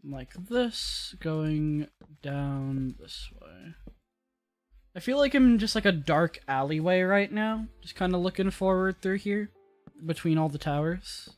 Like this, going down this way. I feel like I'm in just like a dark alleyway right now. Just kind of looking forward through here, between all the towers.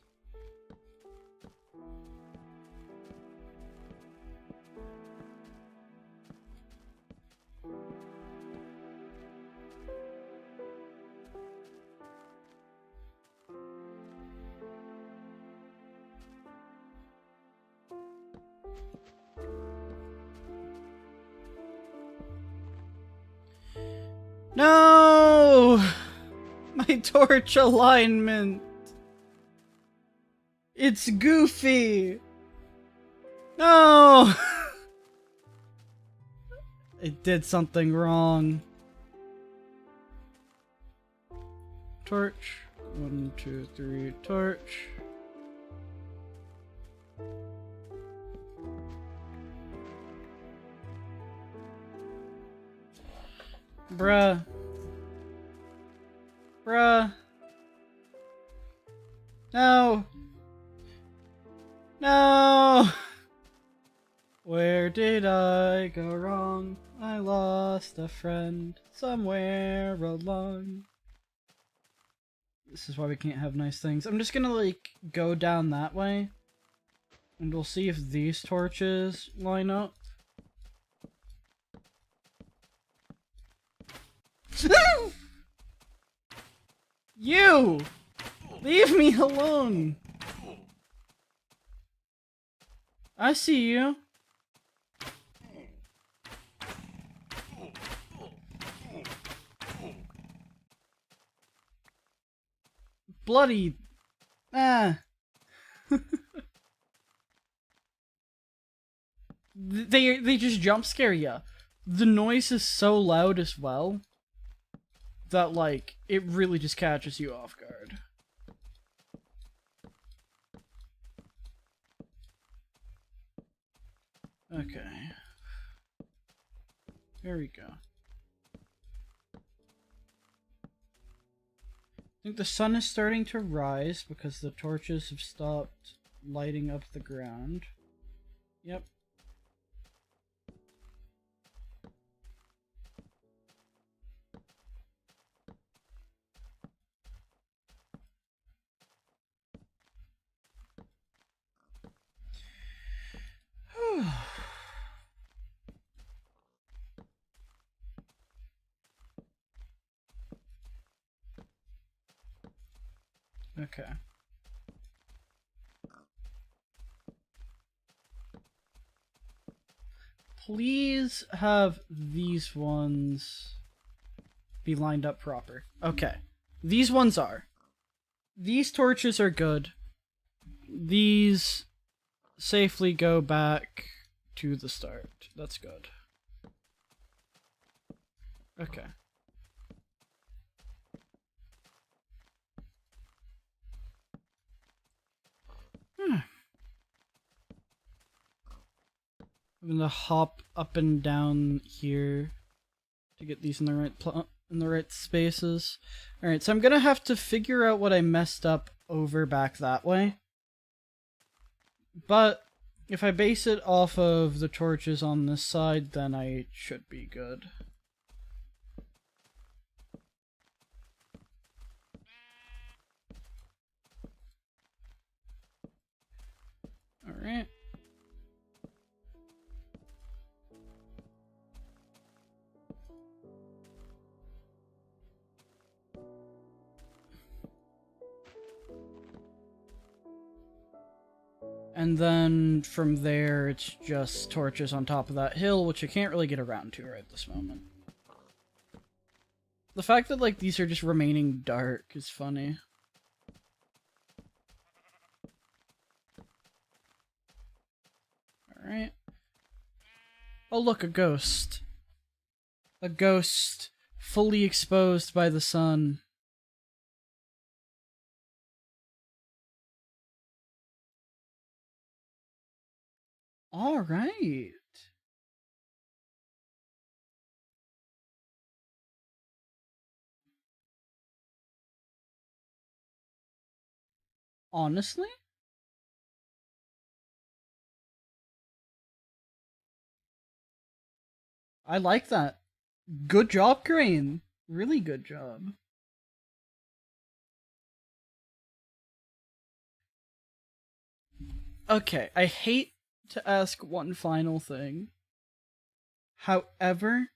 No! My torch alignment! It's goofy! No! It did something wrong. Torch. 1, 2, 3, torch. Bruh. Bruh. No. No. Where did I go wrong? I lost a friend somewhere along. This is why we can't have nice things. I'm just gonna, like, go down that way. And we'll see if these torches line up. You! Leave me alone! I see you. Bloody... Ah. They just jump scare ya. The noise is so loud as well that, like, it really just catches you off guard. Okay. Here we go. I think the sun is starting to rise because the torches have stopped lighting up the ground. Yep. Okay. Please have these ones be lined up proper. Okay. These ones are. These torches are good. These safely go back to the start. That's good. Okay. I'm gonna hop up and down here to get these in the right spaces. All right, so I'm gonna have to figure out what I messed up over back that way. But if I base it off of the torches on this side, then I should be good. All right. And then from there, it's just torches on top of that hill, which I can't really get around to right this moment. The fact that, like, these are just remaining dark is funny. Alright. Oh, look, a ghost. A ghost fully exposed by the sun. All right. Honestly? I like that. Good job, Crane. Really good job. Okay, I hate to ask one final thing. However,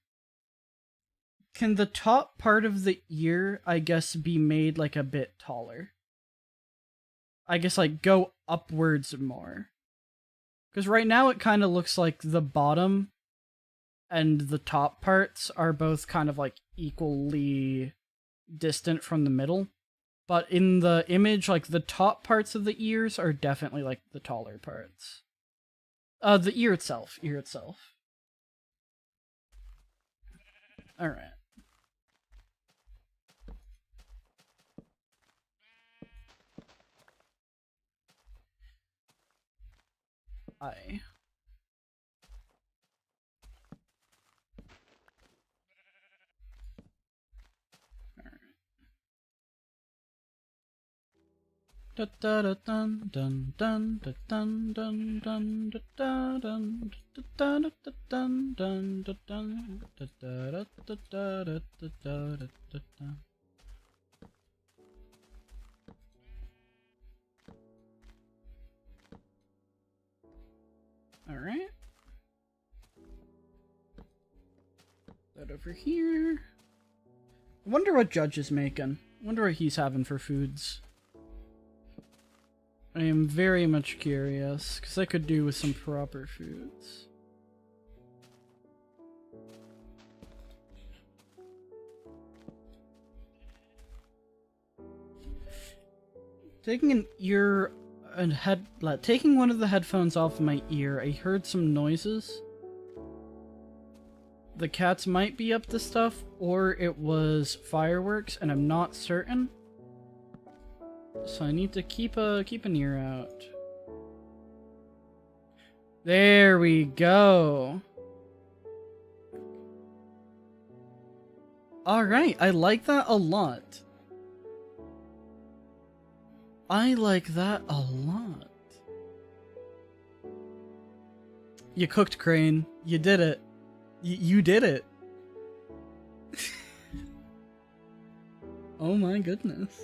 can the top part of the ear, I guess, be made like a bit taller? I guess like go upwards more. Because right now it kind of looks like the bottom and the top parts are both kind of like equally distant from the middle. But in the image, like the top parts of the ears are definitely like the taller parts. The ear itself. Alright. I. Dun dun dun dun dun dun dun dun dun dun dun dun dun dun. All right. That over here. I wonder what Judge is making. I wonder what he's having for foods. I am very much curious, because I could do with some proper foods. Taking an ear and taking one of the headphones off of my ear, I heard some noises. The cats might be up to stuff, or it was fireworks, and I'm not certain. So I need to keep an ear out. There we go. Alright, I like that a lot. I like that a lot. You cooked, Crane. You did it. You did it. Oh my goodness.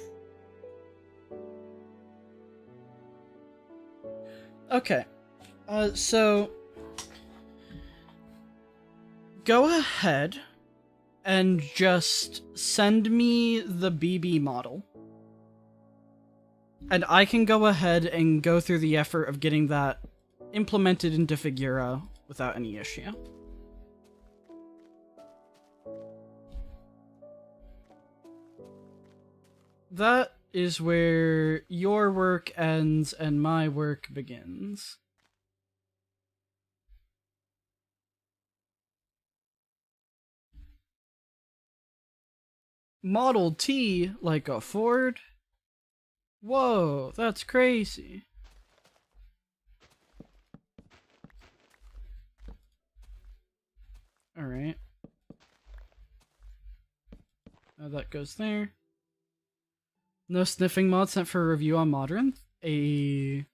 Okay. So go ahead and just send me the BB model. And I can go ahead and go through the effort of getting that implemented into Figura without any issue. That is where your work ends and my work begins. Model T like a Ford? Whoa, that's crazy. Alright. Now that goes there. No sniffing mod sent for review on Modern. A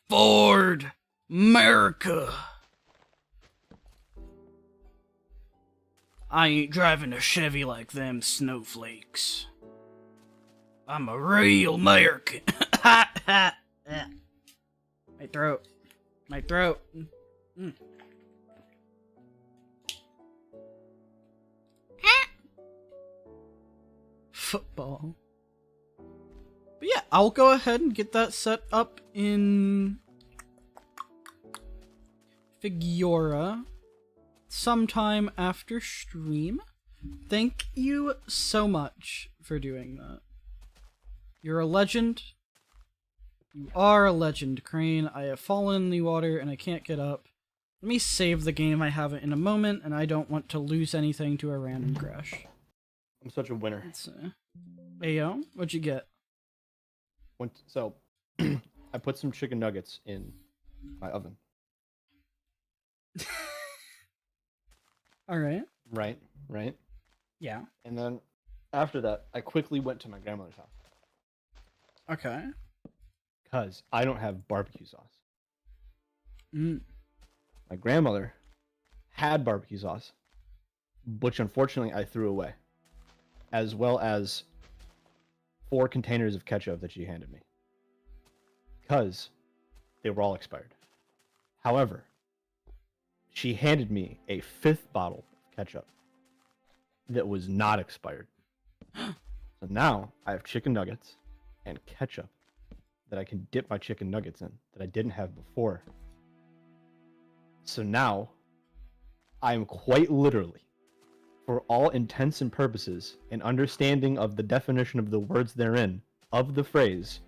Ford America. I ain't driving a Chevy like them snowflakes. I'm a real American. My throat. My throat. Mm. Football. But yeah, I'll go ahead and get that set up in Figura sometime after stream. Thank you so much for doing that. You're a legend. You are a legend, Crane. I have fallen in the water and I can't get up. Let me save the game. I have it in a moment and I don't want to lose anything to a random crash. I'm such a winner. Hey yo, what'd you get? So, I put some chicken nuggets in my oven. Alright. Right. Yeah. And then after that, I quickly went to my grandmother's house. Okay. Because I don't have barbecue sauce. Mm. My grandmother had barbecue sauce, which unfortunately I threw away, as well as 4 containers of ketchup that she handed me, because they were all expired. However, she handed me a 5th bottle of ketchup that was not expired. So now I have chicken nuggets and ketchup that I can dip my chicken nuggets in that I didn't have before. So now I am quite literally, for all intents and purposes, an understanding of the definition of the words therein, of the phrase,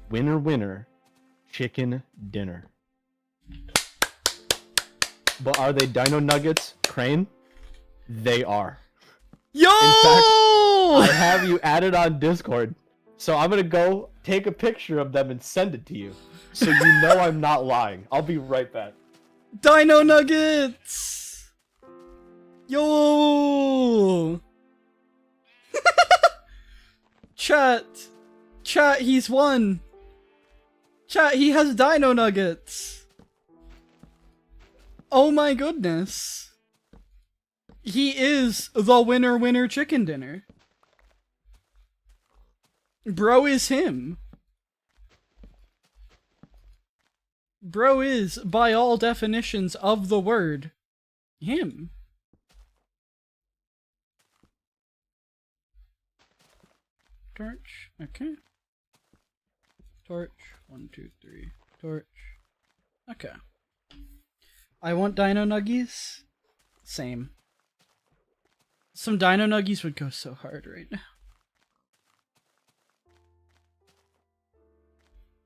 winner, winner, chicken dinner. But are they dino nuggets, Crane? They are. Yo! In fact, I have you added on Discord, so I'm gonna go take a picture of them and send it to you, so you know I'm not lying. I'll be right back. Dino Nuggets! Yo! Chat, he's won. Chat, he has Dino Nuggets. Oh my goodness. He is the winner chicken dinner. Bro is him. Bro is, by all definitions of the word, him. Torch, okay. Torch, 1, 2, 3. Torch. Okay. I want Dino Nuggies. Same. Some Dino Nuggies would go so hard right now.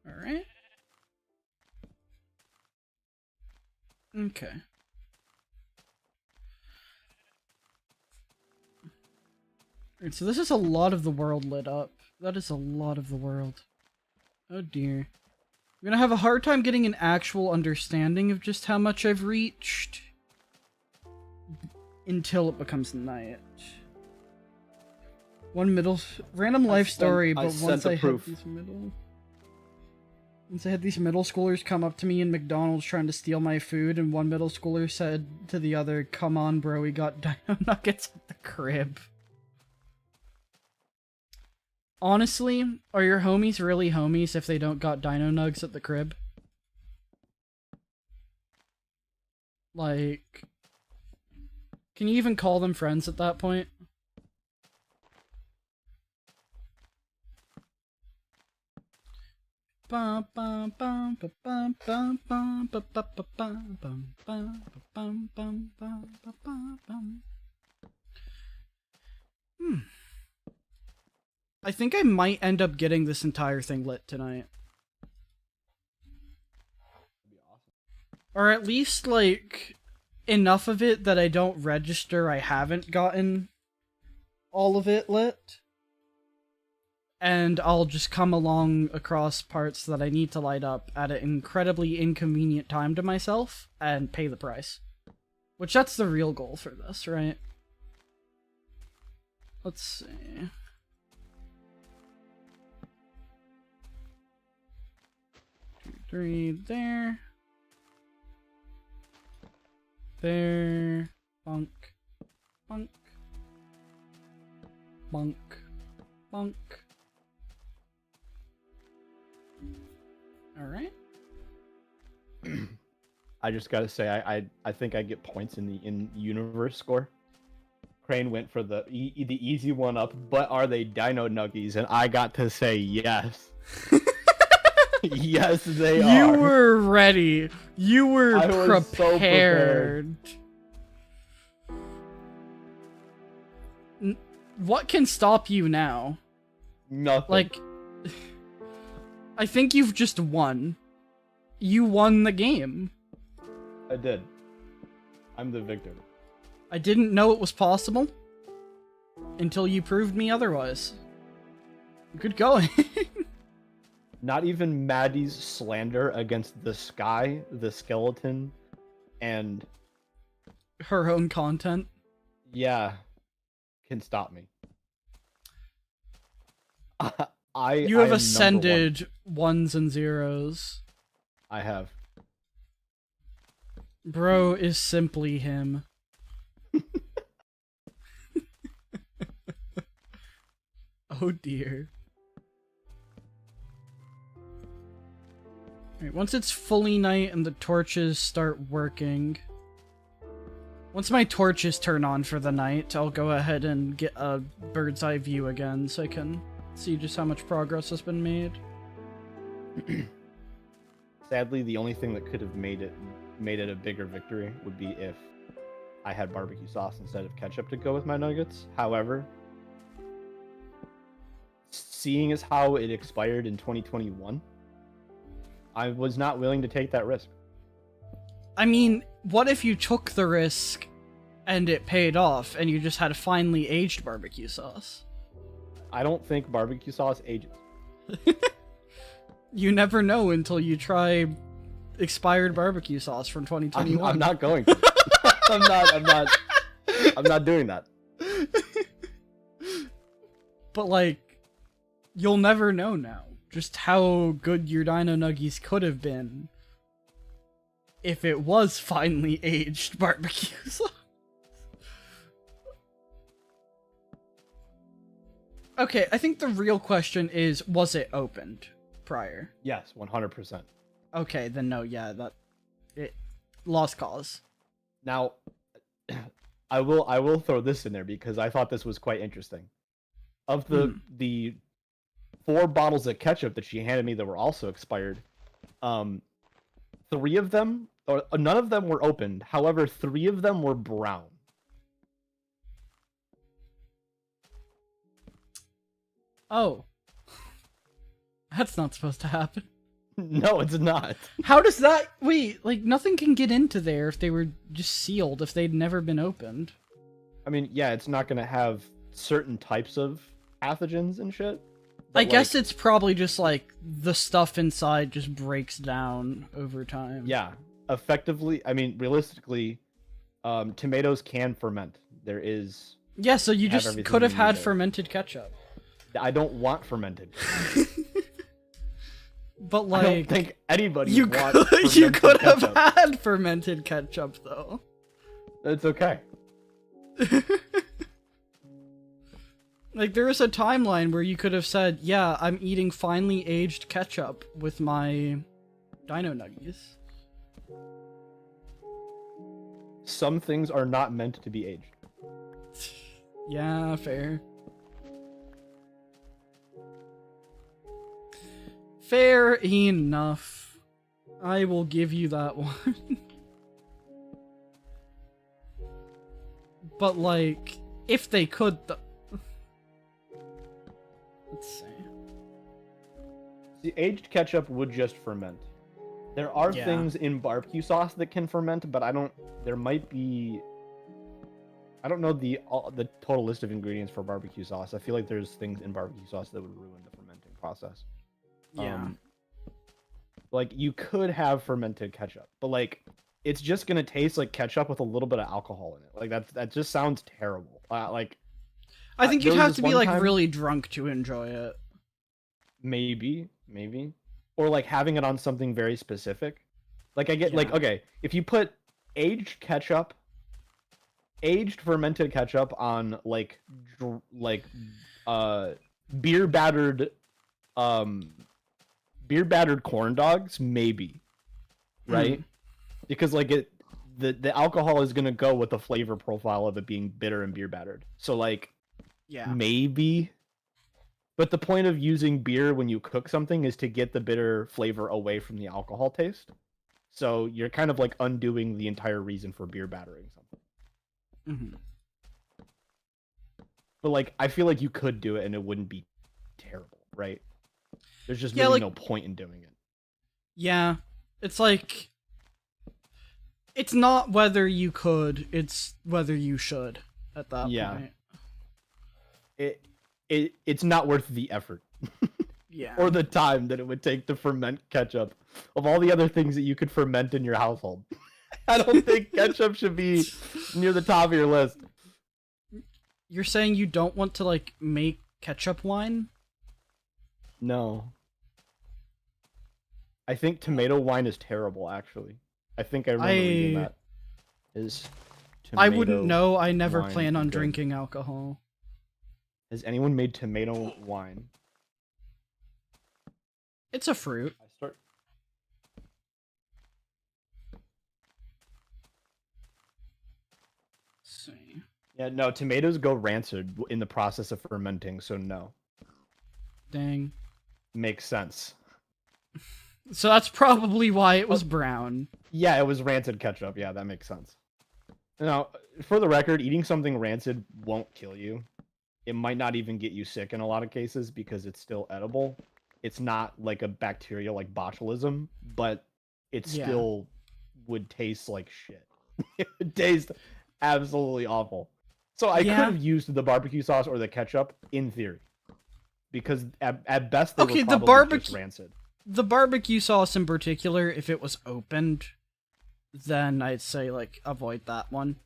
Alright. Okay. Alright, so this is a lot of the world lit up. That is a lot of the world. Oh dear. I'm gonna have a hard time getting an actual understanding of just how much I've reached until it becomes night. One middle random life story, but once I had these middle schoolers come up to me in McDonald's trying to steal my food, and one middle schooler said to the other, "Come on, bro, we got Dino Nuggets at the crib." Honestly, are your homies really homies if they don't got Dino Nugs at the crib? Like, can you even call them friends at that point? I think I might end up getting this entire thing lit tonight. Or at least, like, enough of it that I don't register I haven't gotten all of it lit. And I'll just come along across parts that I need to light up at an incredibly inconvenient time to myself and pay the price. Which that's the real goal for this, right? Let's see. Two, three, there. There. Bunk. Bunk. Bunk. Bunk. Alright. I just gotta say, I think I get points in the in-universe score. Crane went for the easy one up, but are they Dino Nuggies? And I got to say yes. Yes, they are. You were ready. You were I was so prepared. What can stop you now? Nothing. Like, I think you've just won. You won the game. I did. I'm the victor. I didn't know it was possible until you proved me otherwise. Good going. Not even Maddie's slander against the sky, the skeleton, and Her own content. yeah, can stop me. You have I am number ascended ones and zeros. one. I have. Bro is simply him. Oh dear. Alright, once it's fully night and the torches start working... Once my torches turn on for the night, I'll go ahead and get a bird's eye view again so I can see just how much progress has been made. Sadly, the only thing that could have made it a bigger victory would be if I had barbecue sauce instead of ketchup to go with my nuggets. However, seeing as how it expired in 2021, I was not willing to take that risk. I mean, what if you took the risk and it paid off and you just had a finely aged barbecue sauce? I don't think barbecue sauce ages. You never know until you try expired barbecue sauce from 2021. I'm not going to. I'm not doing that. But like, you'll never know now just how good your Dino Nuggies could have been if it was finely aged barbecue sauce. Okay, I think the real question is, was it opened prior? Yes, 100%. Okay, then no, yeah, it lost cause. Now, I will throw this in there because I thought this was quite interesting. Of the 4 bottles of ketchup that she handed me that were also expired, 3 of them, or none of them were opened. However, 3 of them were brown. Oh. That's not supposed to happen. No, it's not. How does that... Wait, like, nothing can get into there if they were just sealed, if they'd never been opened. I mean, yeah, it's not going to have certain types of pathogens and shit. I guess it's probably just, like, the stuff inside just breaks down over time. Yeah, effectively, I mean, realistically, tomatoes can ferment. There is... Yeah, so you just everything could have you had need there. fermented ketchup. I don't want fermented. But, I like... don't think anybody You wants you could have ketchup. had fermented ketchup, though. It's okay. Like, there is a timeline where you could have said, yeah, I'm eating finely aged ketchup with my Dino Nuggies. Some things are not meant to be aged. Yeah, fair. Fair enough. I will give you that one. But, like, if they could, let's see. The aged ketchup would just ferment. There are Yeah. things in barbecue sauce that can ferment, but I don't. There might be. I don't know the total list of ingredients for barbecue sauce. I feel like there's things in barbecue sauce that would ruin the fermenting process. Yeah. Like you could have fermented ketchup, but like it's just gonna taste like ketchup with a little bit of alcohol in it. Like that just sounds terrible. Like I think there you'd was have this to be one like time- really drunk to enjoy it. maybe, or like having it on something very specific. Like I get like Yeah. okay, if you put aged fermented ketchup on like beer battered corn dogs, maybe, right? Because like the alcohol is gonna go with the flavor profile of it being bitter and beer battered. So like Yeah. maybe, but the point of using beer when you cook something is to get the bitter flavor away from the alcohol taste. So you're kind of like undoing the entire reason for beer battering something. Mhm. But like I feel like you could do it and it wouldn't be terrible, right? There's just Yeah, really like- no point in doing it. Yeah. It's like, it's not whether you could, it's whether you should at that Yeah. point. It's not worth the effort Yeah. or the time that it would take to ferment ketchup. Of all the other things that you could ferment in your household, I don't think ketchup should be near the top of your list. You're saying you don't want to, like, make ketchup wine? No. I think tomato wine is terrible, actually. I think I remember reading that. Is I wouldn't tomato know. I never wine plan on good? drinking alcohol. Has anyone made tomato wine? It's a fruit. I start. Let's see. Yeah, no, tomatoes go rancid in the process of fermenting, so no. Dang. Makes sense. So that's probably why it was brown. Yeah, it was rancid ketchup. Yeah, that makes sense. Now, for the record, eating something rancid won't kill you. It might not even get you sick in a lot of cases because it's still edible. It's not like a bacteria like botulism, but it Yeah. still would taste like shit. It would taste absolutely awful. So I Yeah. could have used the barbecue sauce or the ketchup in theory. Because at best they Okay, were the probably just barbecue- rancid. The barbecue sauce in particular, if it was opened, then I'd say, like, avoid that one.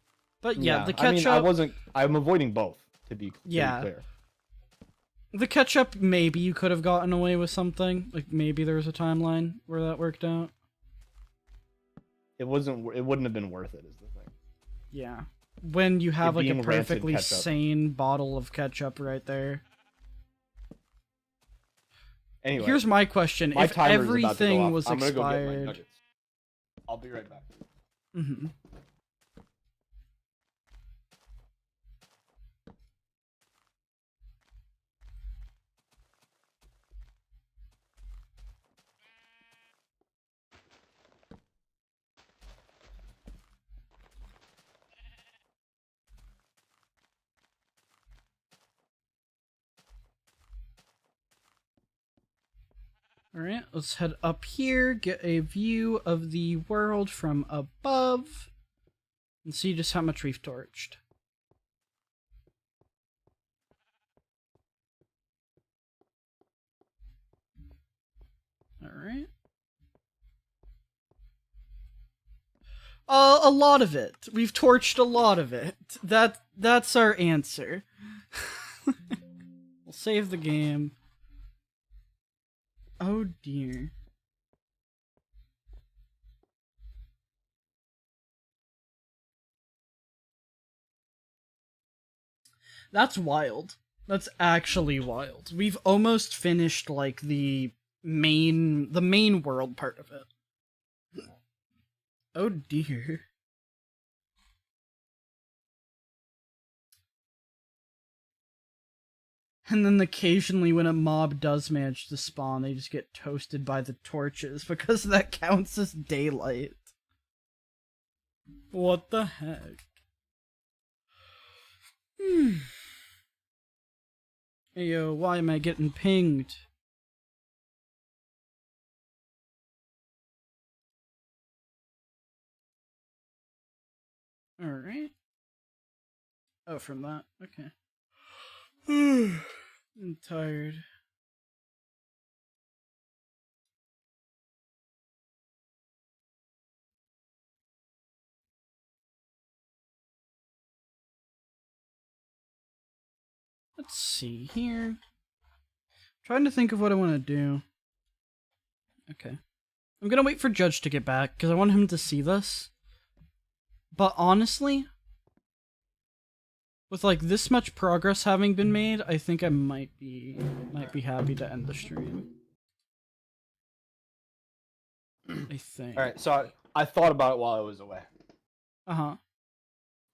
But yeah, the ketchup... I mean, I'm avoiding both, to be Yeah. clear. The ketchup, maybe you could have gotten away with something. Like, maybe there was a timeline where that worked out. It wouldn't have been worth it, is the thing. Yeah. When you have, It like, a being rancid perfectly ketchup. sane bottle of ketchup right there. Anyway, Here's my question. my If timer is about to go everything off. was I'm gonna go get my expired... nuggets. I'll be right back. Mhm. Alright, let's head up here, get a view of the world from above, and see just how much we've torched. Alright. A lot of it. We've torched a lot of it. That's our answer. We'll save the game. Oh dear. That's wild. That's actually wild. We've almost finished like the main world part of it. Oh dear. And then occasionally when a mob does manage to spawn, they just get toasted by the torches because that counts as daylight. What the heck? Hey yo, why am I getting pinged? Alright. Oh, from that? Okay. I'm tired. Let's see here. Trying to think of what I want to do. Okay. I'm gonna wait for Judge to get back, because I want him to see this. But honestly, with like this much progress having been made, I think I might be happy to end the stream. I think. All right, so I thought about it while I was away. Uh-huh.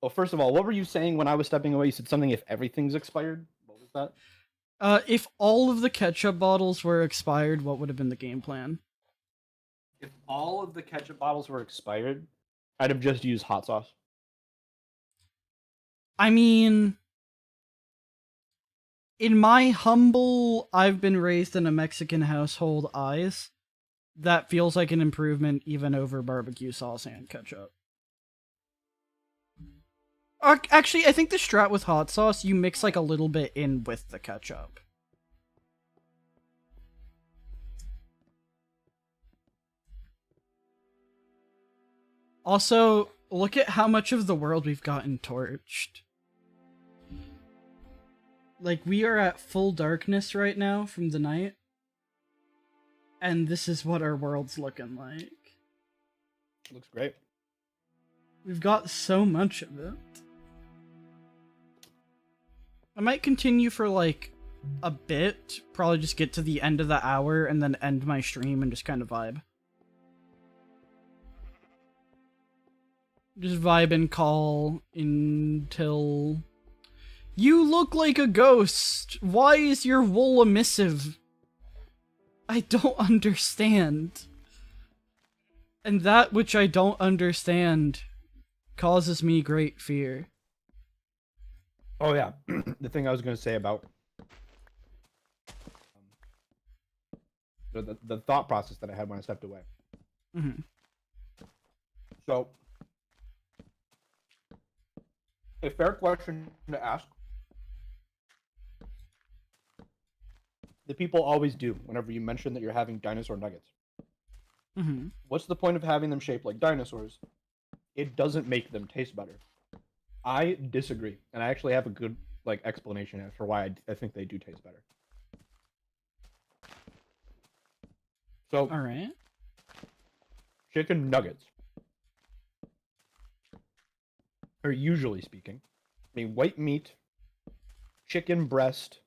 Well, first of all, what were you saying when I was stepping away? You said something if everything's expired. What was that? If all of the ketchup bottles were expired, what would have been the game plan? If all of the ketchup bottles were expired, I'd have just used hot sauce. I mean, in my humble, I've been raised in a Mexican household eyes, that feels like an improvement even over barbecue sauce and ketchup. Actually, I think the strat with hot sauce, you mix like a little bit in with the ketchup. Also, look at how much of the world we've gotten torched. Like, we are at full darkness right now from the night. And this is what our world's looking like. Looks great. We've got so much of it. I might continue for, like, a bit. Probably just get to the end of the hour and then end my stream and just kind of vibe. Just vibe and call until... You look like a ghost! Why is your wool emissive? I don't understand. And that which I don't understand causes me great fear. Oh yeah, the thing I was going to say about the thought process that I had when I stepped away. Mm-hmm. So, a fair question to ask. The people always do whenever you mention that you're having dinosaur nuggets. Mm-hmm. What's the point of having them shaped like dinosaurs? It doesn't make them taste better. I disagree, and I actually have a good explanation as for why I think they do taste better. So, All right. chicken nuggets are, usually speaking, a white meat, chicken breast,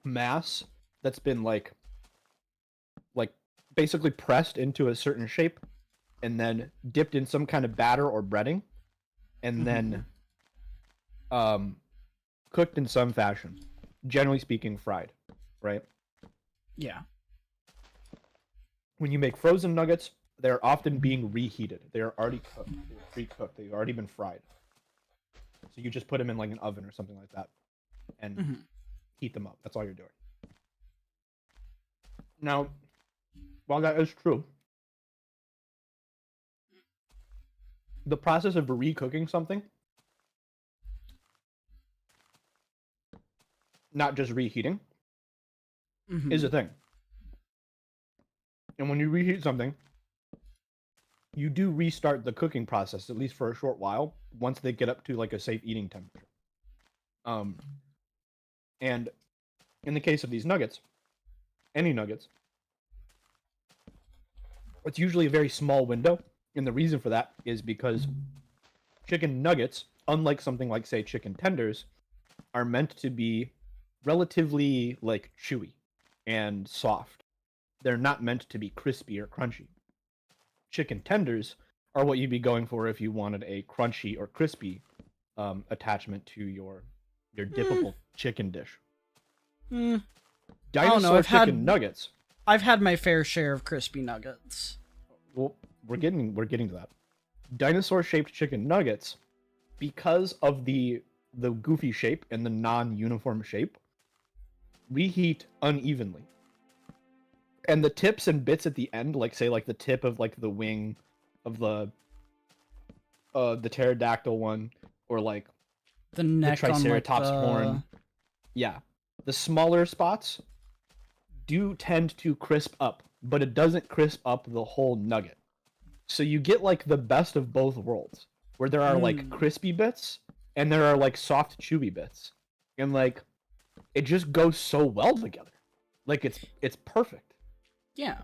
mass that's been like basically pressed into a certain shape and then dipped in some kind of batter or breading and then cooked in some fashion, generally speaking fried, right? Yeah. When you make frozen nuggets, they're often being reheated. They're already cooked. They're pre-cooked. They've already been fried. So you just put them in like an oven or something like that and heat them up. That's all you're doing. Now, while that is true, the process of re-cooking something, not just reheating, is a thing. And when you reheat something, you do restart the cooking process, at least for a short while, once they get up to like a safe eating temperature. And in the case of these nuggets, any nuggets, it's usually a very small window. And the reason for that is because chicken nuggets, unlike something like, say, chicken tenders, are meant to be relatively chewy and soft. They're not meant to be crispy or crunchy. Chicken tenders are what you'd be going for if you wanted a crunchy or crispy attachment to your dippable chicken dish. Hmm. Dinosaur know, I've chicken had- nuggets. I've had my fair share of crispy nuggets. Well, we're getting to that. Dinosaur shaped chicken nuggets, because of the goofy shape and the non-uniform shape, reheat unevenly. And the tips and bits at the end, like say like the tip of like the wing of the pterodactyl one, or like The the neck on like triceratops the... horn. Yeah. The smaller spots do tend to crisp up, but it doesn't crisp up the whole nugget. So you get like the best of both worlds, where there are like crispy bits and there are like soft chewy bits. And like it just goes so well together. Like it's perfect. Yeah.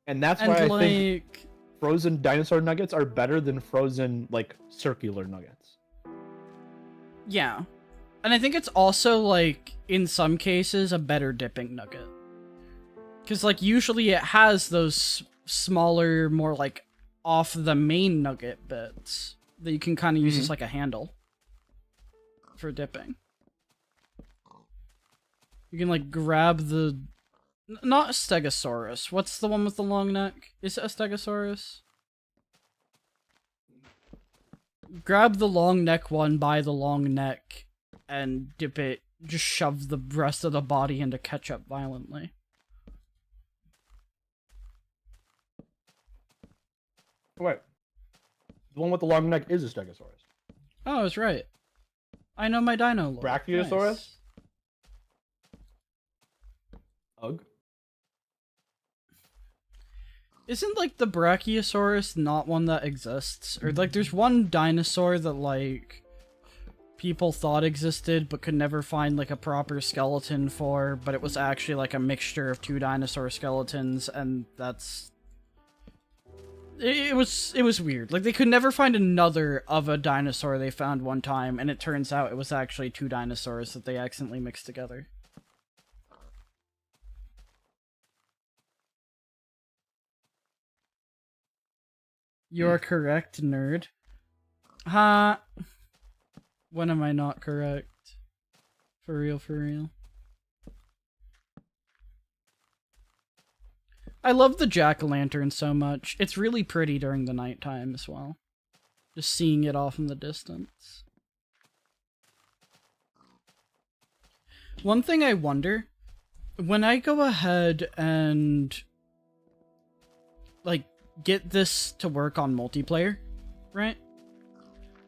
And that's And why I like... think frozen dinosaur nuggets are better than frozen like circular nuggets. Yeah. And I think it's also, like, in some cases, a better dipping nugget. Because, like, usually it has those smaller, more, like, off the main nugget bits that you can kind of use as, like, a handle for dipping. You can, like, grab the... Not a Stegosaurus. What's the one with the long neck? Is it a Stegosaurus? Grab the long neck one by the long neck and dip it, just shove the rest of the body into ketchup violently. Wait. The one with the long neck is a stegosaurus. Oh, I was right. I know my dino lore. Brachiosaurus? Nice. Ugh. Isn't, like, the Brachiosaurus not one that exists? Or, like, there's one dinosaur that, like, people thought existed but could never find, like, a proper skeleton for, but it was actually, like, a mixture of two dinosaur skeletons, and that's... It was weird. Like, they could never find another of a dinosaur they found one time, and it turns out it was actually two dinosaurs that they accidentally mixed together. You're correct, nerd. Ha! When am I not correct? For real, for real. I love the jack-o'-lantern so much. It's really pretty during the nighttime as well. Just seeing it off in the distance. One thing I wonder, when I go ahead and, like, get this to work on multiplayer, right?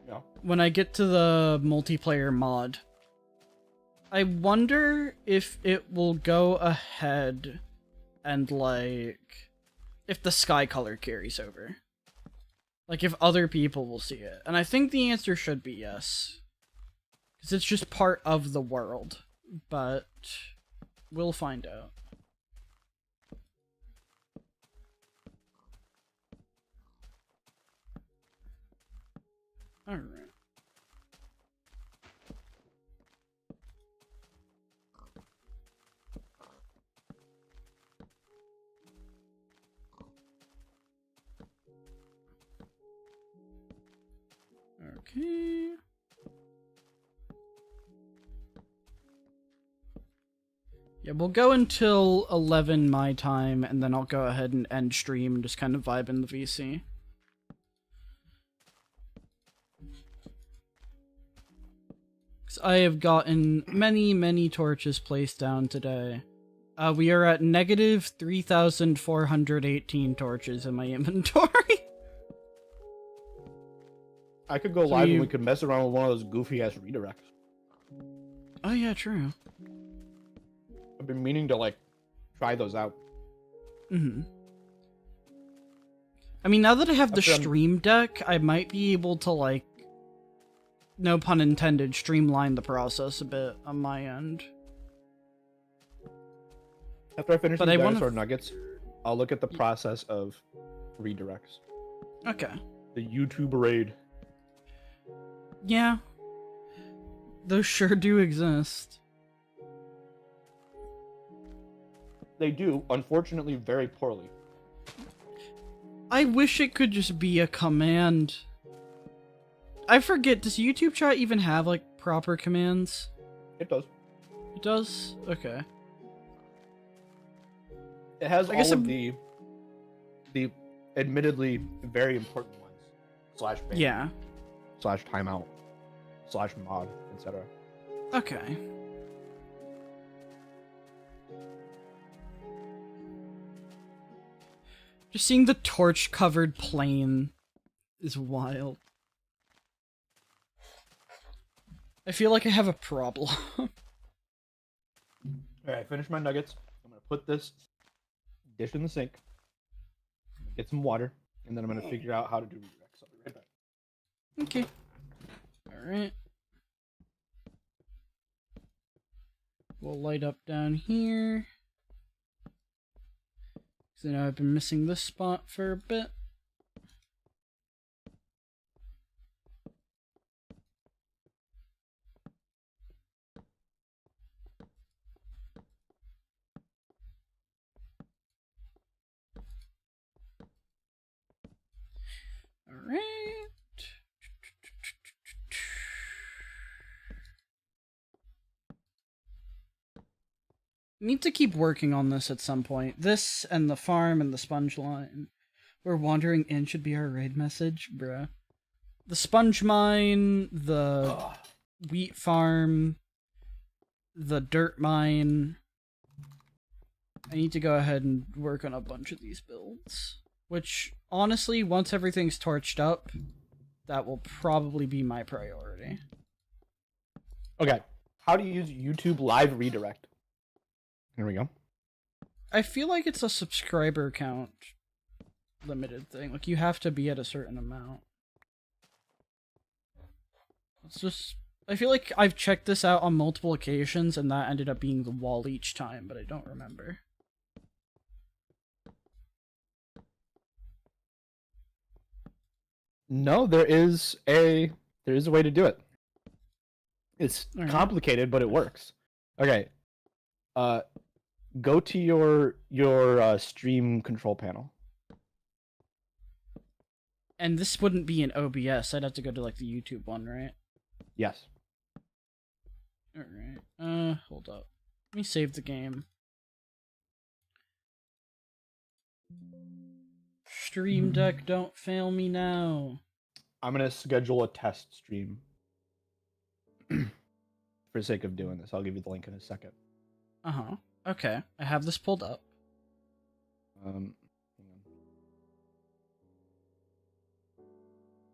Yeah. When I get to the multiplayer mod, I wonder if it will go ahead and, like, if the sky color carries over. Like, if other people will see it. And I think the answer should be yes. Because it's just part of the world. But we'll find out. Alright. Okay. Yeah, we'll go until 11 my time, and then I'll go ahead and end stream and just kind of vibe in the VC. Because I have gotten many, many torches placed down today. We are at negative 3,418 torches in my inventory. I could go So live you- and we could mess around with one of those goofy ass redirects. Oh yeah, true. I've been meaning to like try those out. Mm-hmm. I mean, now that I have the After I'm- stream deck, I might be able to, like, no pun intended, streamline the process a bit on my end. After I finish But these I wanna- dinosaur nuggets, I'll look at the process of redirects. Okay. The YouTube raid. Yeah. Those sure do exist. They do, unfortunately, very poorly. I wish it could just be a command. I forget, does YouTube chat even have, like, proper commands? It does. It does? Okay. It has I guess all of the admittedly very important ones. Slash ban, Yeah. slash timeout, slash mod, etc. Okay. Just seeing the torch-covered plane is wild. I feel like I have a problem. Alright, I finished my nuggets. I'm gonna put this dish in the sink, get some water, and then I'm gonna figure out how to do redirects. I'll be right back. Okay. Alright. We'll light up down here. So now I've been missing this spot for a bit. Alright. Need to keep working on this at some point. This and the farm and the sponge line. We're wandering in should be our raid message, bruh. The sponge mine, the wheat farm, the dirt mine. I need to go ahead and work on a bunch of these builds. Which, honestly, once everything's torched up, that will probably be my priority. Okay, how to use YouTube Live Redirect. Here we go. I feel like it's a subscriber count limited thing. Like, you have to be at a certain amount. It's just... I feel like I've checked this out on multiple occasions, and that ended up being the wall each time, but I don't remember. No, there is a way to do it. It's Alright. complicated, but it works. Okay. Go to your stream control panel. And this wouldn't be in OBS. I'd have to go to, like, the YouTube one, right? Yes. Alright. Hold up. Let me save the game. Stream Deck, don't fail me now. I'm gonna schedule a test stream. For the sake of doing this, I'll give you the link in a second. Uh-huh. Okay. I have this pulled up. Hang on.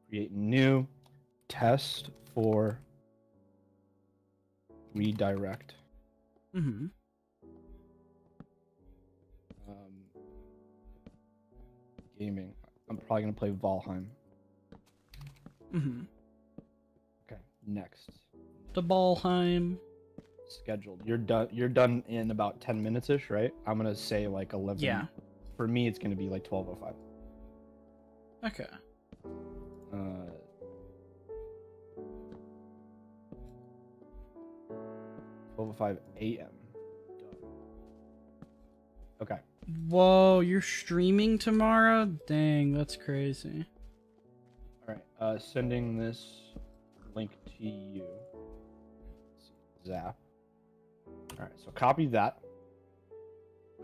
Create new test for redirect. Mm-hmm. Gaming. I'm probably gonna play Valheim. Mm-hmm. Okay, next. The Ballheim. Scheduled. You're done. You're done in about 10 minutes ish, right? I'm gonna say like 11. Yeah. For me, it's gonna be like 12:05. Okay. 12:05 a.m. Okay. Whoa, you're streaming tomorrow? Dang, that's crazy. All right. Sending this link to you. Let's see, Zap. All right. So copy that.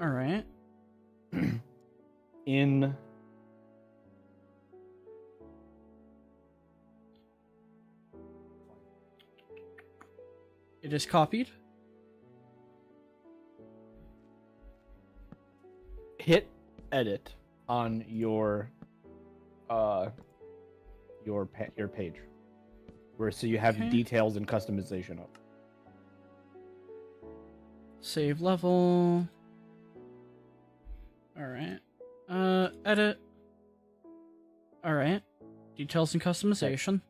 All right. In It is copied. hit edit on your page, where so you have Okay. details and customization up. Save level. Alright. Edit. Alright. Details and customization.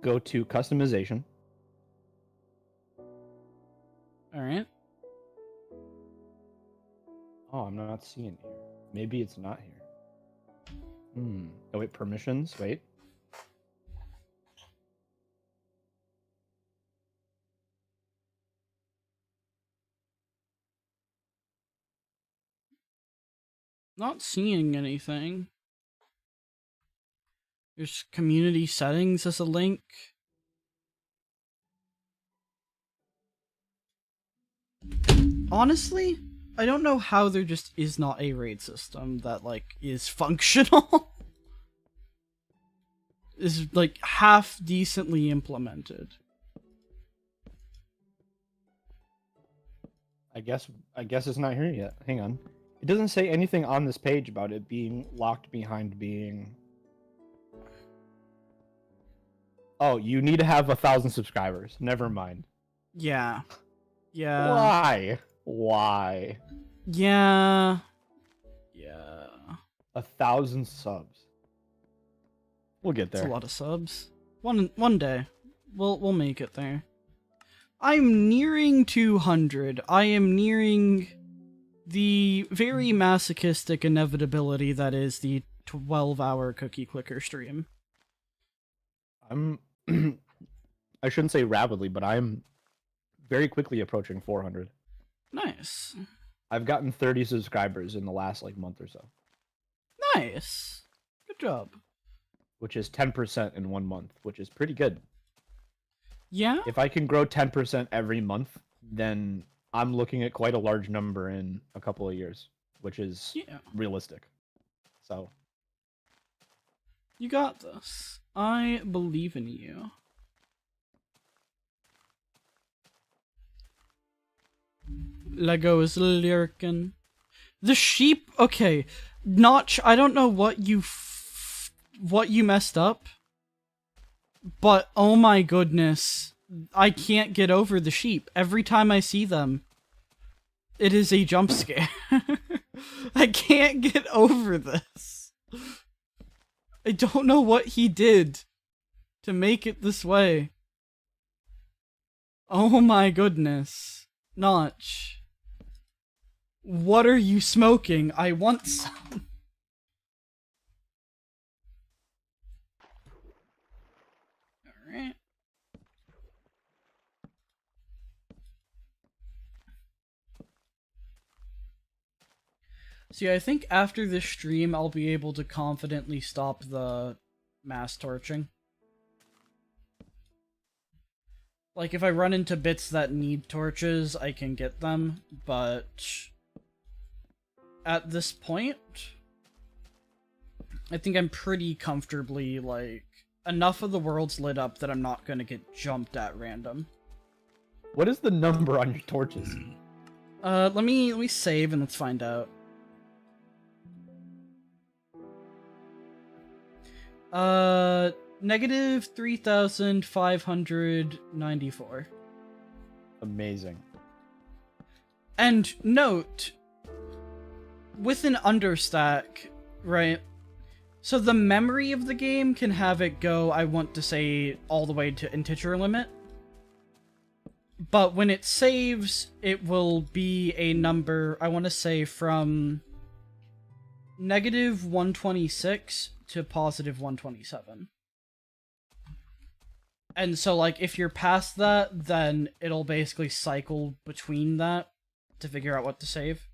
Go to customization. Alright. Oh, I'm not seeing it here. Maybe it's not here. Oh wait, permissions. Wait. Not seeing anything. There's community settings as a link. Honestly, I don't know how there just is not a raid system that, like, is functional. Is, like, half decently implemented. I guess it's not here yet. Hang on. It doesn't say anything on this page about it being locked behind being... Oh, you need to have 1,000 subscribers. Never mind. Yeah. Yeah. Why? Yeah. Yeah. 1,000 subs. We'll get That's there. a lot of subs. One day. We'll make it there. I'm nearing 200. I am nearing the very masochistic inevitability that is the 12-hour cookie clicker stream. I'm I shouldn't say rapidly, but I'm very quickly approaching 400. Nice. I've gotten 30 subscribers in the last month or so, Nice. Good job. which is 10% in 1 month, which is pretty good. Yeah? If I can grow 10% every month, then I'm looking at quite a large number in a couple of years, which is Yeah. realistic. So, You got this. I believe in you. Lego is lurking. The sheep. Okay, Notch. I don't know what you messed up, but oh my goodness, I can't get over the sheep. Every time I see them, it is a jump scare. I can't get over this. I don't know what he did to make it this way. Oh my goodness. Notch. What are you smoking? I want some. Alright. See, I think after this stream, I'll be able to confidently stop the mass torching. Like, if I run into bits that need torches, I can get them, but at this point, I think I'm pretty comfortably, like, enough of the world's lit up that I'm not gonna get jumped at random. what is the number on your torches? Let me save and let's find out. Negative 3,594. Amazing. And note, with an understack, right? So the memory of the game can have it go, I want to say, all the way to integer limit. But when it saves, it will be a number, I want to say, from negative 126 to positive 127. And so, like, if you're past that, then it'll basically cycle between that to figure out what to save.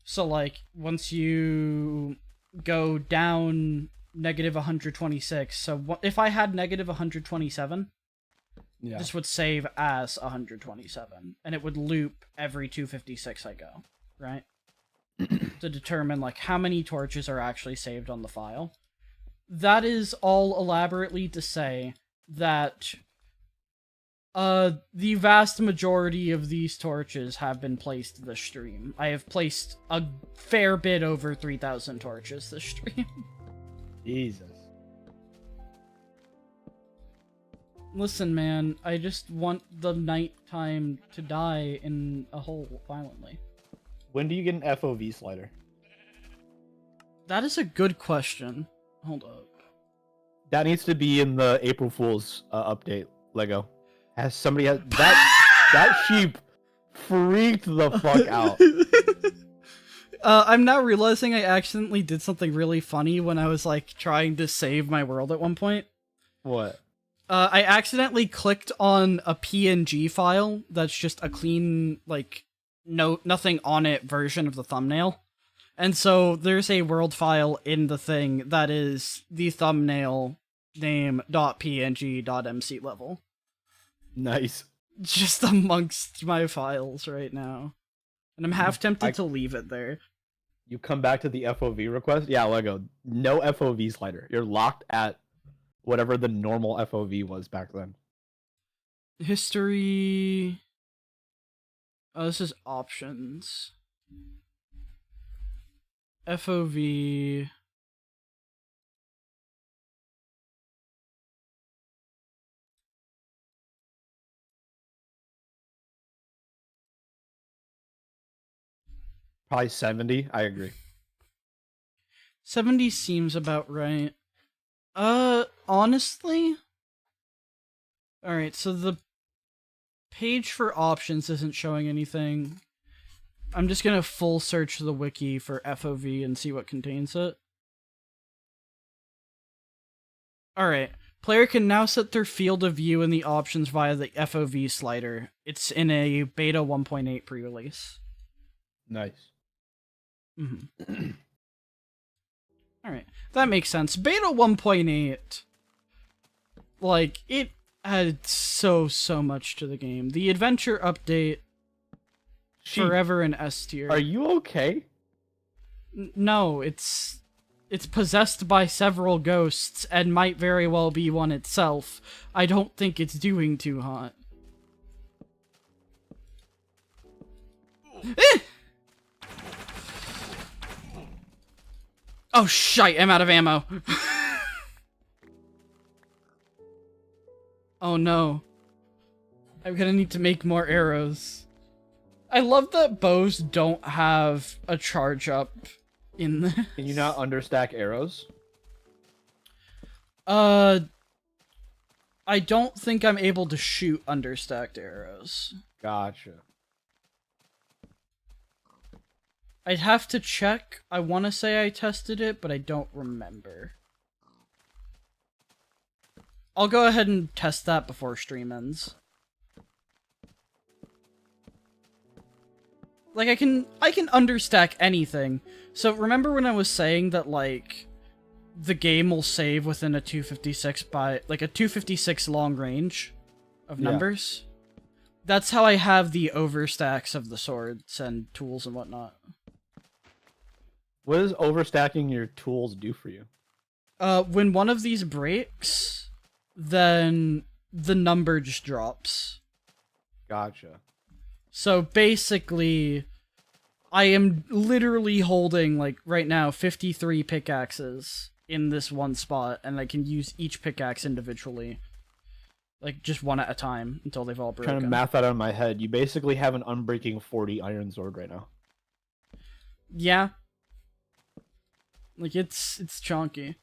So, like, once you go down negative 126, so if I had negative 127, Yeah. this would save as 127, and it would loop every 256 I go, right? To determine, like, how many torches are actually saved on the file. That is all elaborately to say that the vast majority of these torches have been placed this stream. I have placed a fair bit over 3,000 torches this stream. Jesus. Listen, man, I just want the nighttime to die in a hole violently. When do you get an FOV slider? That is a good question. Hold up. That needs to be in the April Fool's update, Lego. Has somebody that sheep freaked the fuck out. I'm now realizing I accidentally did something really funny when I was, like, trying to save my world at one point. What? I accidentally clicked on a PNG file that's just a clean, like, nothing on it version of the thumbnail. And so there's a world file in the thing that is the thumbnail name .png.mc level. Nice. Just amongst my files right now. And I'm half tempted to leave it there. You come back to the FOV request? Yeah, Lego. No FOV slider. You're locked at whatever the normal FOV was back then. History... Oh, this is options. FOV... Probably 70. I agree. 70 seems about right. Honestly? Alright, so the page for options isn't showing anything. I'm just gonna full search the wiki for FOV and see what contains it. Alright, player can now set their field of view in the options via the FOV slider. It's in a beta 1.8 pre-release. Nice. Mm-hmm. Alright, that makes sense. Beta 1.8, like, it added so much to the game. The adventure update, forever in S tier. Are you okay? No, it's possessed by several ghosts and might very well be one itself. I don't think it's doing too hot. Eh! Oh shite, I'm out of ammo. Oh no. I'm gonna need to make more arrows. I love that bows don't have a charge up in this. Can you not understack arrows? I don't think I'm able to shoot understacked arrows. Gotcha. I'd have to check. I want to say I tested it, but I don't remember. I'll go ahead and test that before stream ends. Like, I can understack anything. So remember when I was saying that, like, the game will save within a 256 by, like, a 256 long range of numbers? That's how I have the overstacks of the swords and tools and whatnot. What does overstacking your tools do for you? When one of these breaks, then the number just drops. Gotcha. So basically, I am literally holding, like, right now, 53 pickaxes in this one spot, and I can use each pickaxe individually. Like, just one at a time, until they've all broken. Trying to math that out in my head. You basically have an unbreaking 40 iron sword right now. Yeah. Like, it's chonky.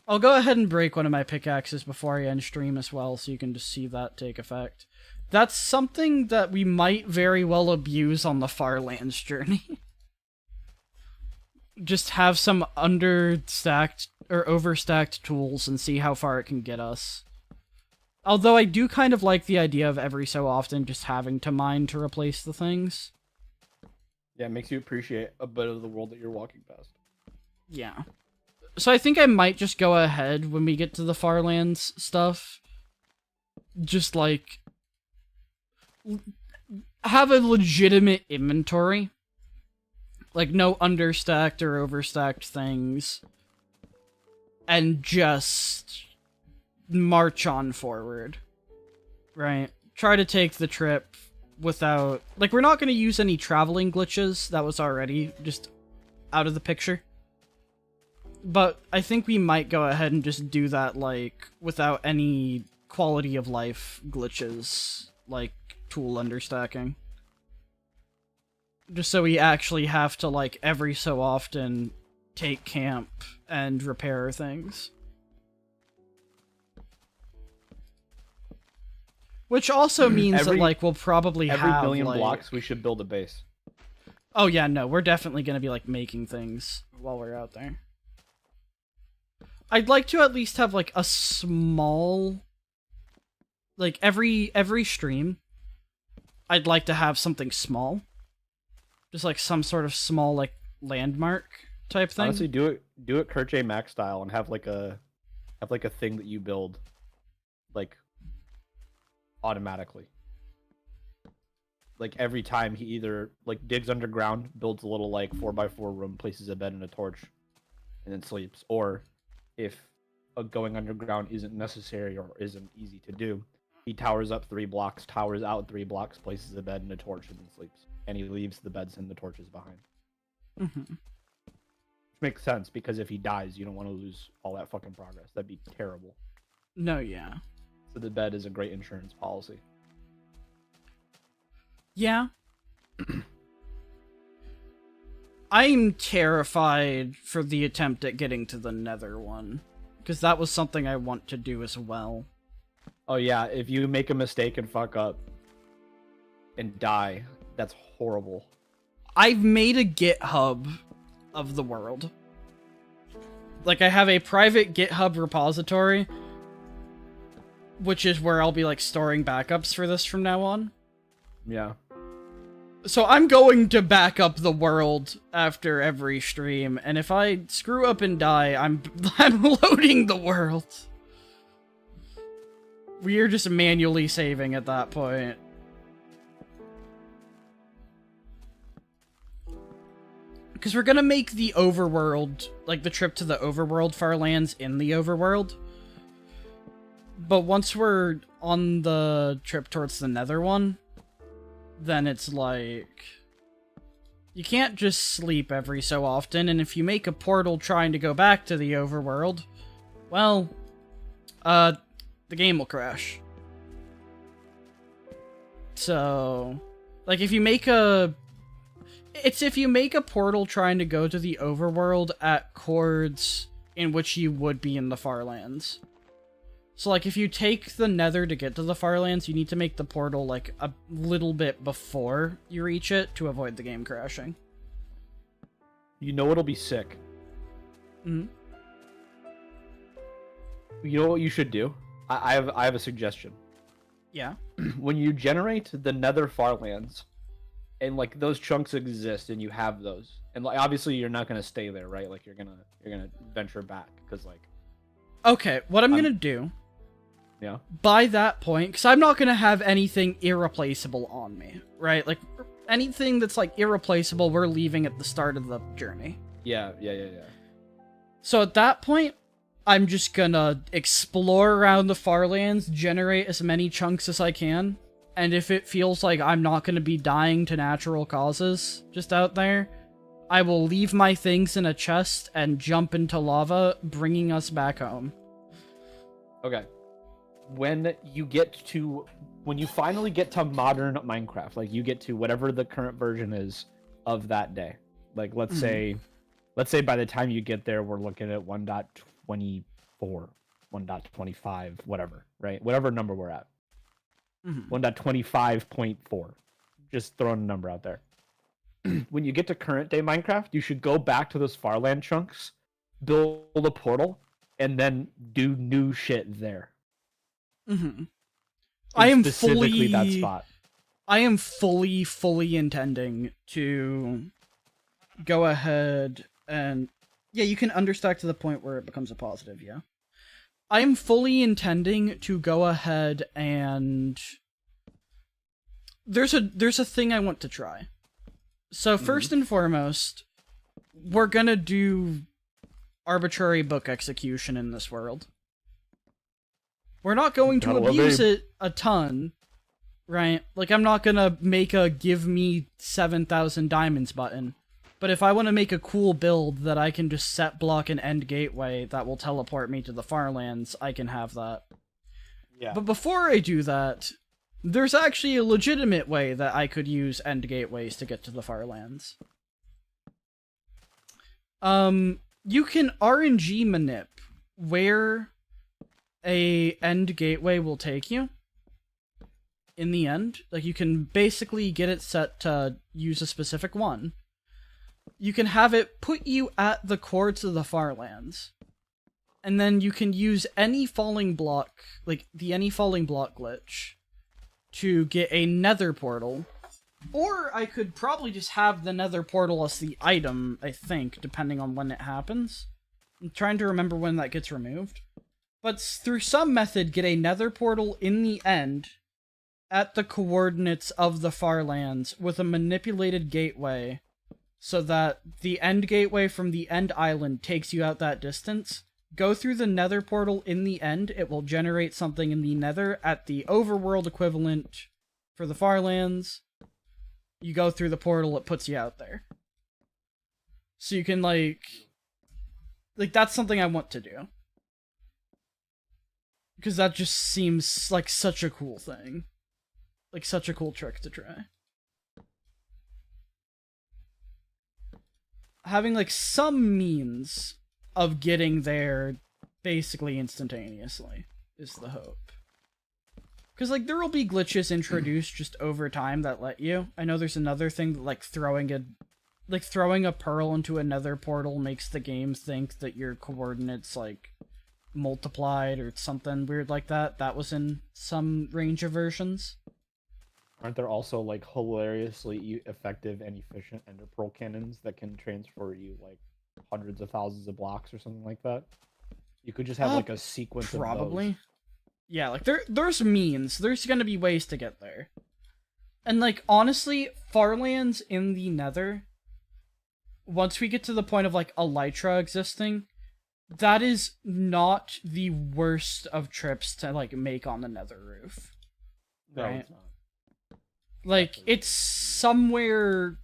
I'll go ahead and break one of my pickaxes before I end stream as well, so you can just see that take effect. That's something that we might very well abuse on the Farlands journey. Just have some understacked or overstacked tools and see how far it can get us. Although I do kind of like the idea of every so often just having to mine to replace the things. Yeah, it makes you appreciate a bit of the world that you're walking past. Yeah. So I think I might just go ahead when we get to the Farlands stuff. Just, like, have a legitimate inventory. Like, no understacked or overstacked things. And just march on forward. Right? Try to take the trip without... Like, we're not going to use any traveling glitches. That was already just out of the picture. But I think we might go ahead and just do that, like, without any quality of life glitches, like tool understacking. Just so we actually have to, like, every so often take camp and repair things. Which also means that, like, we'll probably every have, million like... blocks we should build a base. Oh yeah, no, we're definitely gonna be, like, making things while we're out there. I'd like to at least have, like, a small... Like, every stream, I'd like to have something small. Just, like, some sort of small, like, landmark type thing. Honestly, do it Kurt J. Max style and have like a thing that you build like automatically. Like every time he either like digs underground, builds a little like 4x4 room, places a bed and a torch, and then sleeps. Or if going underground isn't necessary or isn't easy to do, he towers up 3 blocks, towers out 3 blocks, places a bed and a torch, and then sleeps. And he leaves the beds and the torches behind. Mm-hmm. Which makes sense, because if he dies, you don't want to lose all that fucking progress. That'd be terrible. No, yeah. So the bed is a great insurance policy. Yeah. I'm terrified for the attempt at getting to the Nether one, because that was something I want to do as well. Oh yeah, if you make a mistake and fuck up and die, that's horrible. I've made a GitHub of the world. Like, I have a private GitHub repository, which is where I'll be, like, storing backups for this from now on. Yeah. So I'm going to back up the world after every stream, and if I screw up and die, I'm loading the world. We are just manually saving at that point. Because we're gonna make the overworld, like the trip to the overworld farlands in the overworld. But once we're on the trip towards the Nether one, then it's like, you can't just sleep every so often, and if you make a portal trying to go back to the overworld, well, the game will crash. So, like, if you make a portal trying to go to the overworld at chords in which you would be in the Farlands. So, like, if you take the Nether to get to the Farlands, you need to make the portal, like, a little bit before you reach it to avoid the game crashing. You know what'll be sick? Hmm. You know what you should do? I have a suggestion. Yeah. When you generate the Nether Farlands, and like those chunks exist, and you have those, and like obviously you're not gonna stay there, right? Like you're gonna venture back, because like. Okay, what I'm gonna do. Yeah. By that point, because I'm not gonna have anything irreplaceable on me, right? Like anything that's like irreplaceable, we're leaving at the start of the journey. Yeah. So at that point, I'm just gonna explore around the Farlands, generate as many chunks as I can, and if it feels like I'm not gonna be dying to natural causes just out there, I will leave my things in a chest and jump into lava, bringing us back home. Okay. When you finally get to modern Minecraft, like you get to whatever the current version is of that day, like let's say by the time you get there, we're looking at 1.24, 1.25, whatever, right? Whatever number we're at. 1.25.4. Just throwing a number out there. When you get to current day Minecraft, you should go back to those Farland chunks, build a portal, and then do new shit there. I am specifically that spot. I am fully intending to go ahead and yeah, you can understack to the point where it becomes a positive, yeah. I am fully intending to go ahead and there's a thing I want to try. So first and foremost, we're gonna do arbitrary book execution in this world. We're not going to abuse it a ton, right? Like, I'm not gonna make a give me 7,000 diamonds button. But if I want to make a cool build that I can just set block an end gateway that will teleport me to the Farlands, I can have that. Yeah. But before I do that, there's actually a legitimate way that I could use end gateways to get to the Farlands. You can RNG manip where a end gateway will take you. In the end, like you can basically get it set to use a specific one. You can have it put you at the chords of the Farlands. And then you can use any falling block, like the any falling block glitch, to get a nether portal Or I could probably just have the nether portal as the item, I think, depending on when it happens. I'm trying to remember when that gets removed. But through some method, get a nether portal in the end at the coordinates of the Farlands with a manipulated gateway so that the end gateway from the end island takes you out that distance. Go through the nether portal in the end, it will generate something in the nether at the overworld equivalent for the Farlands. You go through the portal, it puts you out there. So you can, like, that's something I want to do. Because that just seems like such a cool thing. Like, such a cool trick to try. Having, like, some means of getting there basically instantaneously is the hope. Because, like, there will be glitches introduced just over time that let you. I know there's another thing that, like, throwing a pearl into a nether portal makes the game think that your coordinates, like, multiplied or something weird like that. That was in some Ranger versions. Aren't there also like hilariously effective and efficient ender pearl cannons that can transfer you like hundreds of thousands of blocks or something like that? You could just have like a sequence of those. Yeah, like there's means. There's gonna be ways to get there. And like honestly, Farlands in the Nether, once we get to the point of like Elytra existing, that is not the worst of trips to like make on the Nether roof. No, right? it's not. Like it's somewhere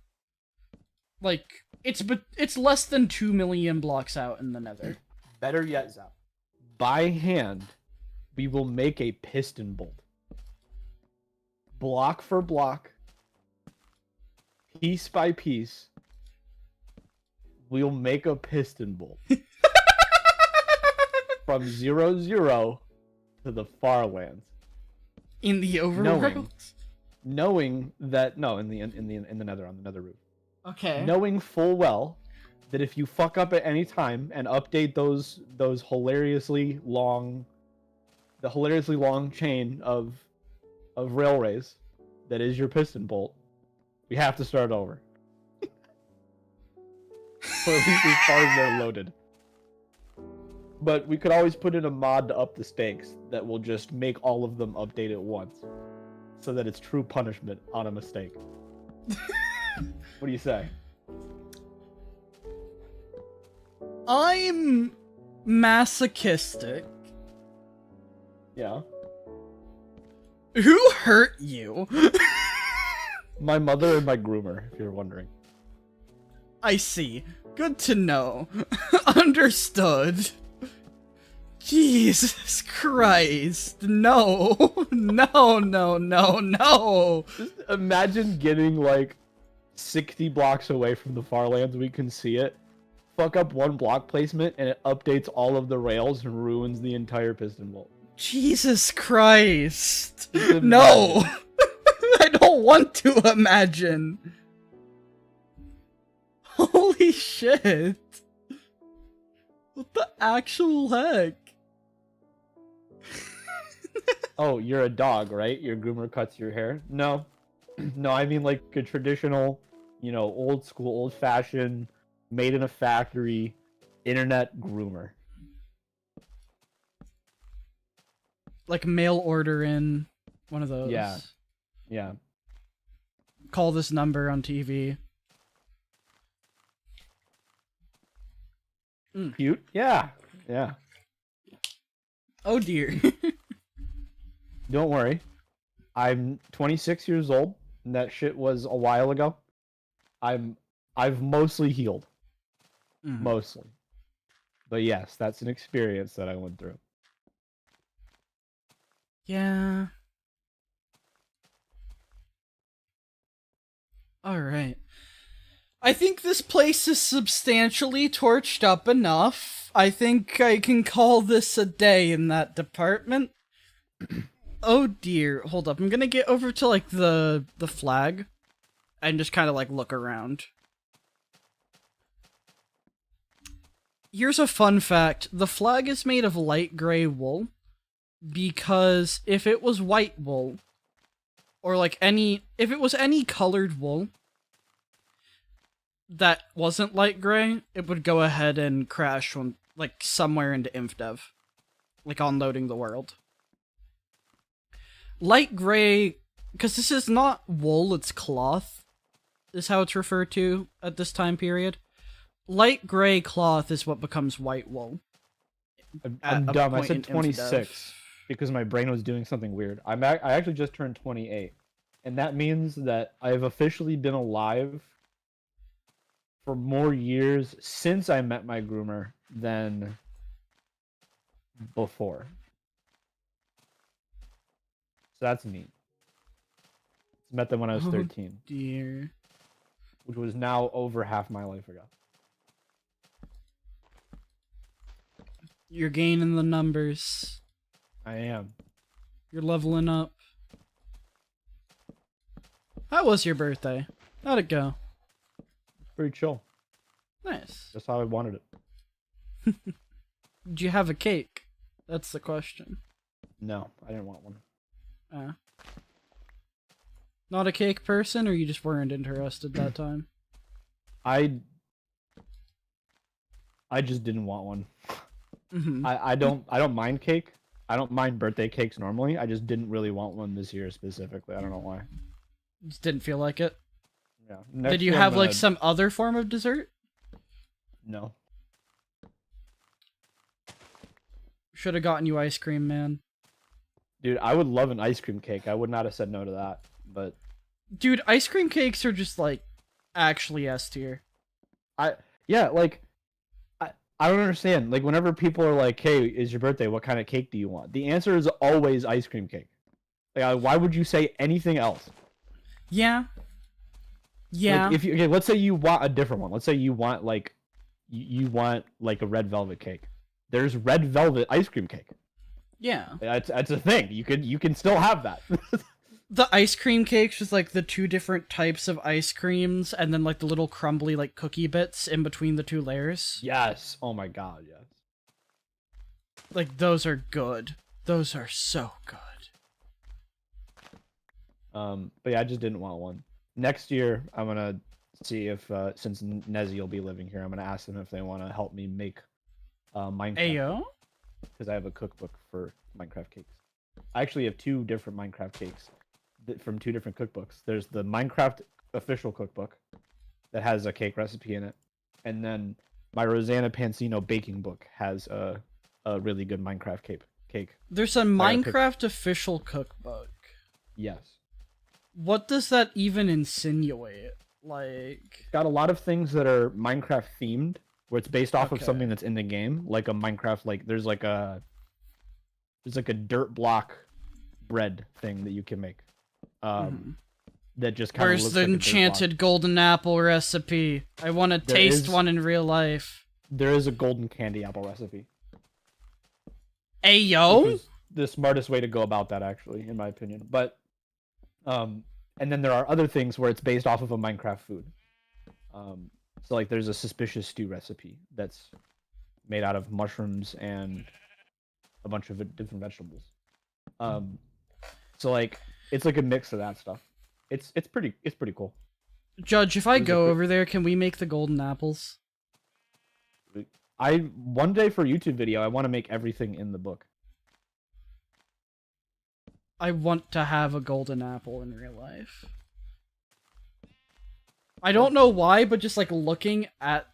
like it's less than 2 million blocks out in the Nether. Better yet, Zap. By hand, we will make a piston bolt. Block for block, piece by piece, we'll make a piston bolt. From 0-0 to the Farlands. In the overworld? Knowing that in the Nether, on the Nether roof. Okay. Knowing full well that if you fuck up at any time and update those hilariously long chain of railways that is your piston bolt, we have to start over. So at least as far as they're loaded. But we could always put in a mod to up the stakes that will just make all of them update at once. So that it's true punishment on a mistake. What do you say? I'm masochistic. Yeah. Who hurt you? My mother and my groomer, if you're wondering. I see. Good to know. Understood. Jesus Christ. No. No. Just imagine getting like 60 blocks away from the Farlands, we can see it. Fuck up one block placement and it updates all of the rails and ruins the entire piston bolt. Jesus Christ. No. I don't want to imagine. Holy shit. What the actual heck? Oh, you're a dog, right? Your groomer cuts your hair? No. No, I mean like a traditional, old school, old fashioned, made in a factory, internet groomer. Like mail order in one of those. Yeah. Call this number on TV. Cute? Yeah. Oh dear. Don't worry. I'm 26 years old, and that shit was a while ago. I've mostly healed. Mostly. But yes, that's an experience that I went through. Yeah. Alright. I think this place is substantially torched up enough. I think I can call this a day in that department. Oh dear, hold up. I'm gonna get over to like the flag and just kind of like look around. Here's a fun fact. The flag is made of light gray wool because if it was white wool, or like if it was any colored wool that wasn't light gray, it would go ahead and crash when, like, somewhere into InfDev, like on loading the world. Light gray, because this is not wool, it's cloth, is how it's referred to at this time period. Light gray cloth is what becomes white wool. I'm at a dumb. I point said in InfDev. 26 because my brain was doing something weird. I actually just turned 28, and that means that I've officially been alive for more years since I met my groomer than before. So that's neat. Met them when I was 13, Dear. which was now over half my life ago. You're gaining the numbers. I am. You're leveling up. How was your birthday? How'd it go? Pretty chill. Nice. That's how I wanted it. Did you have a cake? That's the question. No, I didn't want one. Not a cake person, or you just weren't interested that time? I just didn't want one. Mm-hmm. I don't mind cake. I don't mind birthday cakes normally. I just didn't really want one this year specifically. I don't know why. Just didn't feel like it. Yeah. Did you have like some other form of dessert? No. Should have gotten you ice cream, man. Dude, I would love an ice cream cake. I would not have said no to that. But Dude, ice cream cakes are just like actually S tier. yeah, like I don't understand. Like whenever people are like, "Hey, is your birthday? What kind of cake do you want?" The answer is always ice cream cake. Like, why would you say anything else? Yeah. Yeah. Like, okay, let's say you want a different one. Let's say you want like you want like a red velvet cake. There's red velvet ice cream cake. Yeah. That's a thing. You can still have that. The ice cream cakes with like the two different types of ice creams and then like the little crumbly like cookie bits in between the two layers. Yes. Oh my god, yes. Like those are good. Those are so good. But yeah, I just didn't want one. Next year, I'm gonna see if since Nezzy will be living here, I'm gonna ask them if they want to help me make Minecraft. Ayo? Because I have a cookbook for Minecraft cakes. I actually have 2 different Minecraft cakes from 2 different cookbooks. There's the Minecraft official cookbook that has a cake recipe in it, and then my Rosanna Pansino baking book has a really good Minecraft cake. There's a Minecraft official cookbook. Yes. What does that even insinuate? Like, Got a lot of things that are Minecraft themed, where it's based off of Okay. something that's in the game, like a Minecraft. Like there's like a dirt block bread thing that you can make. That just kind of where's looks the like a dirt enchanted golden apple recipe? I want to There taste is- one in real life. block. There is a golden candy apple recipe. Ayo? Which is the smartest way to go about that, actually, in my opinion. But, and then there are other things where it's based off of a Minecraft food. So like there's a suspicious stew recipe that's made out of mushrooms and a bunch of different vegetables. So like it's like a mix of that stuff. It's pretty cool. Judge, if I Those are go pre- over there, can we make the golden apples? One day for a YouTube video, I want to make everything in the book. I want to have a golden apple in real life. I don't know why, but just like looking at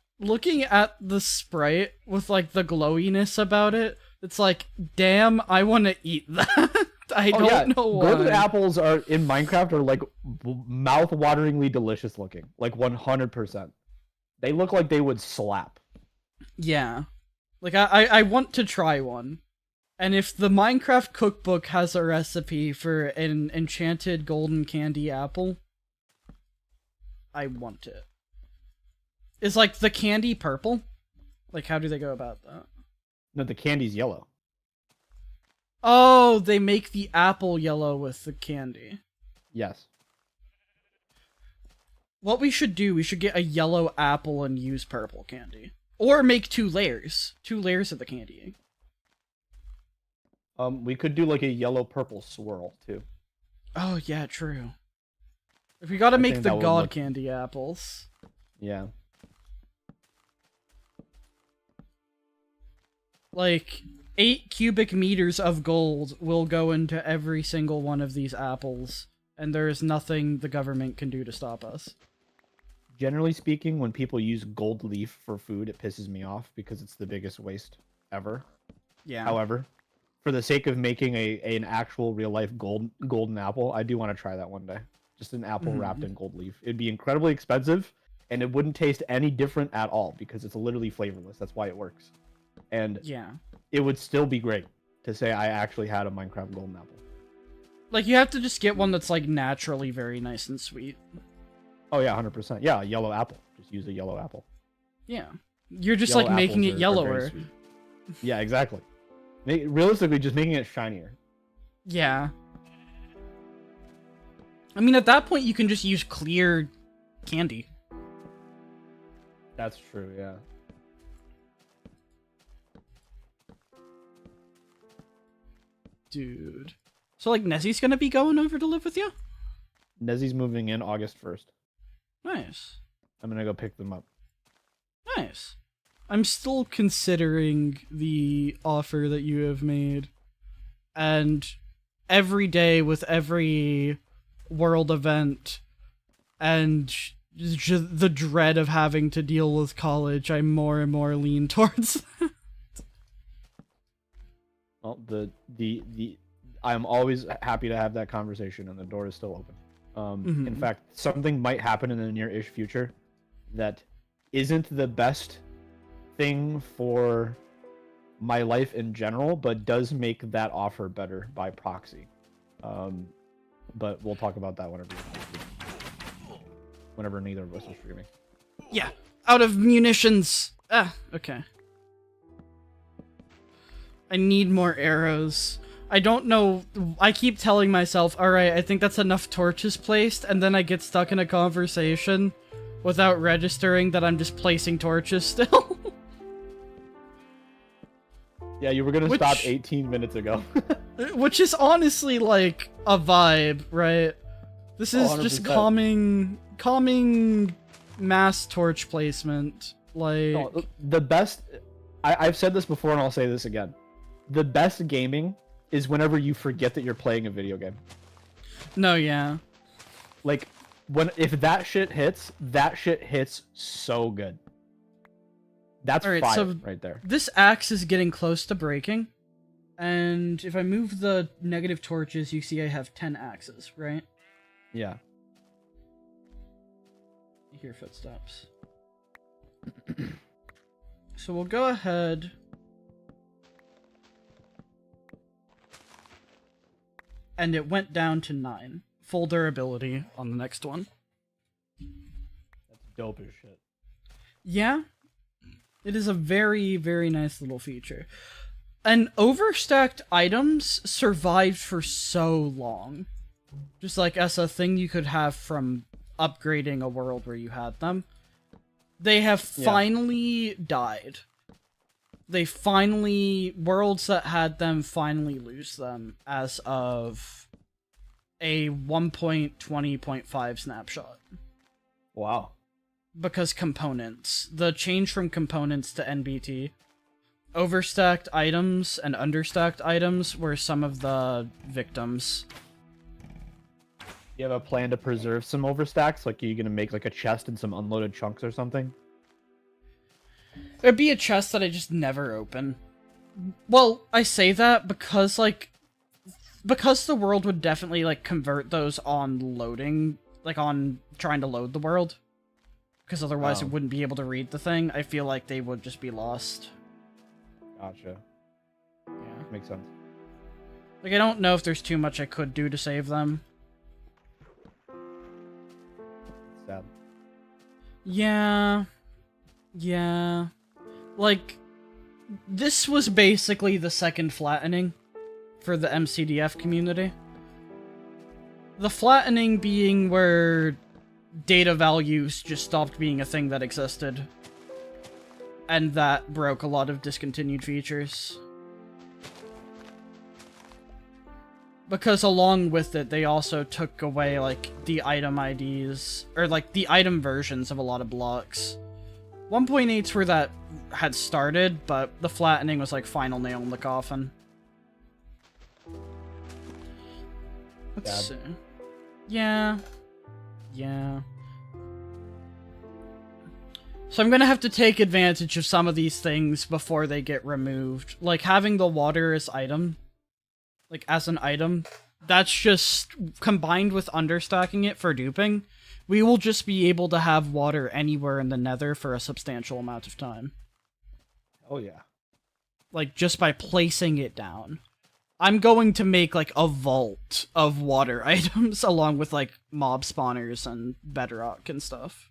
the sprite with like the glowiness about it, it's like, damn, I want to eat that. I don't know why. Golden apples are in Minecraft are like mouth-wateringly delicious looking, like 100%. They look like they would slap. Yeah. Like, I want to try one. And if the Minecraft cookbook has a recipe for an enchanted golden candy apple, I want it. Is, like, the candy purple? Like, how do they go about that? No, the candy's yellow. Oh, they make the apple yellow with the candy. Yes. What we should do, we should get a yellow apple and use purple candy. Or make 2 layers. 2 layers of the candy. We could do like a yellow-purple swirl too. Oh, yeah, true. If we gotta I make think the that would god look- candy apples. Yeah. Like, 8 cubic meters of gold will go into every single one of these apples, and there is nothing the government can do to stop us. Generally speaking, when people use gold leaf for food, it pisses me off because it's the biggest waste ever. Yeah. However, for the sake of making an actual real life golden apple, I do want to try that one day. Just an apple wrapped in gold leaf. It'd be incredibly expensive, and it wouldn't taste any different at all because it's literally flavorless. That's why it works. And Yeah. it would still be great to say I actually had a Minecraft golden apple. Like, you have to just get one that's, like, naturally very nice and sweet. Oh yeah, 100%. Yeah, a yellow apple. Just use a yellow apple. Yeah. You're just, Yellow like, making apples it are very yellower. sweet. Yeah, exactly. Realistically, just making it shinier. Yeah. I mean, at that point, you can just use clear candy. That's true, yeah. Dude. So, like, Nessie's gonna be going over to live with you? Nezzy's moving in August 1st. Nice. I'm gonna go pick them up. Nice. I'm still considering the offer that you have made. And every day with every world event and the dread of having to deal with college, I more and more lean towards. Well, I'm always happy to have that conversation, and the door is still open. In fact, something might happen in the near-ish future that isn't the best thing for my life in general, but does make that offer better by proxy. But we'll talk about that whenever neither of us are streaming. Yeah. Out of munitions. Ah, okay. I need more arrows. I don't know. I keep telling myself, alright, I think that's enough torches placed, and then I get stuck in a conversation without registering that I'm just placing torches still. Yeah, you were gonna stop 18 minutes ago. Which is honestly, like, a vibe, right? This is just 100%. calming mass torch placement. Like... No, the best... I've said this before, and I'll say this again. The best gaming is whenever you forget that you're playing a video game. No, yeah. Like, if that shit hits so good. That's Alright, fire so right there. this axe is getting close to breaking. And if I move the negative torches, you see I have 10 axes, right? Yeah. You hear footsteps. So we'll go ahead... And it went down to 9. Full durability on the next one. That's dope as shit. Yeah. It is a very, very nice little feature. And overstacked items survived for so long. Just like as a thing you could have from upgrading a world where you had them. They have finally died. Worlds that had them finally lose them as of a 1.20.5 snapshot. Wow. Because components. The change from components to NBT. Overstacked items and understacked items were some of the victims. You have a plan to preserve some overstacks? Like, are you gonna make like a chest and some unloaded chunks or something? There'd be a chest that I just never open. Well, I say that because, like, because the world would definitely, like, convert those on loading, like, on trying to load the world. Because otherwise it wouldn't be able to read the thing. I feel like they would just be lost. Gotcha. Yeah. Makes sense. Like, I don't know if there's too much I could do to save them. Sad. Yeah. Yeah. Like, this was basically the second flattening for the MCDF community. The flattening being where data values just stopped being a thing that existed. And that broke a lot of discontinued features. Because along with it, they also took away, like, the item IDs, or, like, the item versions of a lot of blocks. 1.8's where that had started, but the flattening was, like, final nail in the coffin. Let's see. Yeah. Yeah. So I'm gonna have to take advantage of some of these things before they get removed. Like, having the water as item, like, as an item, that's just, combined with understacking it for duping, we will just be able to have water anywhere in the nether for a substantial amount of time. Oh yeah. Like, just by placing it down. I'm going to make, like, a vault of water items, along with, like, mob spawners and bedrock and stuff.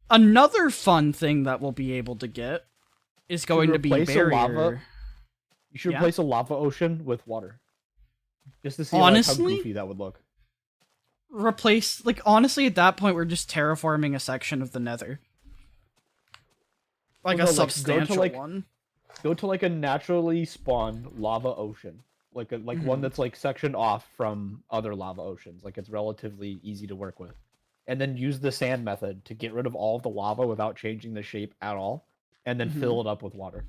Another fun thing that we'll be able to get is going to be barrier. You should replace a lava ocean with water. Just to see honestly, like, how goofy that would look. Replace, like, honestly, at that point, we're just terraforming a section of the nether. Like, a substantial one. Go to, like, a naturally spawned lava ocean. Like, one that's, like, sectioned off from other lava oceans. Like, it's relatively easy to work with. And then use the sand method to get rid of all of the lava without changing the shape at all. And then fill it up with water.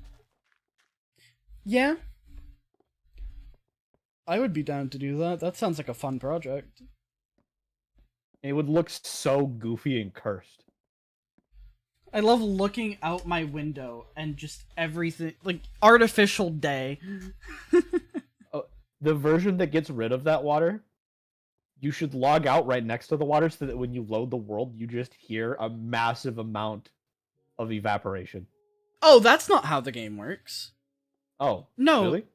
Yeah. I would be down to do that. That sounds like a fun project. It would look so goofy and cursed. I love looking out my window and just everything, like, artificial day. The version that gets rid of that water, you should log out right next to the water so that when you load the world, you just hear a massive amount of evaporation. Oh, that's not how the game works. Oh, no. Really?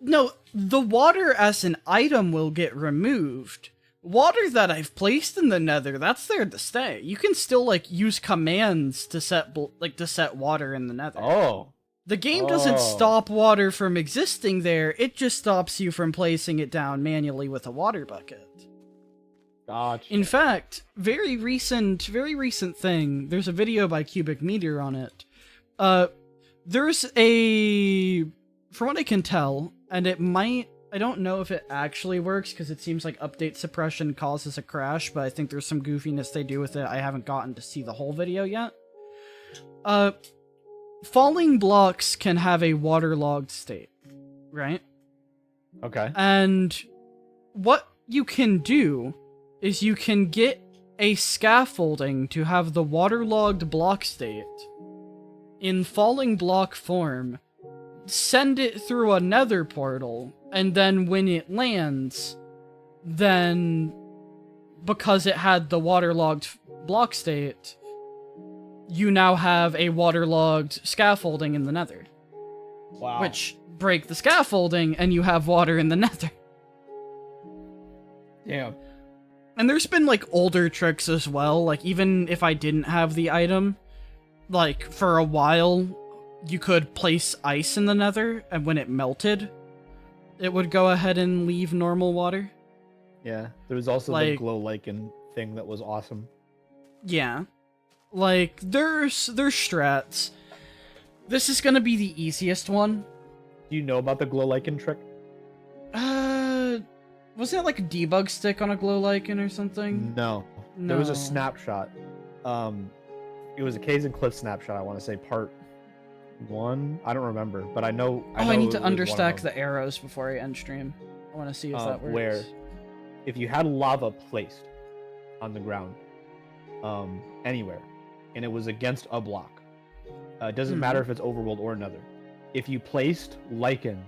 No, the water as an item will get removed. Water that I've placed in the nether, that's there to stay. You can still, like, use commands to set, to set water in the nether. Oh. The game doesn't stop water from existing there, it just stops you from placing it down manually with a water bucket. Gotcha. In fact, very recent thing, there's a video by Cubic Meteor on it. There's a, from what I can tell, and it might, I don't know if it actually works, because it seems like update suppression causes a crash, but I think there's some goofiness they do with it. I haven't gotten to see the whole video yet. Falling blocks can have a waterlogged state, right? Okay. And what you can do is you can get a scaffolding to have the waterlogged block state in falling block form, send it through a nether portal, and then when it lands, then because it had the waterlogged block state, you now have a waterlogged scaffolding in the nether. Wow. Which break the scaffolding and you have water in the nether. Damn. And there's been, like, older tricks as well. Like, even if I didn't have the item, like, for a while, you could place ice in the nether, and when it melted, it would go ahead and leave normal water. Yeah. There was also like, the glow lichen thing that was awesome. Yeah. Like, there's strats. This is gonna be the easiest one. Do you know about the glow lichen trick? Wasn't it like a debug stick on a glow lichen or something? No. There was a snapshot. It was a Caves and Cliffs snapshot, I want to say, part 1. I don't remember, but I know I need to understack the arrows before I end stream. I want to see if that works. Where, if you had lava placed on the ground, anywhere, and it was against a block, it doesn't matter if it's overworld or another. If you placed lichen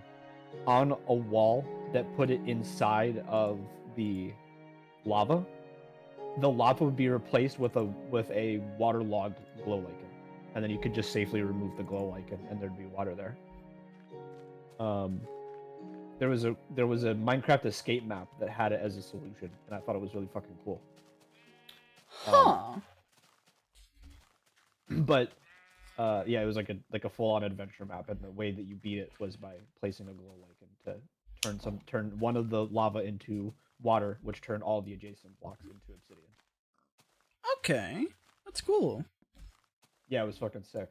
on a wall that put it inside of the lava would be replaced with a waterlogged glow lichen, and then you could just safely remove the glow lichen, and there'd be water there. There was a Minecraft escape map that had it as a solution, and I thought it was really fucking cool. Huh. But yeah, it was like a full-on adventure map, and the way that you beat it was by placing a glow lichen to turn one of the lava into water, which turned all the adjacent blocks into obsidian. Okay, that's cool. Yeah, it was fucking sick.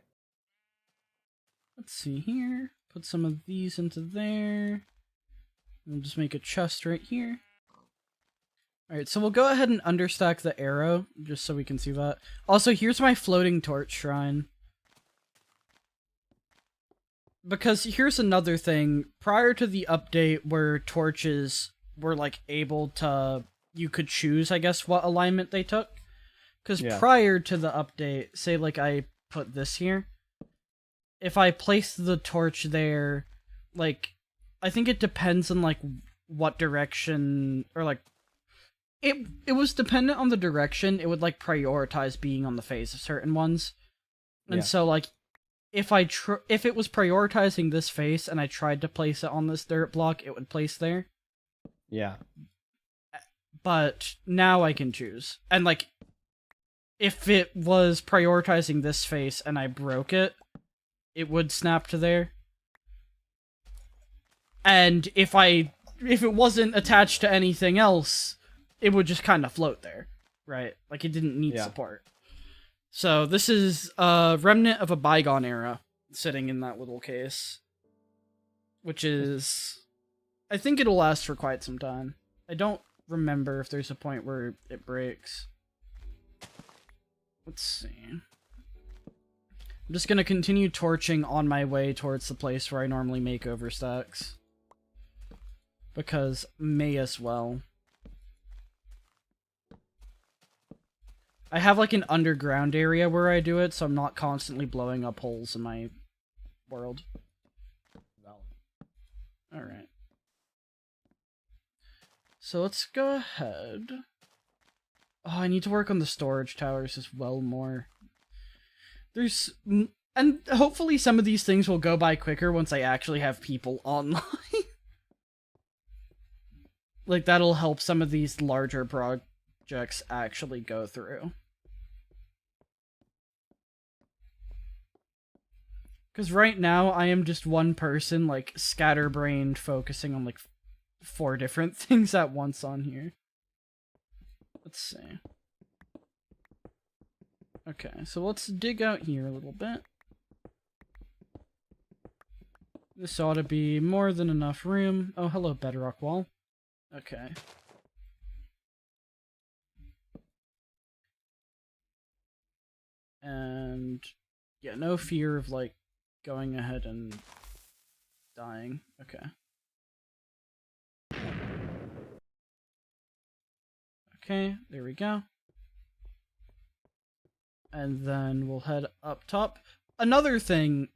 Let's see here. Put some of these into there. We'll just make a chest right here. Alright, so we'll go ahead and understack the arrow, just so we can see that. Also, here's my floating torch shrine. Because here's another thing. Prior to the update where torches were, like, able to... You could choose, I guess, what alignment they took. Because prior to the update, say, like, I put this here. If I place the torch there, like... I think it depends on, like, what direction... Or, like... It was dependent on the direction. It would, like, prioritize being on the face of certain ones. And so, like... If it was prioritizing this face and I tried to place it on this dirt block, it would place there. Yeah. But now I can choose. And, like, if it was prioritizing this face and I broke it, it would snap to there. And if it wasn't attached to anything else, it would just kind of float there, right? Like, it didn't need support. So this is a remnant of a bygone era sitting in that little case. Which is... I think it'll last for quite some time. I don't remember if there's a point where it breaks. Let's see. I'm just gonna continue torching on my way towards the place where I normally make overstacks. Because may as well. I have, like, an underground area where I do it, so I'm not constantly blowing up holes in my world. Alright. So let's go ahead. Oh, I need to work on the storage towers as well more. And hopefully some of these things will go by quicker once I actually have people online. Like, that'll help some of these larger projects actually go through. Because right now, I am just one person, like, scatterbrained, focusing on, like, 4 different things at once on here. Let's see. Okay, so let's dig out here a little bit. This ought to be more than enough room. Oh, hello, bedrock wall. Okay. And, yeah, no fear of, like, going ahead and dying. Okay. Okay, there we go. And then we'll head up top. Another thing,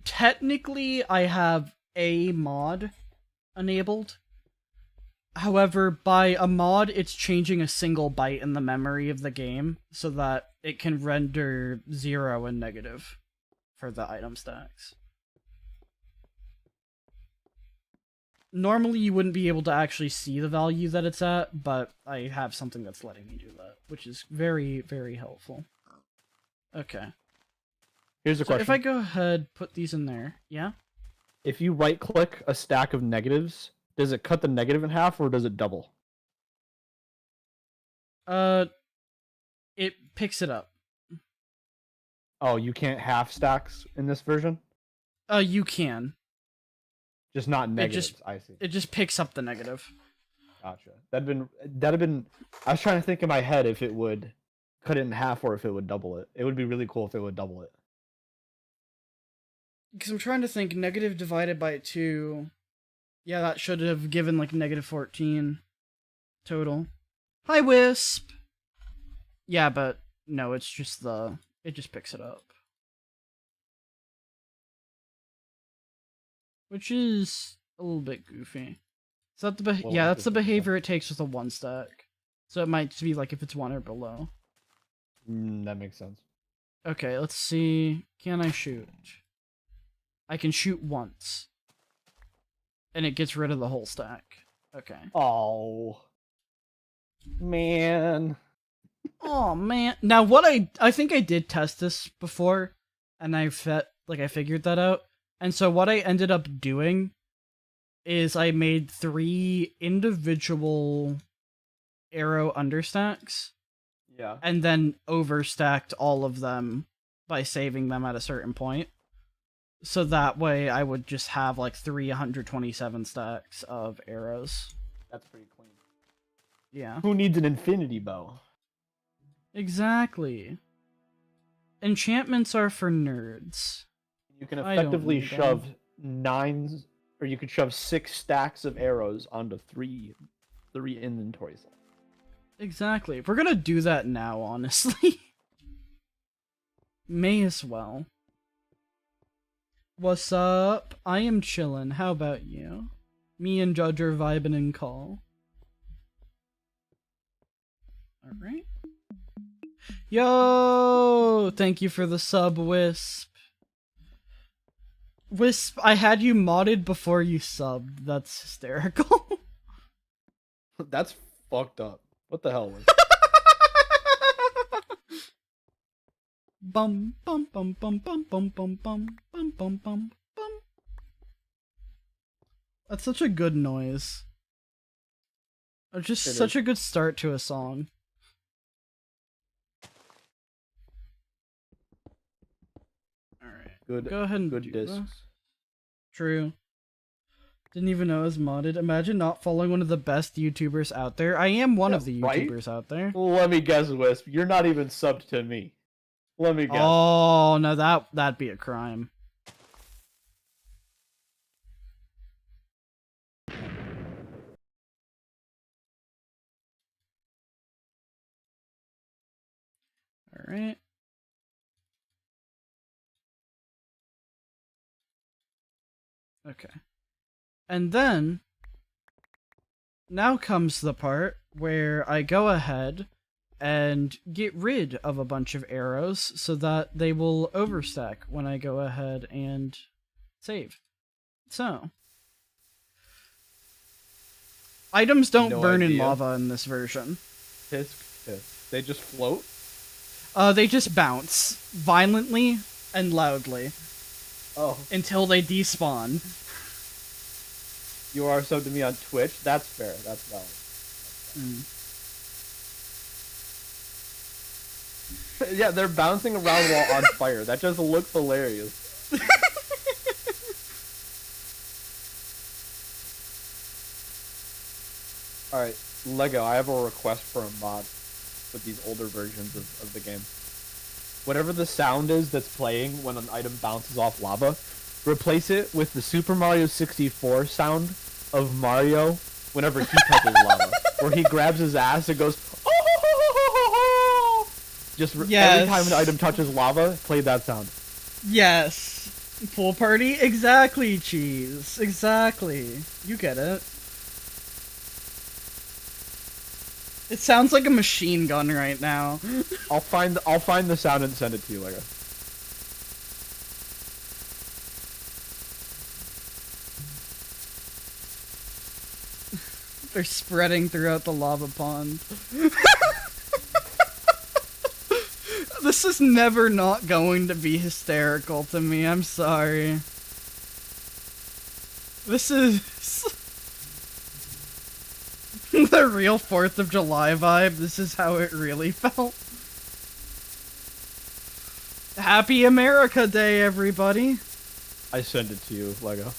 technically I have a mod enabled. However, by a mod, it's changing a single byte in the memory of the game so that it can render 0 and negative for the item stacks. Normally, you wouldn't be able to actually see the value that it's at, but I have something that's letting me do that, which is very, very helpful. Okay. Here's a question. If I go ahead, put these in there, yeah? If you right-click a stack of negatives, does it cut the negative in half, or does it double? It picks it up. Oh, you can't half stacks in this version? You can. Just not negatives, I see. It just picks up the negative. Gotcha. That'd have been I was trying to think in my head if it would cut it in half or if it would double it. It would be really cool if it would double it. Because I'm trying to think, negative divided by 2... Yeah, that should have given, like, negative 14 total. Hi, Wisp! Yeah, but no, it's just it just picks it up. Which is a little bit goofy. Is that yeah, that's the behavior it takes with a 1 stack. So it might be like if it's 1 or below. That makes sense. Okay, let's see. Can I shoot? I can shoot once. And it gets rid of the whole stack. Okay. Oh. Man. Oh man. Now what I think I did test this before, and I figured that out. And so what I ended up doing is I made 3 individual arrow understacks. Yeah. And then overstacked all of them by saving them at a certain point. So that way I would just have like 327 stacks of arrows. That's pretty clean. Yeah. Who needs an infinity bow? Exactly. Enchantments are for nerds. You can I don't effectively need them. shove 9, or you could shove 6 stacks of arrows onto three inventory slots. Exactly. We're gonna do that now, honestly. May as well. What's up? I am chillin'. How about you? Me and Judge are vibing in call. Alright. Yo! Thank you for the sub, Wisp. Wisp, I had you modded before you subbed. That's hysterical. That's fucked up. What the hell was Bum bum bum bum bum bum bum bum bum bum bum bum. That's such a good noise. Just It such is. a good start to a song. Alright. good? Go ahead and Good do discs. this. True. Didn't even know it was modded. Imagine not following one of the best YouTubers out there. I am one of the right? YouTubers out there. Let me guess, Wisp. You're not even subbed to me. Let me guess. Oh no, that'd be a crime. Alright. Okay. And then, now comes the part where I go ahead and get rid of a bunch of arrows so that they will overstack when I go ahead and save. So, items don't No burn in idea. lava in this version. Tisk. They just float? They just bounce violently and loudly Oh. until they despawn. You are subbed to me on Twitch? That's fair. That's valid. Yeah, they're bouncing around while on fire. That just looks hilarious. Alright, Lego, I have a request for a mod with these older versions of the game. Whatever the sound is that's playing when an item bounces off lava, replace it with the Super Mario 64 sound of Mario whenever he touches lava. Where he grabs his ass and goes, oh! Just every time an item touches lava, play that sound. Yes. Pool party? Exactly, Cheese. Exactly. You get it. It sounds like a machine gun right now. I'll find the sound and send it to you later. They're spreading throughout the lava pond. This is never not going to be hysterical to me, I'm sorry. This is the real 4th of July vibe. This is how it really felt. Happy America Day, everybody. I send it to you, Lego.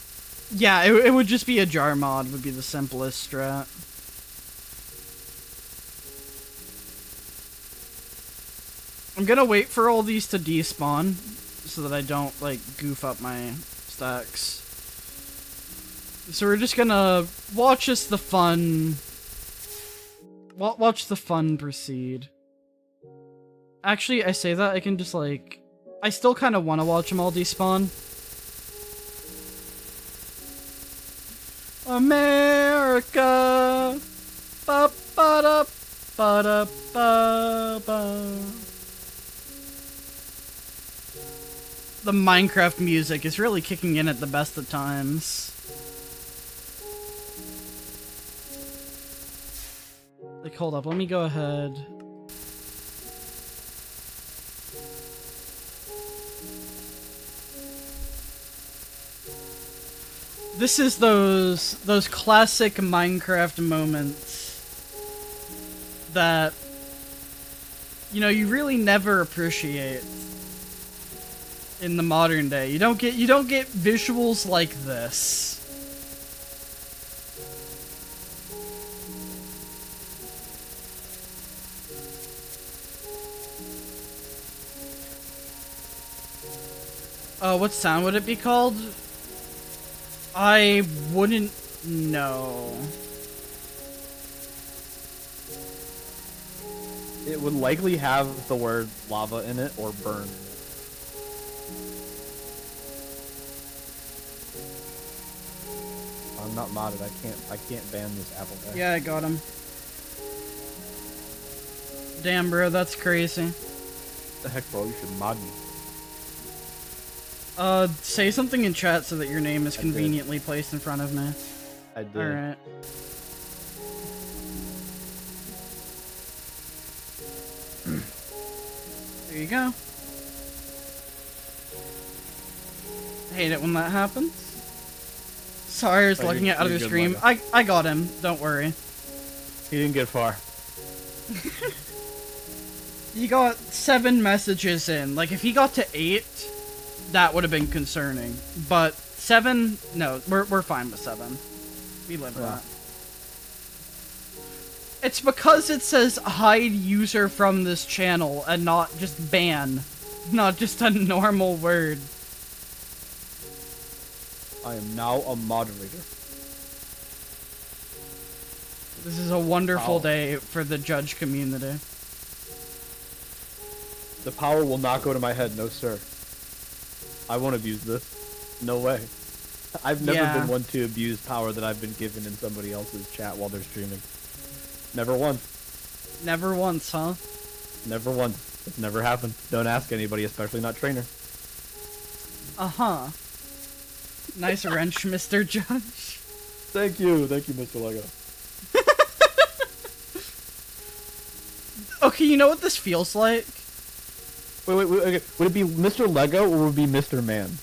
Yeah, it would just be a jar mod, would be the simplest strat. I'm gonna wait for all these to despawn, so that I don't, like, goof up my stacks. So we're just gonna watch the fun... Watch the fun proceed. Actually, I say that, I can just, like... I still kind of want to watch them all despawn. America, ba ba da ba. The Minecraft music is really kicking in at the best of times. Like, hold up, let me go ahead. This is those classic Minecraft moments that, you know, you really never appreciate. in the modern day. You don't get visuals like this. What sound would it be called? I wouldn't know. It would likely have the word lava in it or burn. I'm not modded. I can't ban this apple guy. Yeah, I got him. Damn, bro, that's crazy. What the heck, bro? You should mod me. Say something in chat so that your name is I did. conveniently placed in front of me. I did. Alright. There you go. Hate it when that happens. Sorry, I was Oh, looking you're- at other you're good, stream. Lego. I got him. Don't worry. He didn't get far. He got 7 messages in. Like, if he got to 8, that would have been concerning. But 7, no, we're fine with 7. We live with Yeah. that. It's because it says hide user from this channel and not just ban. Not just a normal word. I am now a moderator. This is a wonderful Wow. day for the judge community. The power will not go to my head, no sir. I won't abuse this. No way. I've never Yeah. been one to abuse power that I've been given in somebody else's chat while they're streaming. Never once. Never once, huh? Never once. It's never happened. Don't ask anybody, especially not trainer. Uh-huh. Nice wrench, Mr. Judge. Thank you, Mr. Lego. Okay, you know what this feels like? Wait, okay. Would it be Mr. Lego or would it be Mr. Man?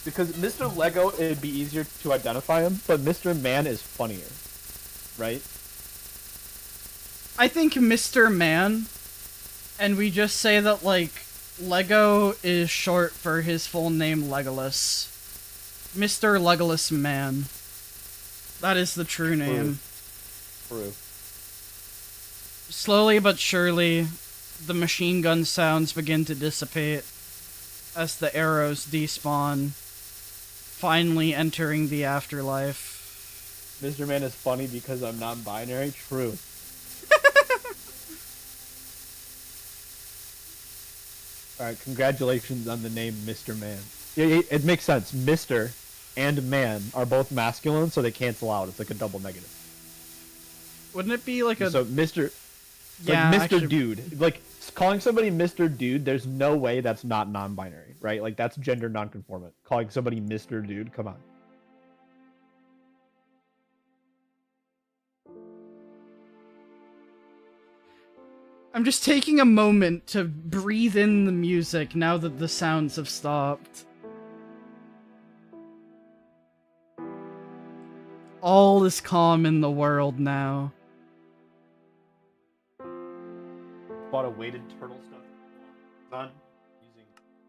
Because Mr. Lego, it'd be easier to identify him, but Mr. Man is funnier, right? I think Mr. Man, and we just say that, like, Lego is short for his full name, Legolas. Mr. Legolas Man. That is the true name. True. Slowly but surely, the machine gun sounds begin to dissipate as the arrows despawn, finally entering the afterlife. Mr. Man is funny because I'm non-binary? True. Alright, congratulations on the name Mr. Man. It makes sense. Mr. and Man are both masculine, so they cancel out. It's like a double negative. Wouldn't it be like a... So Mr. yeah, like Mr. actually- Dude. Like, calling somebody Mr. Dude, there's no way that's not non-binary, right? Like, that's gender non-conformant. Calling somebody Mr. Dude, come on. I'm just taking a moment to breathe in the music now that the sounds have stopped. All is calm in the world now. Bought a weighted turtle stuff on using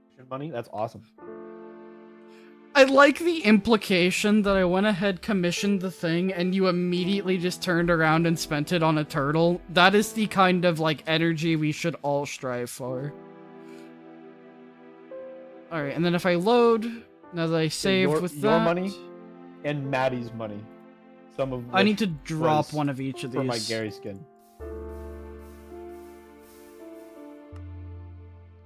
mission money. That's awesome. I like the implication that I went ahead, commissioned the thing, and you immediately just turned around and spent it on a turtle. That is the kind of, like, energy we should all strive for. Alright, and then if I load, now that I saved your, with your that... money and Maddie's money. Some of I need which to drop was one of each of these. for my Gary skin.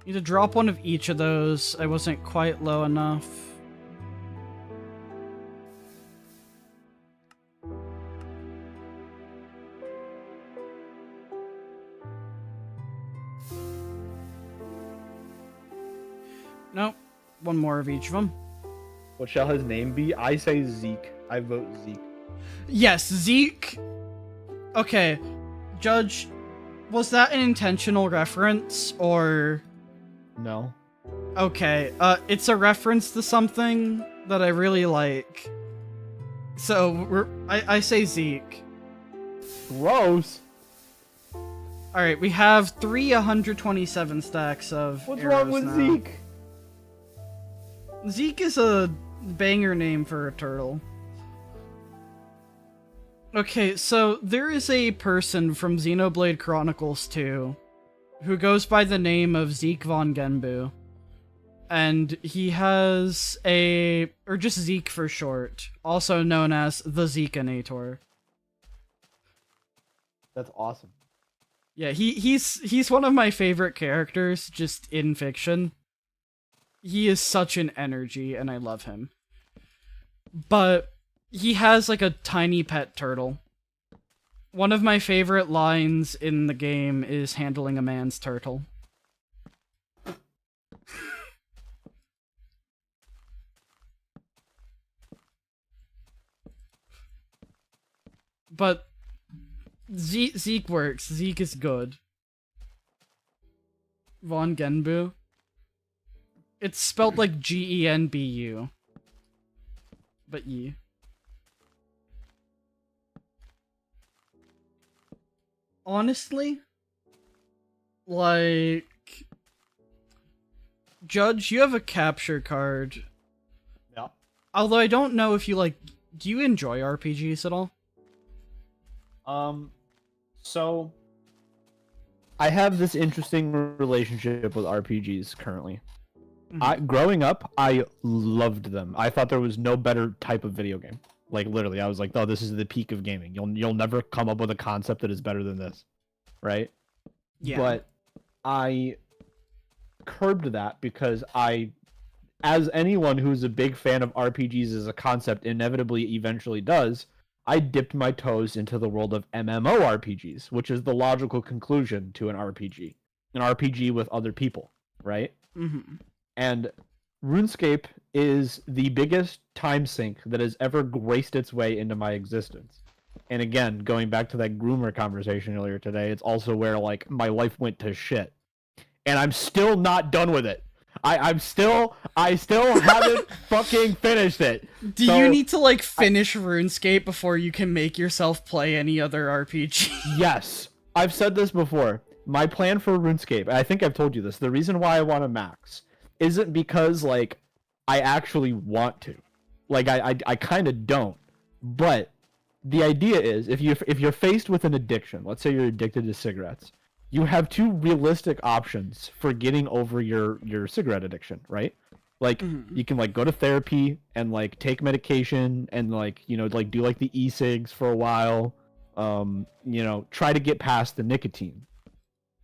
Need to drop one of each of those. I wasn't quite low enough. Nope. One more of each of them. What shall his name be? I say Zeke. I vote Zeke. Yes, Zeke. Okay, Judge, was that an intentional reference, or... No. Okay, it's a reference to something that I really like. So I say Zeke. Gross. Alright, we have 127 stacks of What's arrows wrong with now. Zeke? Zeke is a banger name for a turtle. Okay, so there is a person from Xenoblade Chronicles 2 who goes by the name of Zeke von Genbu. And he has or just Zeke for short, also known as the Zekinator. That's awesome. Yeah, he's one of my favorite characters just in fiction. He is such an energy and I love him. But he has like a tiny pet turtle. One of my favorite lines in the game is handling a man's turtle. But Zeke works. Zeke is good. Von Genbu. It's spelled like Genbu. But ye. Honestly, like, Judge, you have a capture card. Yeah. Although I don't know if you do you enjoy RPGs at all? So I have this interesting relationship with RPGs currently. Growing up, I loved them. I thought there was no better type of video game. Like literally, I was like, "Oh, this is the peak of gaming. You'll never come up with a concept that is better than this." Right? Yeah. But I curbed that because as anyone who's a big fan of RPGs as a concept inevitably eventually does, I dipped my toes into the world of MMORPGs, which is the logical conclusion to an RPG. An RPG with other people, right? Mm-hmm. And RuneScape is the biggest time sink that has ever graced its way into my existence. And again, going back to that groomer conversation earlier today, it's also where like my life went to shit. And I'm still not done with it. I still haven't fucking finished it. Do you need to finish RuneScape before you can make yourself play any other RPG? Yes. I've said this before. My plan for RuneScape, and I think I've told you this, the reason why I want to max isn't because I actually want to. I kind of don't. But the idea is if you're faced with an addiction, let's say you're addicted to cigarettes, you have two realistic options for getting over your cigarette addiction, right? You can go to therapy and take medication and do the e-cigs for a while, try to get past the nicotine.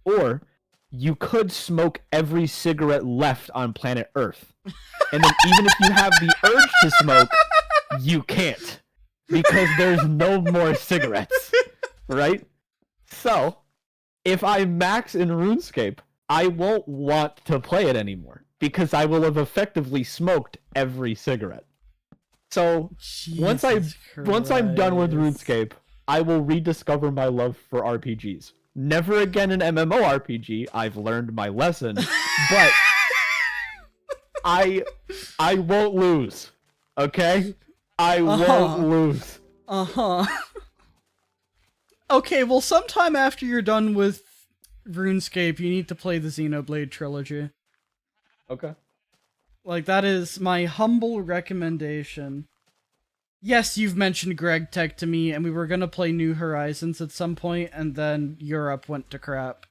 Or you could smoke every cigarette left on planet Earth. And then even if you have the urge to smoke, you can't because there's no more cigarettes, right? So, if I max in RuneScape, I won't want to play it anymore because I will have effectively smoked every cigarette. So once I'm done with RuneScape, I will rediscover my love for RPGs. Never again an MMORPG. I've learned my lesson, but I won't lose. Okay? I won't lose. Okay, well, sometime after you're done with RuneScape, you need to play the Xenoblade trilogy. Okay. That is my humble recommendation. Yes, you've mentioned Greg Tech to me, and we were gonna play New Horizons at some point, and then Europe went to crap.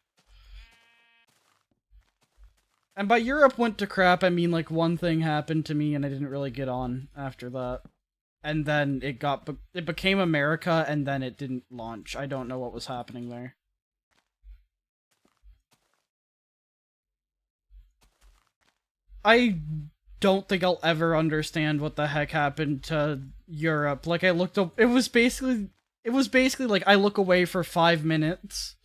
And by Europe went to crap, I mean, one thing happened to me, and I didn't really get on after that. And then it became America, and then it didn't launch. I don't know what was happening there. I don't think I'll ever understand what the heck happened to Europe. I looked up, it was basically I look away for 5 minutes.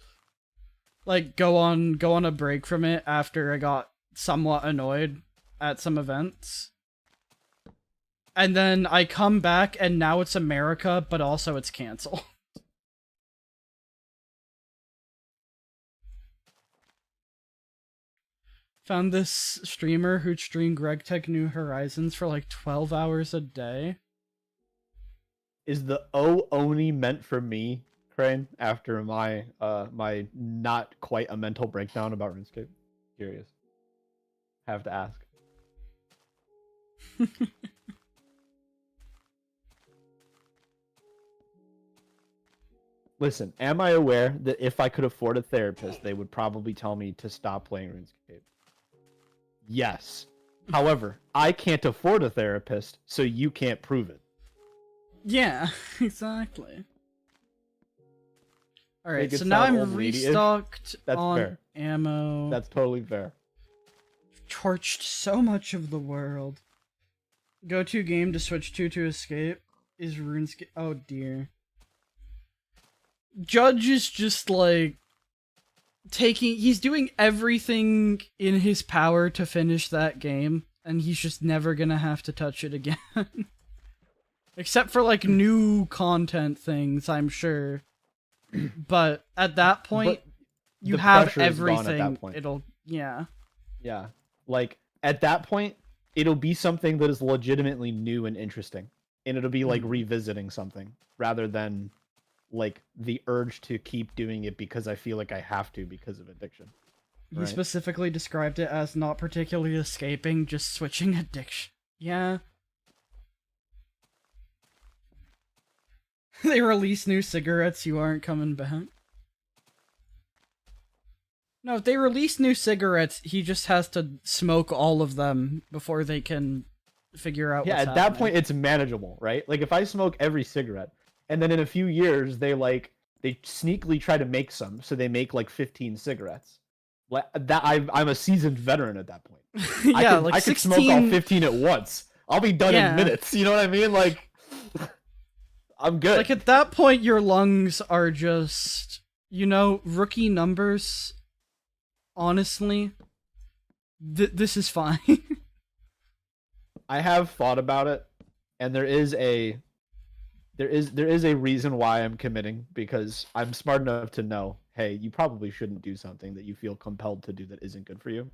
Go on a break from it after I got somewhat annoyed at some events. And then I come back and now it's America, but also it's canceled. Found this streamer who'd stream Greg Tech New Horizons for 12 hours a day. Is the O only meant for me, Crane? After my my not quite a mental breakdown about RuneScape? Curious. Have to ask. Listen, am I aware that if I could afford a therapist, they would probably tell me to stop playing RuneScape? Yes. However, I can't afford a therapist, so you can't prove it. Yeah, exactly. Alright, Make it so now sound I'm old lady-ish. restocked That's on fair. ammo. That's totally fair. Torched so much of the world. Go-to game to switch to escape is RuneScape. Oh dear. Judge is just like he's doing everything in his power to finish that game, and he's just never gonna have to touch it again. Except for like new content things, I'm sure. But at that point, But you the have pressure is gone everything. at that point. It'll yeah. Yeah. Like at that point, it'll be something that is legitimately new and interesting. And it'll be like revisiting something rather than like the urge to keep doing it because I feel like I have to because of addiction. He Right. specifically described it as not particularly escaping, just switching addiction. Yeah. They release new cigarettes, you aren't coming back. No, if they release new cigarettes, he just has to smoke all of them before they can figure out Yeah, what's at that happening. point it's manageable, right? Like if I smoke every cigarette and then in a few years they sneakily try to make some, so they make like 15 cigarettes. Like that I'm a seasoned veteran at that point. Yeah, I could 16... smoke all 15 at once. I'll be done Yeah. in minutes. You know what I mean? Like I'm good. Like at that point your lungs are just, rookie numbers. Honestly, this is fine. I have thought about it, and there is a reason why I'm committing, because I'm smart enough to know, hey, you probably shouldn't do something that you feel compelled to do that isn't good for you.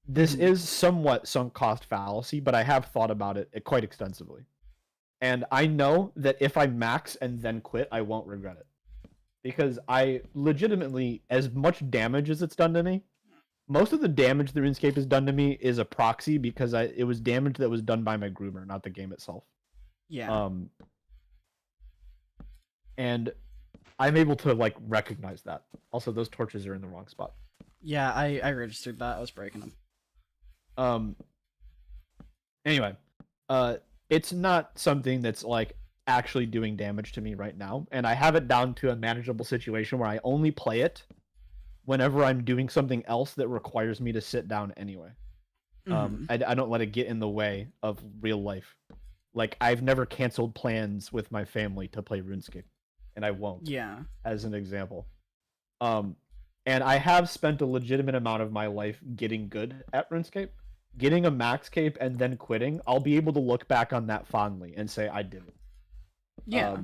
This is somewhat sunk cost fallacy, but I have thought about it quite extensively. And I know that if I max and then quit, I won't regret it. Because I legitimately, as much damage as it's done to me, most of the damage the RuneScape has done to me is a proxy because it was damage that was done by my groomer, not the game itself. Yeah. And I'm able to like recognize that. Also, those torches are in the wrong spot. Yeah, I registered that. I was breaking them. Anyway, it's not something that's like actually doing damage to me right now, and I have it down to a manageable situation where I only play it whenever I'm doing something else that requires me to sit down anyway. I don't let it get in the way of real life. Like I've never canceled plans with my family to play RuneScape, and I won't. Yeah. As an example. And I have spent a legitimate amount of my life getting good at RuneScape. Getting a max cape and then quitting, I'll be able to look back on that fondly and say I did it. Yeah.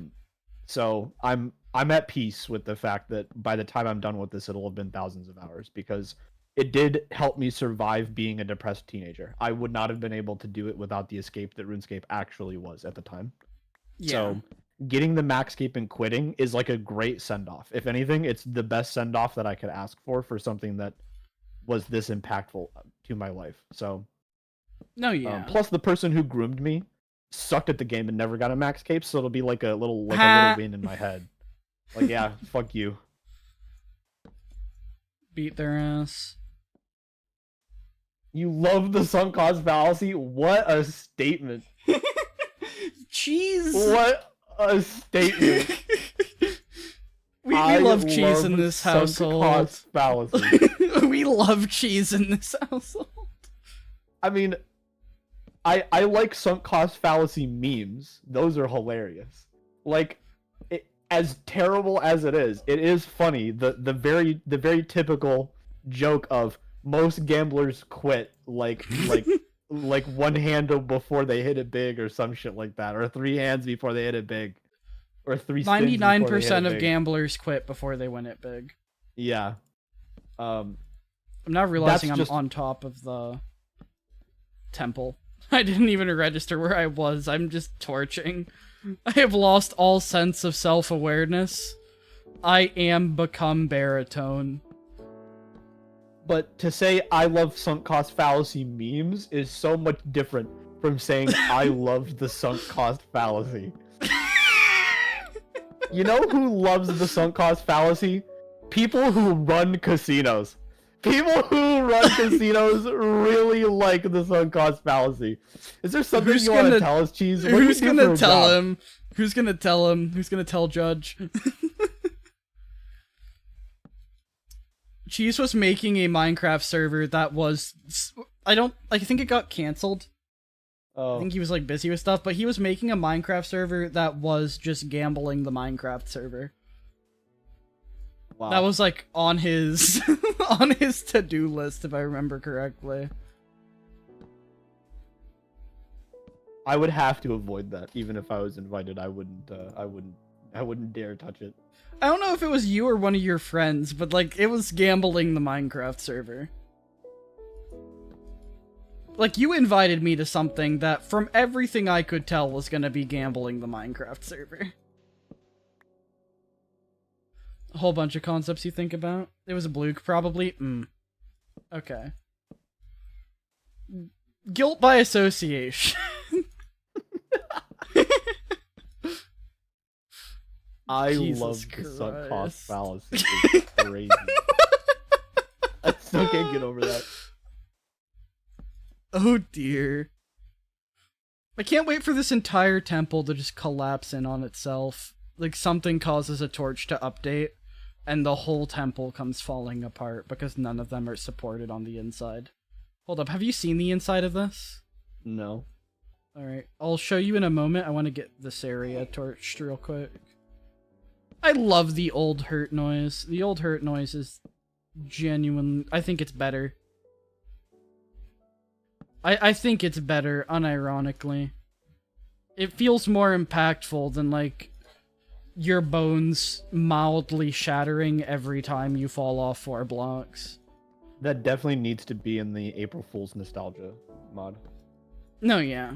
So I'm at peace with the fact that by the time I'm done with this, it'll have been thousands of hours, because it did help me survive being a depressed teenager. I would not have been able to do it without the escape that RuneScape actually was at the time. Yeah. So getting the max cape and quitting is like a great send-off. If anything, it's the best send-off that I could ask for something that was this impactful to my life. So No, yeah. plus the person who groomed me sucked at the game and never got a max cape, so it'll be like a little win in my head. Like, yeah, fuck you. Beat their ass. You love the sunk cost fallacy? What a statement. Cheese. What a statement. We I love cheese love in this sunk household. cost fallacy. We love cheese in this household. I mean, I like sunk cost fallacy memes. Those are hilarious. Like, as terrible as it is funny. The very typical joke of most gamblers quit like one handle before they hit it big or some shit like that, or 3 hands before they hit it big, or 3 spins before they hit it 99% of big. gamblers quit before they win it big. Yeah. I'm now realizing That's I'm just- on top of the temple. I didn't even register where I was. I'm just torching. I have lost all sense of self-awareness. I am become baritone. But to say I love sunk cost fallacy memes is so much different from saying I loved the sunk cost fallacy. You know who loves the sunk cost fallacy? People who run casinos. People who run casinos really like the sunk cost fallacy. Is there something Who's you want to gonna- tell us, Cheese? What Who's do you do gonna for a tell job? him? Who's gonna tell him? Who's gonna tell Judge? Cheese was making a Minecraft server that was... I think it got cancelled. I Oh, think he was like busy with stuff, but he was making a Minecraft server that was just gambling the Minecraft server. wow. That was like on his on his to-do list, if I remember correctly. I would have to avoid that, even if I was invited. I wouldn't dare touch it. I don't know if it was you or one of your friends, but like it was gambling the Minecraft server. Like you invited me to something that, from everything I could tell, was gonna be gambling the Minecraft server. A whole bunch of concepts you think about. It was a Bluke, probably. Okay. Guilt by association. I Jesus love the sunk cost Christ. fallacy. It's crazy. I still can't get over that. Oh dear. I can't wait for this entire temple to just collapse in on itself. Like something causes a torch to update, and the whole temple comes falling apart because none of them are supported on the inside. Hold up, have you seen the inside of this? No. Alright, I'll show you in a moment. I want to get this area torched real quick. I love the old hurt noise. The old hurt noise is genuine. I think it's better. I think it's better, unironically. It feels more impactful than, like, your bones mildly shattering every time you fall off 4 blocks. That definitely needs to be in the April Fool's nostalgia mod. No, yeah.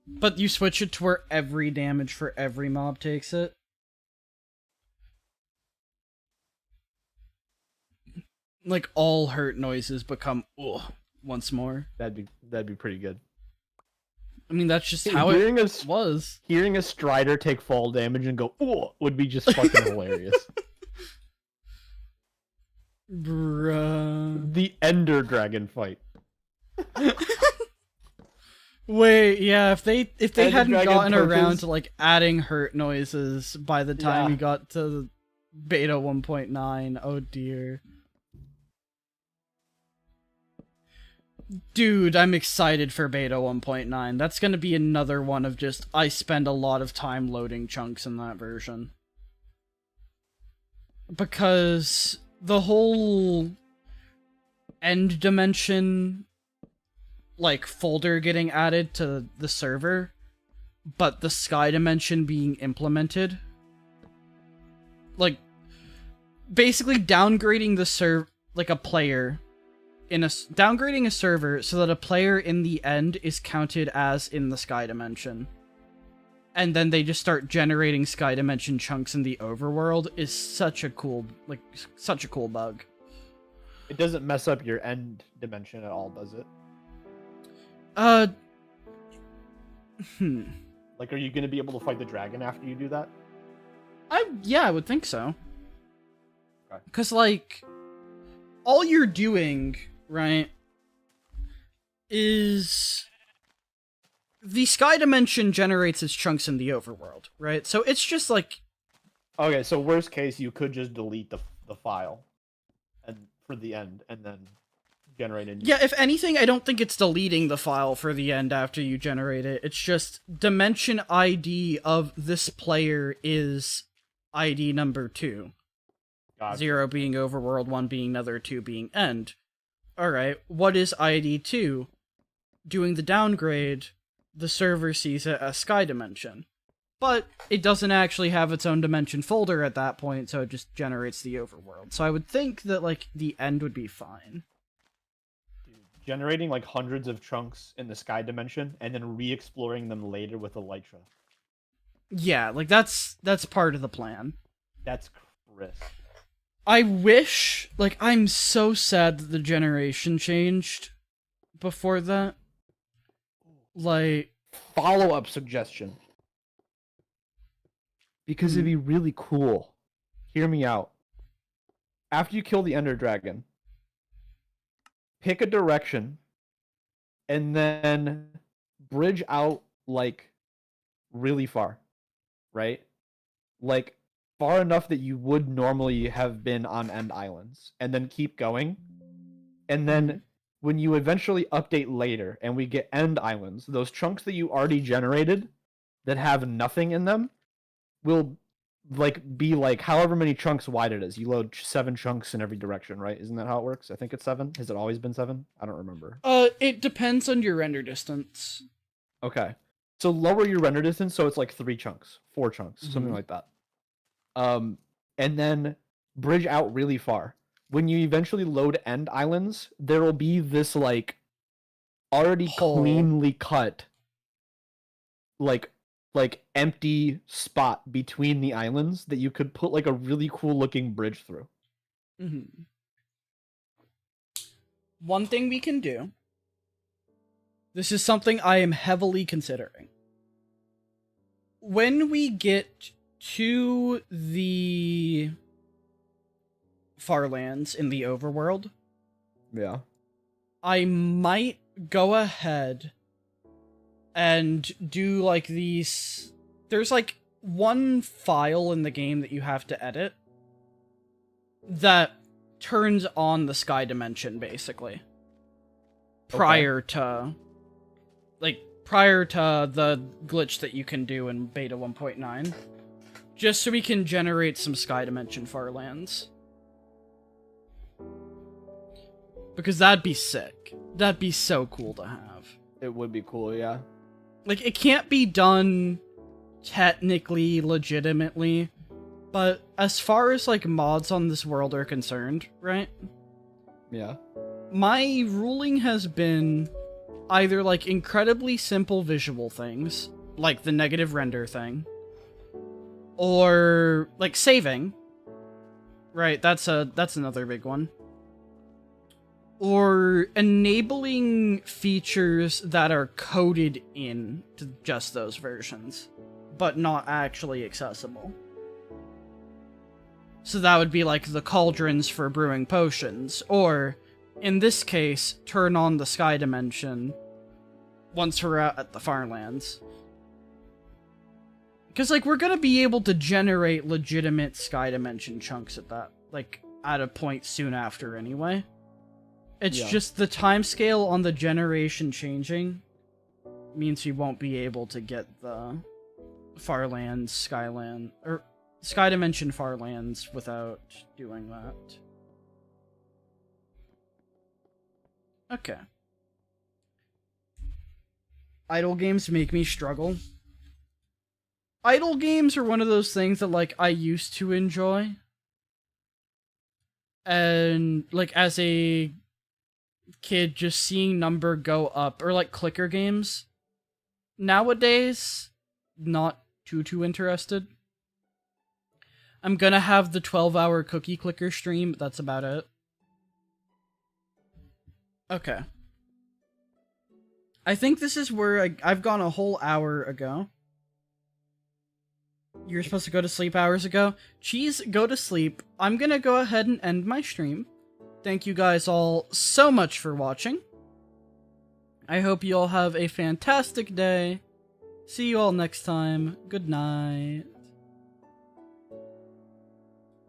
But you switch it to where every damage for every mob takes it. Like, all hurt noises become ugh once more. That'd be pretty good. I mean, that's just how it hearing was. Hearing a Strider take fall damage and go "ooh" would be just fucking hilarious. Bruh. The Ender Dragon fight. Wait, yeah, if they Ender hadn't Dragon gotten around purchase. to like adding hurt noises by the time Yeah. we got to beta 1.9, oh dear. Dude, I'm excited for beta 1.9. That's gonna be another one of just, I spend a lot of time loading chunks in that version. Because the whole end dimension, like, folder getting added to the server, but the sky dimension being implemented, like, basically downgrading the like a player downgrading a server so that a player in the end is counted as in the sky dimension, and then they just start generating sky dimension chunks in the overworld is such a cool bug. It doesn't mess up your end dimension at all, does it? Like, are you gonna be able to fight the dragon after you do that? Yeah, I would think so. Okay. Because, like, all you're doing, right, is the sky dimension generates its chunks in the overworld, right? So it's just like, Okay, so worst case, you could just delete the file, and for the end, and then generate a new. yeah, if anything, I don't think it's deleting the file for the end after you generate it. It's just dimension ID of this player is ID number 2. Gotcha. 0 being overworld, 1 being nether, 2 being end. Alright, what is ID 2? Doing the downgrade, the server sees it as sky dimension. But it doesn't actually have its own dimension folder at that point, so it just generates the overworld. So I would think that, like, the end would be fine. Dude, generating like hundreds of chunks in the sky dimension and then re-exploring them later with Elytra. Yeah, like, that's part of the plan. That's crisp. I wish, like, I'm so sad that the generation changed before that. Like, Follow-up suggestion. Because it'd be really cool. Hear me out. After you kill the Ender Dragon, pick a direction and then bridge out, like, really far. Right? Like, far enough that you would normally have been on End Islands. And then keep going. And then when you eventually update later and we get End Islands, those chunks that you already generated that have nothing in them will like be like however many chunks wide it is. You load 7 chunks in every direction, right? Isn't that how it works? I think it's 7. Has it always been 7? I don't remember. it depends on your render distance. Okay. So lower your render distance so it's like 3 chunks, 4 chunks, something like that. And then bridge out really far. When you eventually load End Islands, there will be this like already Hole. cleanly cut like empty spot between the islands that you could put like a really cool looking bridge through. One thing we can do, this is something I am heavily considering. When we get to the Farlands in the overworld, Yeah. I might go ahead and do like these. There's like one file in the game that you have to edit that turns on the sky dimension basically. Prior to the glitch that you can do in beta 1.9. Just so we can generate some sky dimension Farlands. Because that'd be sick. That'd be so cool to have. It would be cool, yeah. Like, it can't be done technically, legitimately, but as far as, like, mods on this world are concerned, right? Yeah. My ruling has been either, like, incredibly simple visual things, like the negative render thing, or, like, saving. Right, that's another big one. Or enabling features that are coded in to just those versions, but not actually accessible. So that would be like the cauldrons for brewing potions, or, in this case, turn on the sky dimension once we're out at the Farlands. Because, like, we're gonna be able to generate legitimate sky dimension chunks at that, like, at a point soon after anyway. It's just the timescale on the generation changing means we won't be able to get the Farlands, Skyland, or Sky Dimension Farlands without doing that. Okay. Idle games make me struggle. Idle games are one of those things that, like, I used to enjoy. And, like, as a kid, just seeing number go up, or like clicker games. Nowadays, not too interested. I'm gonna have the 12-hour cookie clicker stream, but that's about it. Okay. I think this is where I've gone a whole hour ago. You were supposed to go to sleep hours ago. Cheese, go to sleep. I'm gonna go ahead and end my stream. Thank you guys all so much for watching. I hope you all have a fantastic day. See you all next time. Good night.